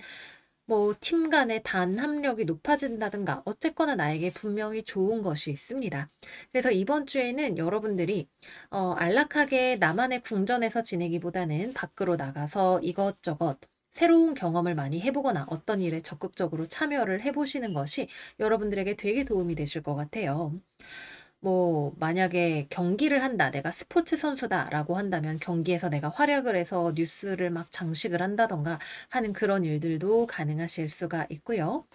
뭐 팀 간의 단합력이 높아진다든가 어쨌거나 나에게 분명히 좋은 것이 있습니다. 그래서 이번 주에는 여러분들이 안락하게 나만의 궁전에서 지내기보다는 밖으로 나가서 이것저것 새로운 경험을 많이 해보거나 어떤 일에 적극적으로 참여를 해보시는 것이 여러분들에게 되게 도움이 되실 것 같아요. 뭐 만약에 경기를 한다. 내가 스포츠 선수다라고 한다면 경기에서 내가 활약을 해서 뉴스를 막 장식을 한다던가 하는 그런 일들도 가능하실 수가 있고요.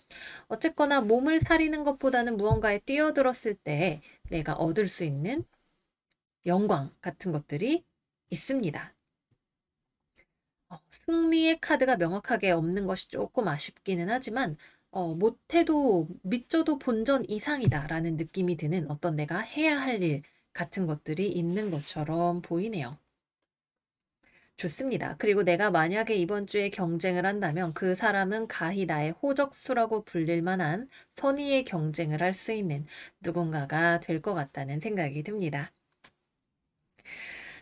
어쨌거나 몸을 사리는 것보다는 무언가에 뛰어들었을 때 내가 얻을 수 있는 영광 같은 것들이 있습니다. 승리의 카드가 명확하게 없는 것이 조금 아쉽기는 하지만 못해도 믿져도 본전 이상이다라는 느낌이 드는 어떤 내가 해야 할 일 같은 것들이 있는 것처럼 보이네요. 좋습니다. 그리고 내가 만약에 이번 주에 경쟁을 한다면 그 사람은 가히 나의 호적수라고 불릴 만한 선의의 경쟁을 할 수 있는 누군가가 될 것 같다는 생각이 듭니다.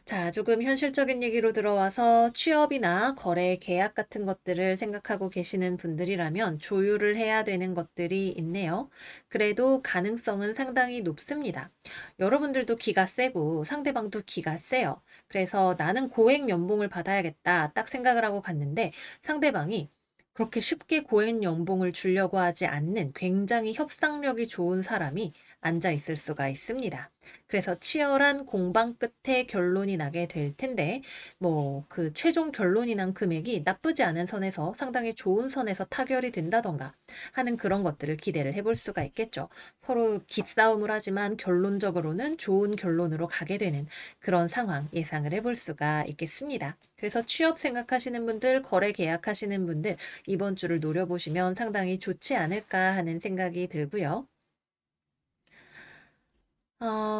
자, 조금 현실적인 얘기로 들어와서 취업이나 거래 계약 같은 것들을 생각하고 계시는 분들이라면 조율을 해야 되는 것들이 있네요. 그래도 가능성은 상당히 높습니다. 여러분들도 기가 세고 상대방도 기가 세요. 그래서 나는 고액 연봉을 받아야겠다 딱 생각을 하고 갔는데 상대방이 그렇게 쉽게 고액 연봉을 주려고 하지 않는 굉장히 협상력이 좋은 사람이 앉아 있을 수가 있습니다. 그래서 치열한 공방 끝에 결론이 나게 될 텐데, 뭐, 그 최종 결론이 난 금액이 나쁘지 않은 선에서 상당히 좋은 선에서 타결이 된다던가 하는 그런 것들을 기대를 해볼 수가 있겠죠. 서로 기싸움을 하지만 결론적으로는 좋은 결론으로 가게 되는 그런 상황 예상을 해볼 수가 있겠습니다. 그래서 취업 생각하시는 분들, 거래 계약하시는 분들, 이번 주를 노려보시면 상당히 좋지 않을까 하는 생각이 들고요.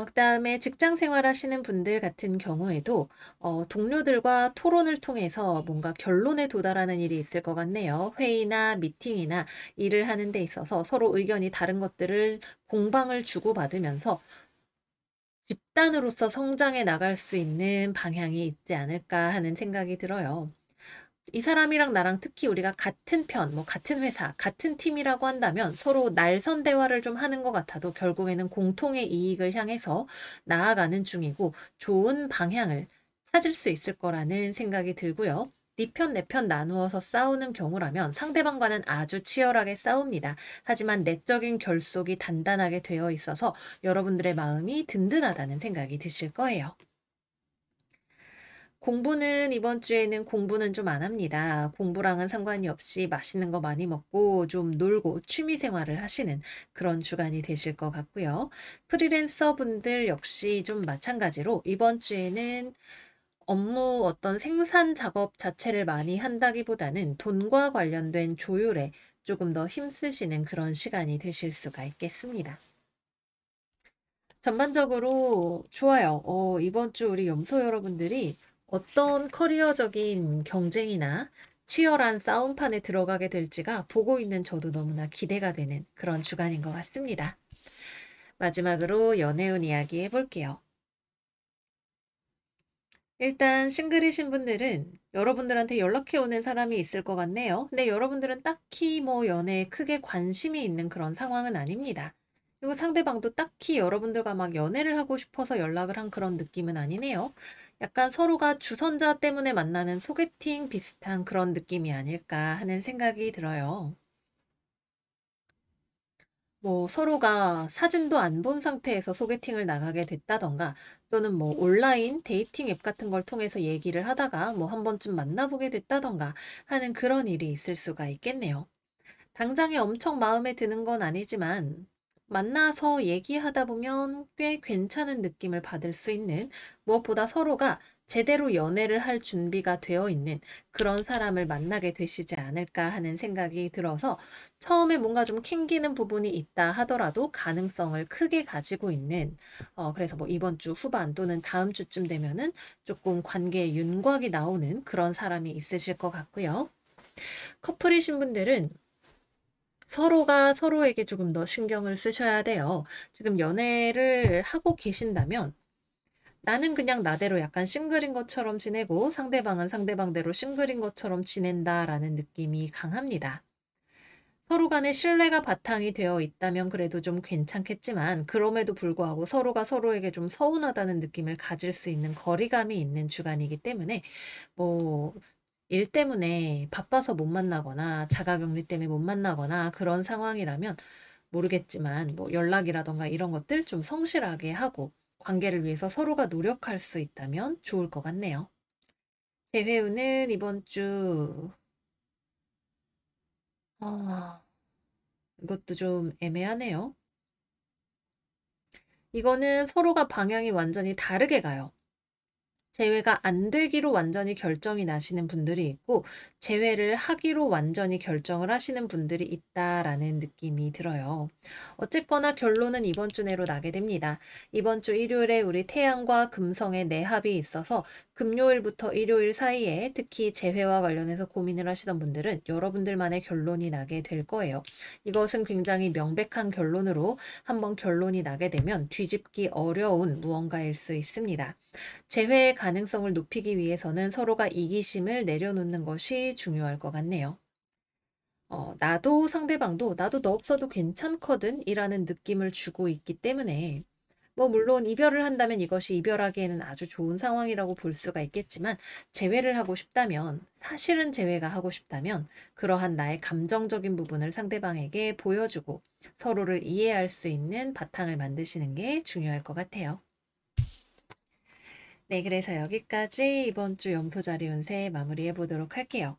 그다음에 직장 생활하시는 분들 같은 경우에도 동료들과 토론을 통해서 뭔가 결론에 도달하는 일이 있을 것 같네요. 회의나 미팅이나 일을 하는 데 있어서 서로 의견이 다른 것들을 공방을 주고받으면서 집단으로서 성장해 나갈 수 있는 방향이 있지 않을까 하는 생각이 들어요. 이 사람이랑 나랑 특히 우리가 같은 편, 뭐 같은 회사, 같은 팀이라고 한다면 서로 날선 대화를 좀 하는 것 같아도 결국에는 공통의 이익을 향해서 나아가는 중이고 좋은 방향을 찾을 수 있을 거라는 생각이 들고요. 네 편, 내 편 나누어서 싸우는 경우라면 상대방과는 아주 치열하게 싸웁니다. 하지만 내적인 결속이 단단하게 되어 있어서 여러분들의 마음이 든든하다는 생각이 드실 거예요. 공부는 이번 주에는 공부는 좀 안 합니다. 공부랑은 상관이 없이 맛있는 거 많이 먹고 좀 놀고 취미 생활을 하시는 그런 주간이 되실 것 같고요. 프리랜서 분들 역시 좀 마찬가지로 이번 주에는 업무 어떤 생산 작업 자체를 많이 한다기보다는 돈과 관련된 조율에 조금 더 힘쓰시는 그런 시간이 되실 수가 있겠습니다. 전반적으로 좋아요. 이번 주 우리 염소 여러분들이 어떤 커리어적인 경쟁이나 치열한 싸움판에 들어가게 될지가 보고 있는 저도 너무나 기대가 되는 그런 주간인 것 같습니다. 마지막으로 연애운 이야기 해볼게요. 일단 싱글이신 분들은 여러분들한테 연락해 오는 사람이 있을 것 같네요. 근데 여러분들은 딱히 뭐 연애에 크게 관심이 있는 그런 상황은 아닙니다. 그리고 상대방도 딱히 여러분들과 막 연애를 하고 싶어서 연락을 한 그런 느낌은 아니네요. 약간 서로가 주선자 때문에 만나는 소개팅 비슷한 그런 느낌이 아닐까 하는 생각이 들어요. 뭐 서로가 사진도 안 본 상태에서 소개팅을 나가게 됐다던가 또는 뭐 온라인 데이팅 앱 같은 걸 통해서 얘기를 하다가 뭐 한 번쯤 만나보게 됐다던가 하는 그런 일이 있을 수가 있겠네요. 당장에 엄청 마음에 드는 건 아니지만 만나서 얘기하다 보면 꽤 괜찮은 느낌을 받을 수 있는 무엇보다 서로가 제대로 연애를 할 준비가 되어 있는 그런 사람을 만나게 되시지 않을까 하는 생각이 들어서 처음에 뭔가 좀 캥기는 부분이 있다 하더라도 가능성을 크게 가지고 있는 그래서 뭐 이번 주 후반 또는 다음 주쯤 되면은 조금 관계에 윤곽이 나오는 그런 사람이 있으실 것 같고요. 커플이신 분들은 서로가 서로에게 조금 더 신경을 쓰셔야 돼요. 지금 연애를 하고 계신다면 나는 그냥 나대로 약간 싱글인 것처럼 지내고 상대방은 상대방대로 싱글인 것처럼 지낸다라는 느낌이 강합니다. 서로 간에 신뢰가 바탕이 되어 있다면 그래도 좀 괜찮겠지만 그럼에도 불구하고 서로가 서로에게 좀 서운하다는 느낌을 가질 수 있는 거리감이 있는 주간이기 때문에 뭐 일 때문에 바빠서 못 만나거나 자가격리 때문에 못 만나거나 그런 상황이라면 모르겠지만 뭐 연락이라던가 이런 것들 좀 성실하게 하고 관계를 위해서 서로가 노력할 수 있다면 좋을 것 같네요. 재회우는 이번 주 아, 이것도 좀 애매하네요. 이거는 서로가 방향이 완전히 다르게 가요. 재회가 안 되기로 완전히 결정이 나시는 분들이 있고 재회를 하기로 완전히 결정을 하시는 분들이 있다라는 느낌이 들어요. 어쨌거나 결론은 이번 주 내로 나게 됩니다. 이번 주 일요일에 우리 태양과 금성의 내합이 있어서 금요일부터 일요일 사이에 특히 재회와 관련해서 고민을 하시던 분들은 여러분들만의 결론이 나게 될 거예요. 이것은 굉장히 명백한 결론으로 한번 결론이 나게 되면 뒤집기 어려운 무언가일 수 있습니다. 재회의 가능성을 높이기 위해서는 서로가 이기심을 내려놓는 것이 중요할 것 같네요. 나도 상대방도 나도 너 없어도 괜찮거든 이라는 느낌을 주고 있기 때문에 뭐 물론 이별을 한다면 이것이 이별하기에는 아주 좋은 상황이라고 볼 수가 있겠지만 재회를 하고 싶다면 사실은 재회가 하고 싶다면 그러한 나의 감정적인 부분을 상대방에게 보여주고 서로를 이해할 수 있는 바탕을 만드시는 게 중요할 것 같아요. 네, 그래서 여기까지 이번 주 염소자리 운세 마무리해 보도록 할게요.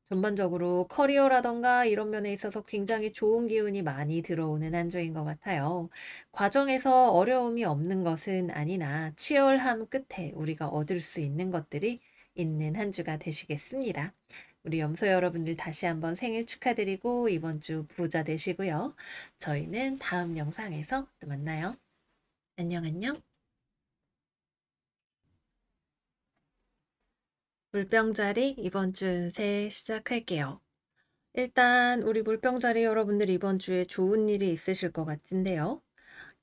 전반적으로 커리어라던가 이런 면에 있어서 굉장히 좋은 기운이 많이 들어오는 한 주인 것 같아요. 과정에서 어려움이 없는 것은 아니나 치열함 끝에 우리가 얻을 수 있는 것들이 있는 한 주가 되시겠습니다. 우리 염소 여러분들 다시 한번 생일 축하드리고 이번 주 부자 되시고요. 저희는 다음 영상에서 또 만나요. 안녕, 안녕. 물병자리 이번 주 운세 시작할게요. 일단 우리 물병자리 여러분들 이번 주에 좋은 일이 있으실 것 같은데요.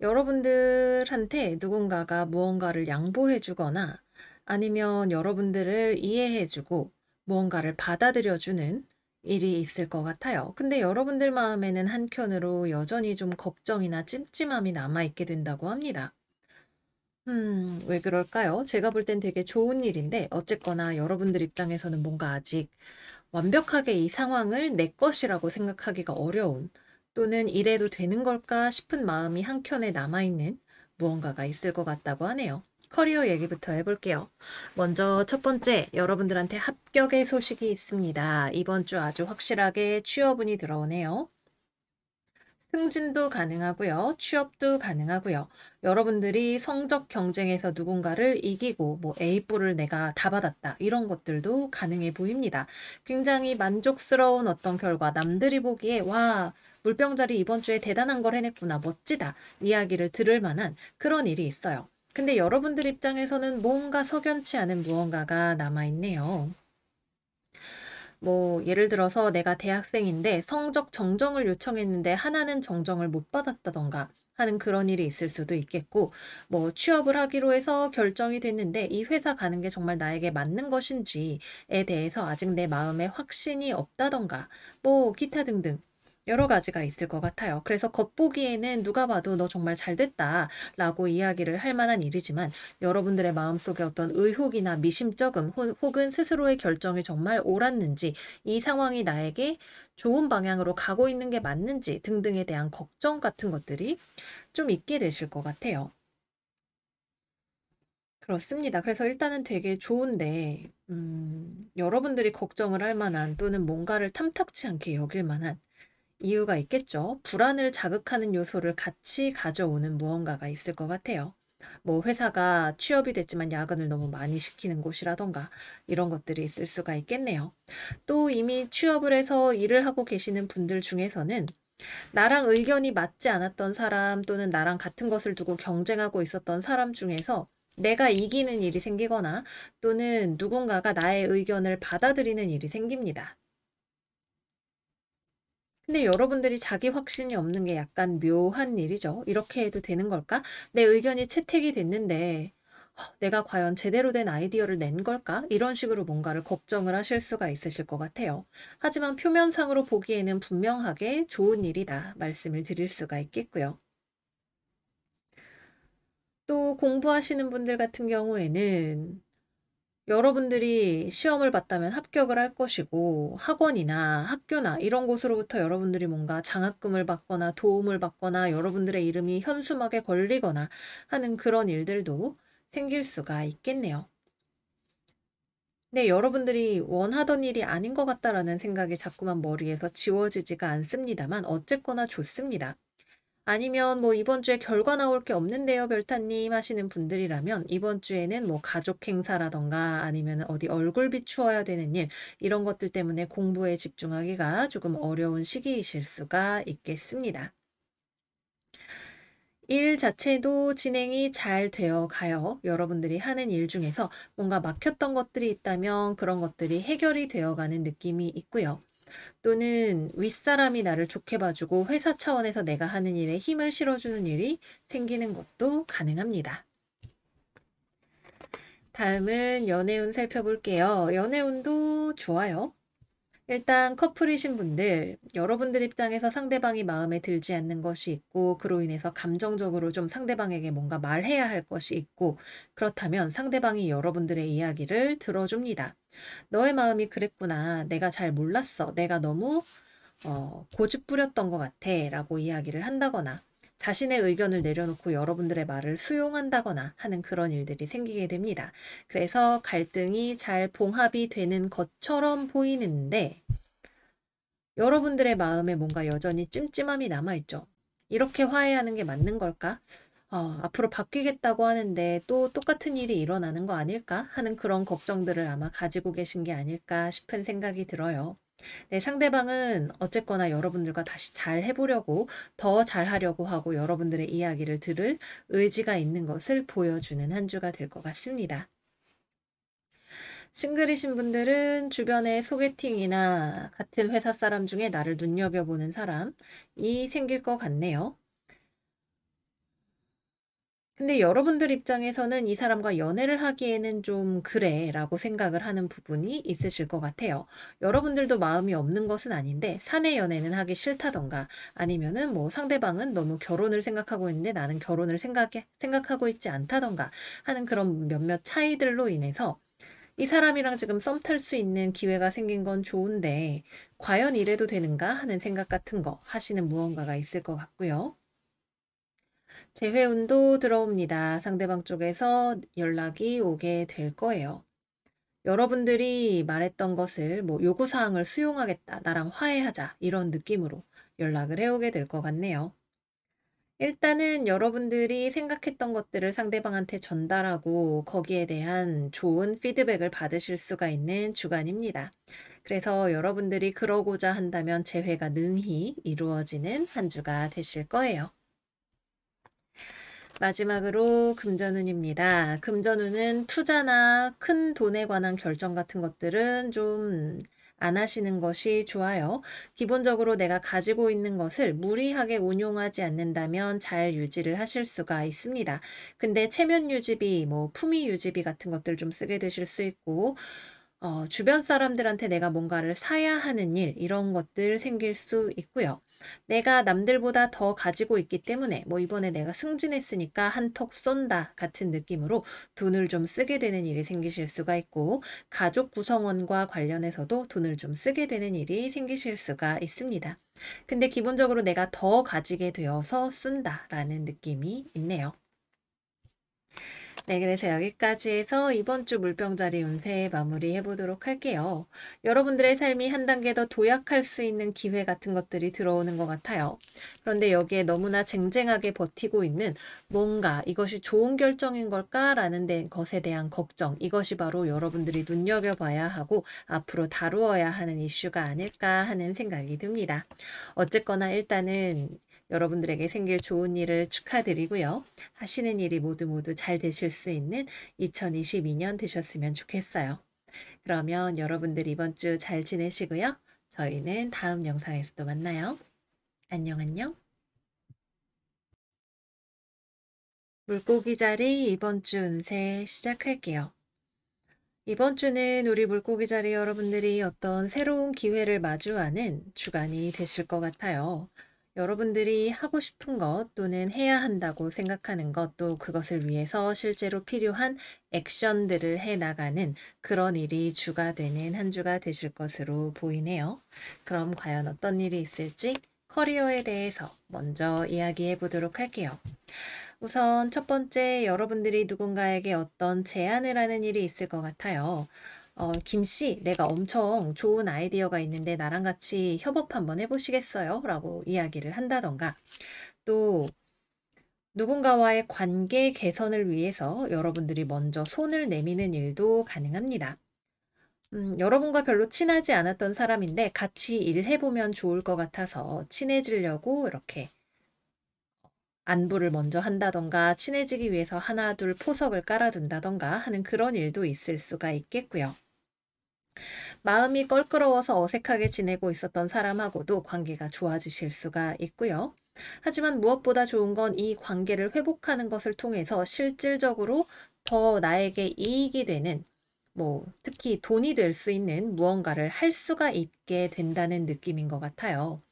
여러분들한테 누군가가 무언가를 양보해 주거나 아니면 여러분들을 이해해 주고 무언가를 받아들여 주는 일이 있을 것 같아요. 근데 여러분들 마음에는 한켠으로 여전히 좀 걱정이나 찜찜함이 남아 있게 된다고 합니다. 왜 그럴까요? 제가 볼 땐 되게 좋은 일인데 어쨌거나 여러분들 입장에서는 뭔가 아직 완벽하게 이 상황을 내 것이라고 생각하기가 어려운 또는 이래도 되는 걸까 싶은 마음이 한켠에 남아있는 무언가가 있을 것 같다고 하네요. 커리어 얘기부터 해볼게요. 먼저 첫 번째, 여러분들한테 합격의 소식이 있습니다. 이번 주 아주 확실하게 취업운이 들어오네요. 승진도 가능하고요. 취업도 가능하고요. 여러분들이 성적 경쟁에서 누군가를 이기고 뭐 A뿔을 내가 다 받았다. 이런 것들도 가능해 보입니다. 굉장히 만족스러운 어떤 결과, 남들이 보기에 와, 물병자리 이번 주에 대단한 걸 해냈구나. 멋지다. 이야기를 들을 만한 그런 일이 있어요. 근데 여러분들 입장에서는 뭔가 석연치 않은 무언가가 남아있네요. 뭐 예를 들어서 내가 대학생인데 성적 정정을 요청했는데 하나는 정정을 못 받았다던가 하는 그런 일이 있을 수도 있겠고, 뭐 취업을 하기로 해서 결정이 됐는데 이 회사 가는 게 정말 나에게 맞는 것인지에 대해서 아직 내 마음에 확신이 없다던가, 뭐 기타 등등 여러 가지가 있을 것 같아요. 그래서 겉보기에는 누가 봐도 너 정말 잘 됐다 라고 이야기를 할 만한 일이지만, 여러분들의 마음속에 어떤 의혹이나 미심쩍음 혹은 스스로의 결정이 정말 옳았는지, 이 상황이 나에게 좋은 방향으로 가고 있는 게 맞는지 등등에 대한 걱정 같은 것들이 좀 있게 되실 것 같아요. 그렇습니다. 그래서 일단은 되게 좋은데, 여러분들이 걱정을 할 만한 또는 뭔가를 탐탁치 않게 여길 만한 이유가 있겠죠. 불안을 자극하는 요소를 같이 가져오는 무언가가 있을 것 같아요. 뭐 회사가 취업이 됐지만 야근을 너무 많이 시키는 곳이라던가 이런 것들이 있을 수가 있겠네요. 또 이미 취업을 해서 일을 하고 계시는 분들 중에서는 나랑 의견이 맞지 않았던 사람 또는 나랑 같은 것을 두고 경쟁하고 있었던 사람 중에서 내가 이기는 일이 생기거나 또는 누군가가 나의 의견을 받아들이는 일이 생깁니다. 근데 여러분들이 자기 확신이 없는 게 약간 묘한 일이죠. '이렇게 해도 되는 걸까? 내 의견이 채택이 됐는데 내가 과연 제대로 된 아이디어를 낸 걸까?' 이런 식으로 뭔가를 걱정을 하실 수가 있으실 것 같아요. 하지만 표면상으로 보기에는 분명하게 '좋은 일이다.' 말씀을 드릴 수가 있겠고요. 또 공부하시는 분들 같은 경우에는 여러분들이 시험을 봤다면 합격을 할 것이고, 학원이나 학교나 이런 곳으로부터 여러분들이 뭔가 장학금을 받거나 도움을 받거나 여러분들의 이름이 현수막에 걸리거나 하는 그런 일들도 생길 수가 있겠네요. 근데 여러분들이 원하던 일이 아닌 것 같다라는 생각이 자꾸만 머리에서 지워지지가 않습니다만 어쨌거나 좋습니다. 아니면 뭐 "이번 주에 결과 나올 게 없는데요, 별타님." 하시는 분들이라면 이번 주에는 뭐 가족 행사라든가 아니면 어디 얼굴 비추어야 되는 일, 이런 것들 때문에 공부에 집중하기가 조금 어려운 시기이실 수가 있겠습니다. 일 자체도 진행이 잘 되어 가요. 여러분들이 하는 일 중에서 뭔가 막혔던 것들이 있다면 그런 것들이 해결이 되어 가는 느낌이 있고요. 또는 윗사람이 나를 좋게 봐주고 회사 차원에서 내가 하는 일에 힘을 실어주는 일이 생기는 것도 가능합니다. 다음은 연애운 살펴볼게요. 연애운도 좋아요. 일단 커플이신 분들, 여러분들 입장에서 상대방이 마음에 들지 않는 것이 있고, 그로 인해서 감정적으로 좀 상대방에게 뭔가 말해야 할 것이 있고, 그렇다면 상대방이 여러분들의 이야기를 들어줍니다. 너의 마음이 그랬구나. 내가 잘 몰랐어. 내가 너무 고집 부렸던 것 같아 라고 이야기를 한다거나, 자신의 의견을 내려놓고 여러분들의 말을 수용한다거나 하는 그런 일들이 생기게 됩니다. 그래서 갈등이 잘 봉합이 되는 것처럼 보이는데, 여러분들의 마음에 뭔가 여전히 찜찜함이 남아있죠. 이렇게 화해하는 게 맞는 걸까? 앞으로 바뀌겠다고 하는데 또 똑같은 일이 일어나는 거 아닐까? 하는 그런 걱정들을 아마 가지고 계신 게 아닐까 싶은 생각이 들어요. 네, 상대방은 어쨌거나 여러분들과 다시 잘 해보려고, 더 잘하려고 하고 여러분들의 이야기를 들을 의지가 있는 것을 보여주는 한 주가 될 것 같습니다. 싱글이신 분들은 주변에 소개팅이나 같은 회사 사람 중에 나를 눈여겨보는 사람이 생길 것 같네요. 근데 여러분들 입장에서는 이 사람과 연애를 하기에는 좀 그래 라고 생각을 하는 부분이 있으실 것 같아요. 여러분들도 마음이 없는 것은 아닌데 사내 연애는 하기 싫다던가, 아니면은 뭐 상대방은 너무 결혼을 생각하고 있는데 나는 결혼을 생각하고 있지 않다던가 하는 그런 몇몇 차이들로 인해서 이 사람이랑 지금 썸 탈 수 있는 기회가 생긴 건 좋은데 과연 이래도 되는가 하는 생각 같은 거 하시는 무언가가 있을 것 같고요. 재회운도 들어옵니다. 상대방 쪽에서 연락이 오게 될 거예요. 여러분들이 말했던 것을 뭐 요구사항을 수용하겠다, 나랑 화해하자, 이런 느낌으로 연락을 해오게 될 것 같네요. 일단은 여러분들이 생각했던 것들을 상대방한테 전달하고 거기에 대한 좋은 피드백을 받으실 수가 있는 주간입니다. 그래서 여러분들이 그러고자 한다면 재회가 능히 이루어지는 한 주가 되실 거예요. 마지막으로 금전운입니다. 금전운은 투자나 큰 돈에 관한 결정 같은 것들은 좀 안 하시는 것이 좋아요. 기본적으로 내가 가지고 있는 것을 무리하게 운용하지 않는다면 잘 유지를 하실 수가 있습니다. 근데 체면 유지비, 뭐 품위 유지비 같은 것들 좀 쓰게 되실 수 있고, 주변 사람들한테 내가 뭔가를 사야 하는 일, 이런 것들 생길 수 있고요. 내가 남들보다 더 가지고 있기 때문에 뭐 이번에 내가 승진했으니까 한턱 쏜다 같은 느낌으로 돈을 좀 쓰게 되는 일이 생기실 수가 있고, 가족 구성원과 관련해서도 돈을 좀 쓰게 되는 일이 생기실 수가 있습니다. 근데 기본적으로 내가 더 가지게 되어서 쓴다라는 느낌이 있네요. 네, 그래서 여기까지 해서 이번 주 물병자리 운세 마무리해 보도록 할게요. 여러분들의 삶이 한 단계 더 도약할 수 있는 기회 같은 것들이 들어오는 것 같아요. 그런데 여기에 너무나 쟁쟁하게 버티고 있는 뭔가 이것이 좋은 결정인 걸까라는 것에 대한 걱정, 이것이 바로 여러분들이 눈여겨봐야 하고 앞으로 다루어야 하는 이슈가 아닐까 하는 생각이 듭니다. 어쨌거나 일단은 여러분들에게 생길 좋은 일을 축하드리고요. 하시는 일이 모두 모두 잘 되실 수 있는 2022년 되셨으면 좋겠어요. 그러면 여러분들 이번 주 잘 지내시고요. 저희는 다음 영상에서 또 만나요. 안녕, 안녕. 물고기 자리 이번 주 운세 시작할게요. 이번 주는 우리 물고기 자리 여러분들이 어떤 새로운 기회를 마주하는 주간이 되실 것 같아요. 여러분들이 하고 싶은 것 또는 해야 한다고 생각하는 것, 또 그것을 위해서 실제로 필요한 액션들을 해 나가는 그런 일이 주가 되는 한 주가 되실 것으로 보이네요. 그럼 과연 어떤 일이 있을지 커리어에 대해서 먼저 이야기해 보도록 할게요. 우선 첫 번째, 여러분들이 누군가에게 어떤 제안을 하는 일이 있을 것 같아요. 김씨, 내가 엄청 좋은 아이디어가 있는데 나랑 같이 협업 한번 해보시겠어요? 라고 이야기를 한다던가, 또 누군가와의 관계 개선을 위해서 여러분들이 먼저 손을 내미는 일도 가능합니다. 여러분과 별로 친하지 않았던 사람인데 같이 일해보면 좋을 것 같아서 친해지려고 이렇게 안부를 먼저 한다던가 친해지기 위해서 하나 둘 포석을 깔아둔다던가 하는 그런 일도 있을 수가 있겠고요. 마음이 껄끄러워서 어색하게 지내고 있었던 사람하고도 관계가 좋아지실 수가 있고요. 하지만 무엇보다 좋은 건 이 관계를 회복하는 것을 통해서 실질적으로 더 나에게 이익이 되는, 뭐 특히 돈이 될 수 있는 무언가를 할 수가 있게 된다는 느낌인 것 같아요.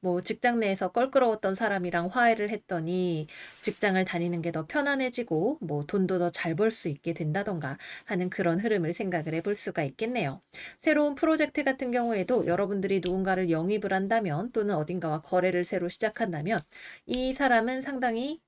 뭐 직장 내에서 껄끄러웠던 사람이랑 화해를 했더니 직장을 다니는 게 더 편안해지고 뭐 돈도 더 잘 벌 수 있게 된다던가 하는 그런 흐름을 생각을 해볼 수가 있겠네요. 새로운 프로젝트 같은 경우에도 여러분들이 누군가를 영입을 한다면 또는 어딘가와 거래를 새로 시작한다면 이 사람은 상당히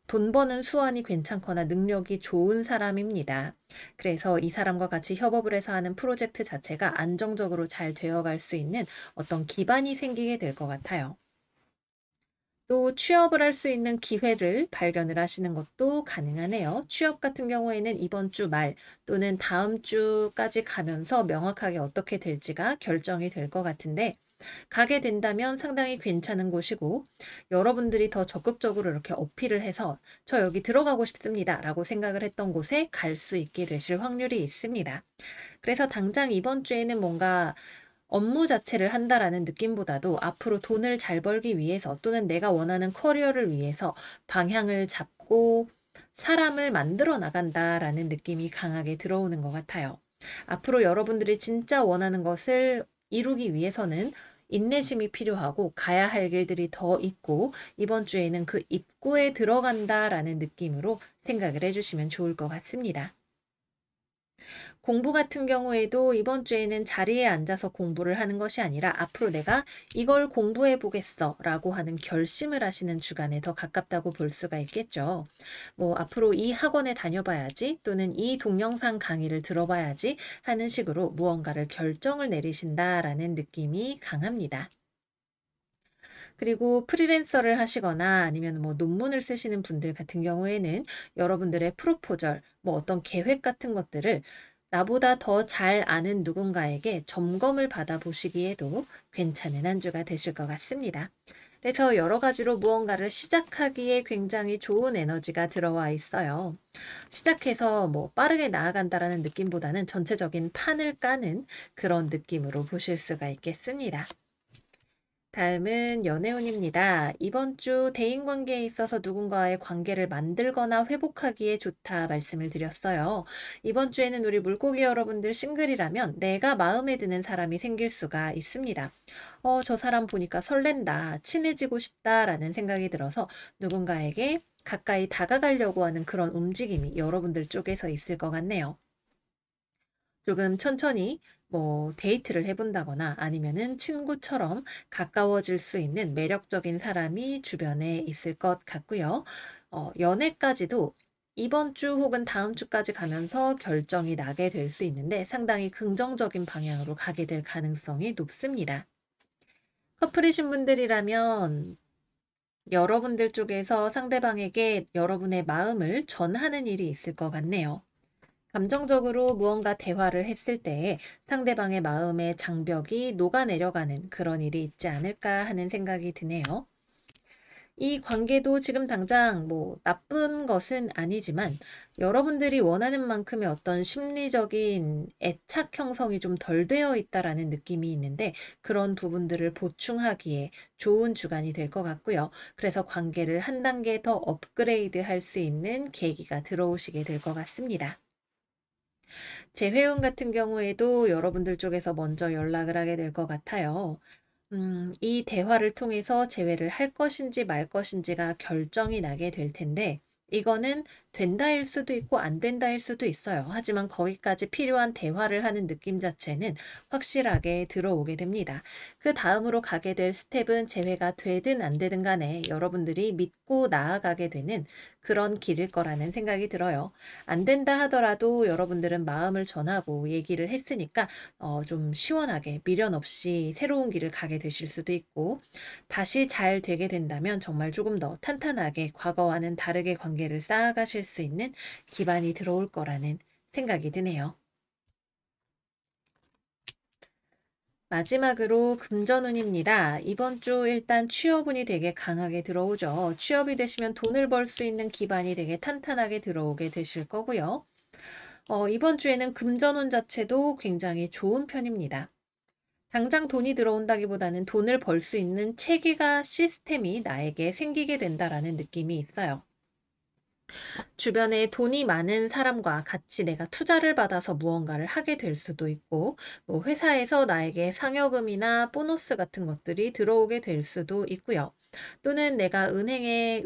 돈 버는 수완이 괜찮거나 능력이 좋은 사람입니다. 그래서 이 사람과 같이 협업을 해서 하는 프로젝트 자체가 안정적으로 잘 되어갈 수 있는 어떤 기반이 생기게 될 것 같아요. 또 취업을 할 수 있는 기회를 발견을 하시는 것도 가능하네요. 취업 같은 경우에는 이번 주 말 또는 다음 주까지 가면서 명확하게 어떻게 될지가 결정이 될 것 같은데, 가게 된다면 상당히 괜찮은 곳이고, 여러분들이 더 적극적으로 이렇게 어필을 해서 저 여기 들어가고 싶습니다 라고 생각을 했던 곳에 갈 수 있게 되실 확률이 있습니다. 그래서 당장 이번 주에는 뭔가 업무 자체를 한다라는 느낌보다도 앞으로 돈을 잘 벌기 위해서 또는 내가 원하는 커리어를 위해서 방향을 잡고 사람을 만들어 나간다라는 느낌이 강하게 들어오는 것 같아요. 앞으로 여러분들이 진짜 원하는 것을 이루기 위해서는 인내심이 필요하고 가야 할 길들이 더 있고, 이번 주에는 그 입구에 들어간다라는 느낌으로 생각을 해주시면 좋을 것 같습니다. 공부 같은 경우에도 이번 주에는 자리에 앉아서 공부를 하는 것이 아니라 앞으로 내가 이걸 공부해 보겠어 라고 하는 결심을 하시는 주간에 더 가깝다고 볼 수가 있겠죠. 뭐 앞으로 이 학원에 다녀봐야지 또는 이 동영상 강의를 들어봐야지 하는 식으로 무언가를 결정을 내리신다라는 느낌이 강합니다. 그리고 프리랜서를 하시거나 아니면 뭐 논문을 쓰시는 분들 같은 경우에는 여러분들의 프로포절, 뭐 어떤 계획 같은 것들을 나보다 더 잘 아는 누군가에게 점검을 받아보시기에도 괜찮은 한 주가 되실 것 같습니다. 그래서 여러 가지로 무언가를 시작하기에 굉장히 좋은 에너지가 들어와 있어요. 시작해서 뭐 빠르게 나아간다라는 느낌보다는 전체적인 판을 까는 그런 느낌으로 보실 수가 있겠습니다. 다음은 연애운입니다. 이번 주 대인관계에 있어서 누군가의 관계를 만들거나 회복하기에 좋다 말씀을 드렸어요. 이번 주에는 우리 물고기 여러분들 싱글이라면 내가 마음에 드는 사람이 생길 수가 있습니다. 저 사람 보니까 설렌다, 친해지고 싶다라는 생각이 들어서 누군가에게 가까이 다가가려고 하는 그런 움직임이 여러분들 쪽에서 있을 것 같네요. 조금 천천히 뭐 데이트를 해본다거나 아니면은 친구처럼 가까워질 수 있는 매력적인 사람이 주변에 있을 것 같고요. 연애까지도 이번 주 혹은 다음 주까지 가면서 결정이 나게 될 수 있는데 상당히 긍정적인 방향으로 가게 될 가능성이 높습니다. 커플이신 분들이라면 여러분들 쪽에서 상대방에게 여러분의 마음을 전하는 일이 있을 것 같네요. 감정적으로 무언가 대화를 했을 때 상대방의 마음의 장벽이 녹아내려가는 그런 일이 있지 않을까 하는 생각이 드네요. 이 관계도 지금 당장 뭐 나쁜 것은 아니지만 여러분들이 원하는 만큼의 어떤 심리적인 애착 형성이 좀 덜 되어 있다라는 느낌이 있는데 그런 부분들을 보충하기에 좋은 주간이 될 것 같고요. 그래서 관계를 한 단계 더 업그레이드 할 수 있는 계기가 들어오시게 될 것 같습니다. 재회원 같은 경우에도 여러분들 쪽에서 먼저 연락을 하게 될 것 같아요. 이 대화를 통해서 재회를 할 것인지 말 것인지가 결정이 나게 될 텐데, 이거는 된다일 수도 있고 안 된다일 수도 있어요. 하지만 거기까지 필요한 대화를 하는 느낌 자체는 확실하게 들어오게 됩니다. 그 다음으로 가게 될 스텝은 재회가 되든 안 되든 간에 여러분들이 믿고 나아가게 되는 그런 길일 거라는 생각이 들어요. 안 된다 하더라도 여러분들은 마음을 전하고 얘기를 했으니까 좀 시원하게 미련 없이 새로운 길을 가게 되실 수도 있고 다시 잘 되게 된다면 정말 조금 더 탄탄하게 과거와는 다르게 관계를 쌓아가실 수 있는 기반이 들어올 거라는 생각이 드네요. 마지막으로 금전운입니다. 이번 주 일단 취업운이 되게 강하게 들어오죠. 취업이 되시면 돈을 벌 수 있는 기반이 되게 탄탄하게 들어오게 되실 거고요. 이번 주에는 금전운 자체도 굉장히 좋은 편입니다. 당장 돈이 들어온다기보다는 돈을 벌 수 있는 체계가 시스템이 나에게 생기게 된다라는 느낌이 있어요. 주변에 돈이 많은 사람과 같이 내가 투자를 받아서 무언가를 하게 될 수도 있고, 뭐 회사에서 나에게 상여금이나 보너스 같은 것들이 들어오게 될 수도 있고요. 또는 내가 은행에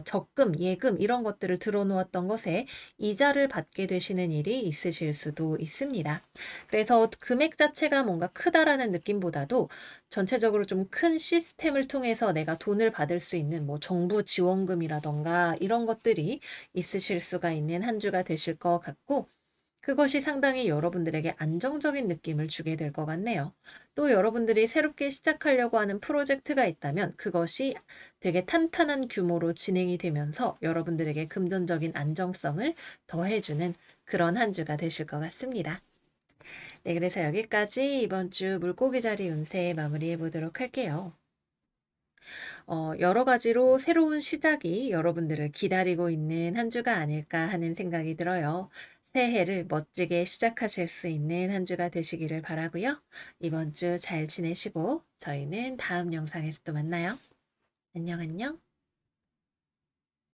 적금, 예금 이런 것들을 들어놓았던 것에 이자를 받게 되시는 일이 있으실 수도 있습니다. 그래서 금액 자체가 뭔가 크다라는 느낌보다도 전체적으로 좀 큰 시스템을 통해서 내가 돈을 받을 수 있는 뭐 정부 지원금이라던가 이런 것들이 있으실 수가 있는 한 주가 되실 것 같고 그것이 상당히 여러분들에게 안정적인 느낌을 주게 될 것 같네요. 또 여러분들이 새롭게 시작하려고 하는 프로젝트가 있다면 그것이 되게 탄탄한 규모로 진행이 되면서 여러분들에게 금전적인 안정성을 더해주는 그런 한 주가 되실 것 같습니다. 네, 그래서 여기까지 이번 주 물고기 자리 운세 마무리해 보도록 할게요. 여러 가지로 새로운 시작이 여러분들을 기다리고 있는 한 주가 아닐까 하는 생각이 들어요. 새해를 멋지게 시작하실 수 있는 한 주가 되시기를 바라고요. 이번 주 잘 지내시고 저희는 다음 영상에서 또 만나요. 안녕, 안녕.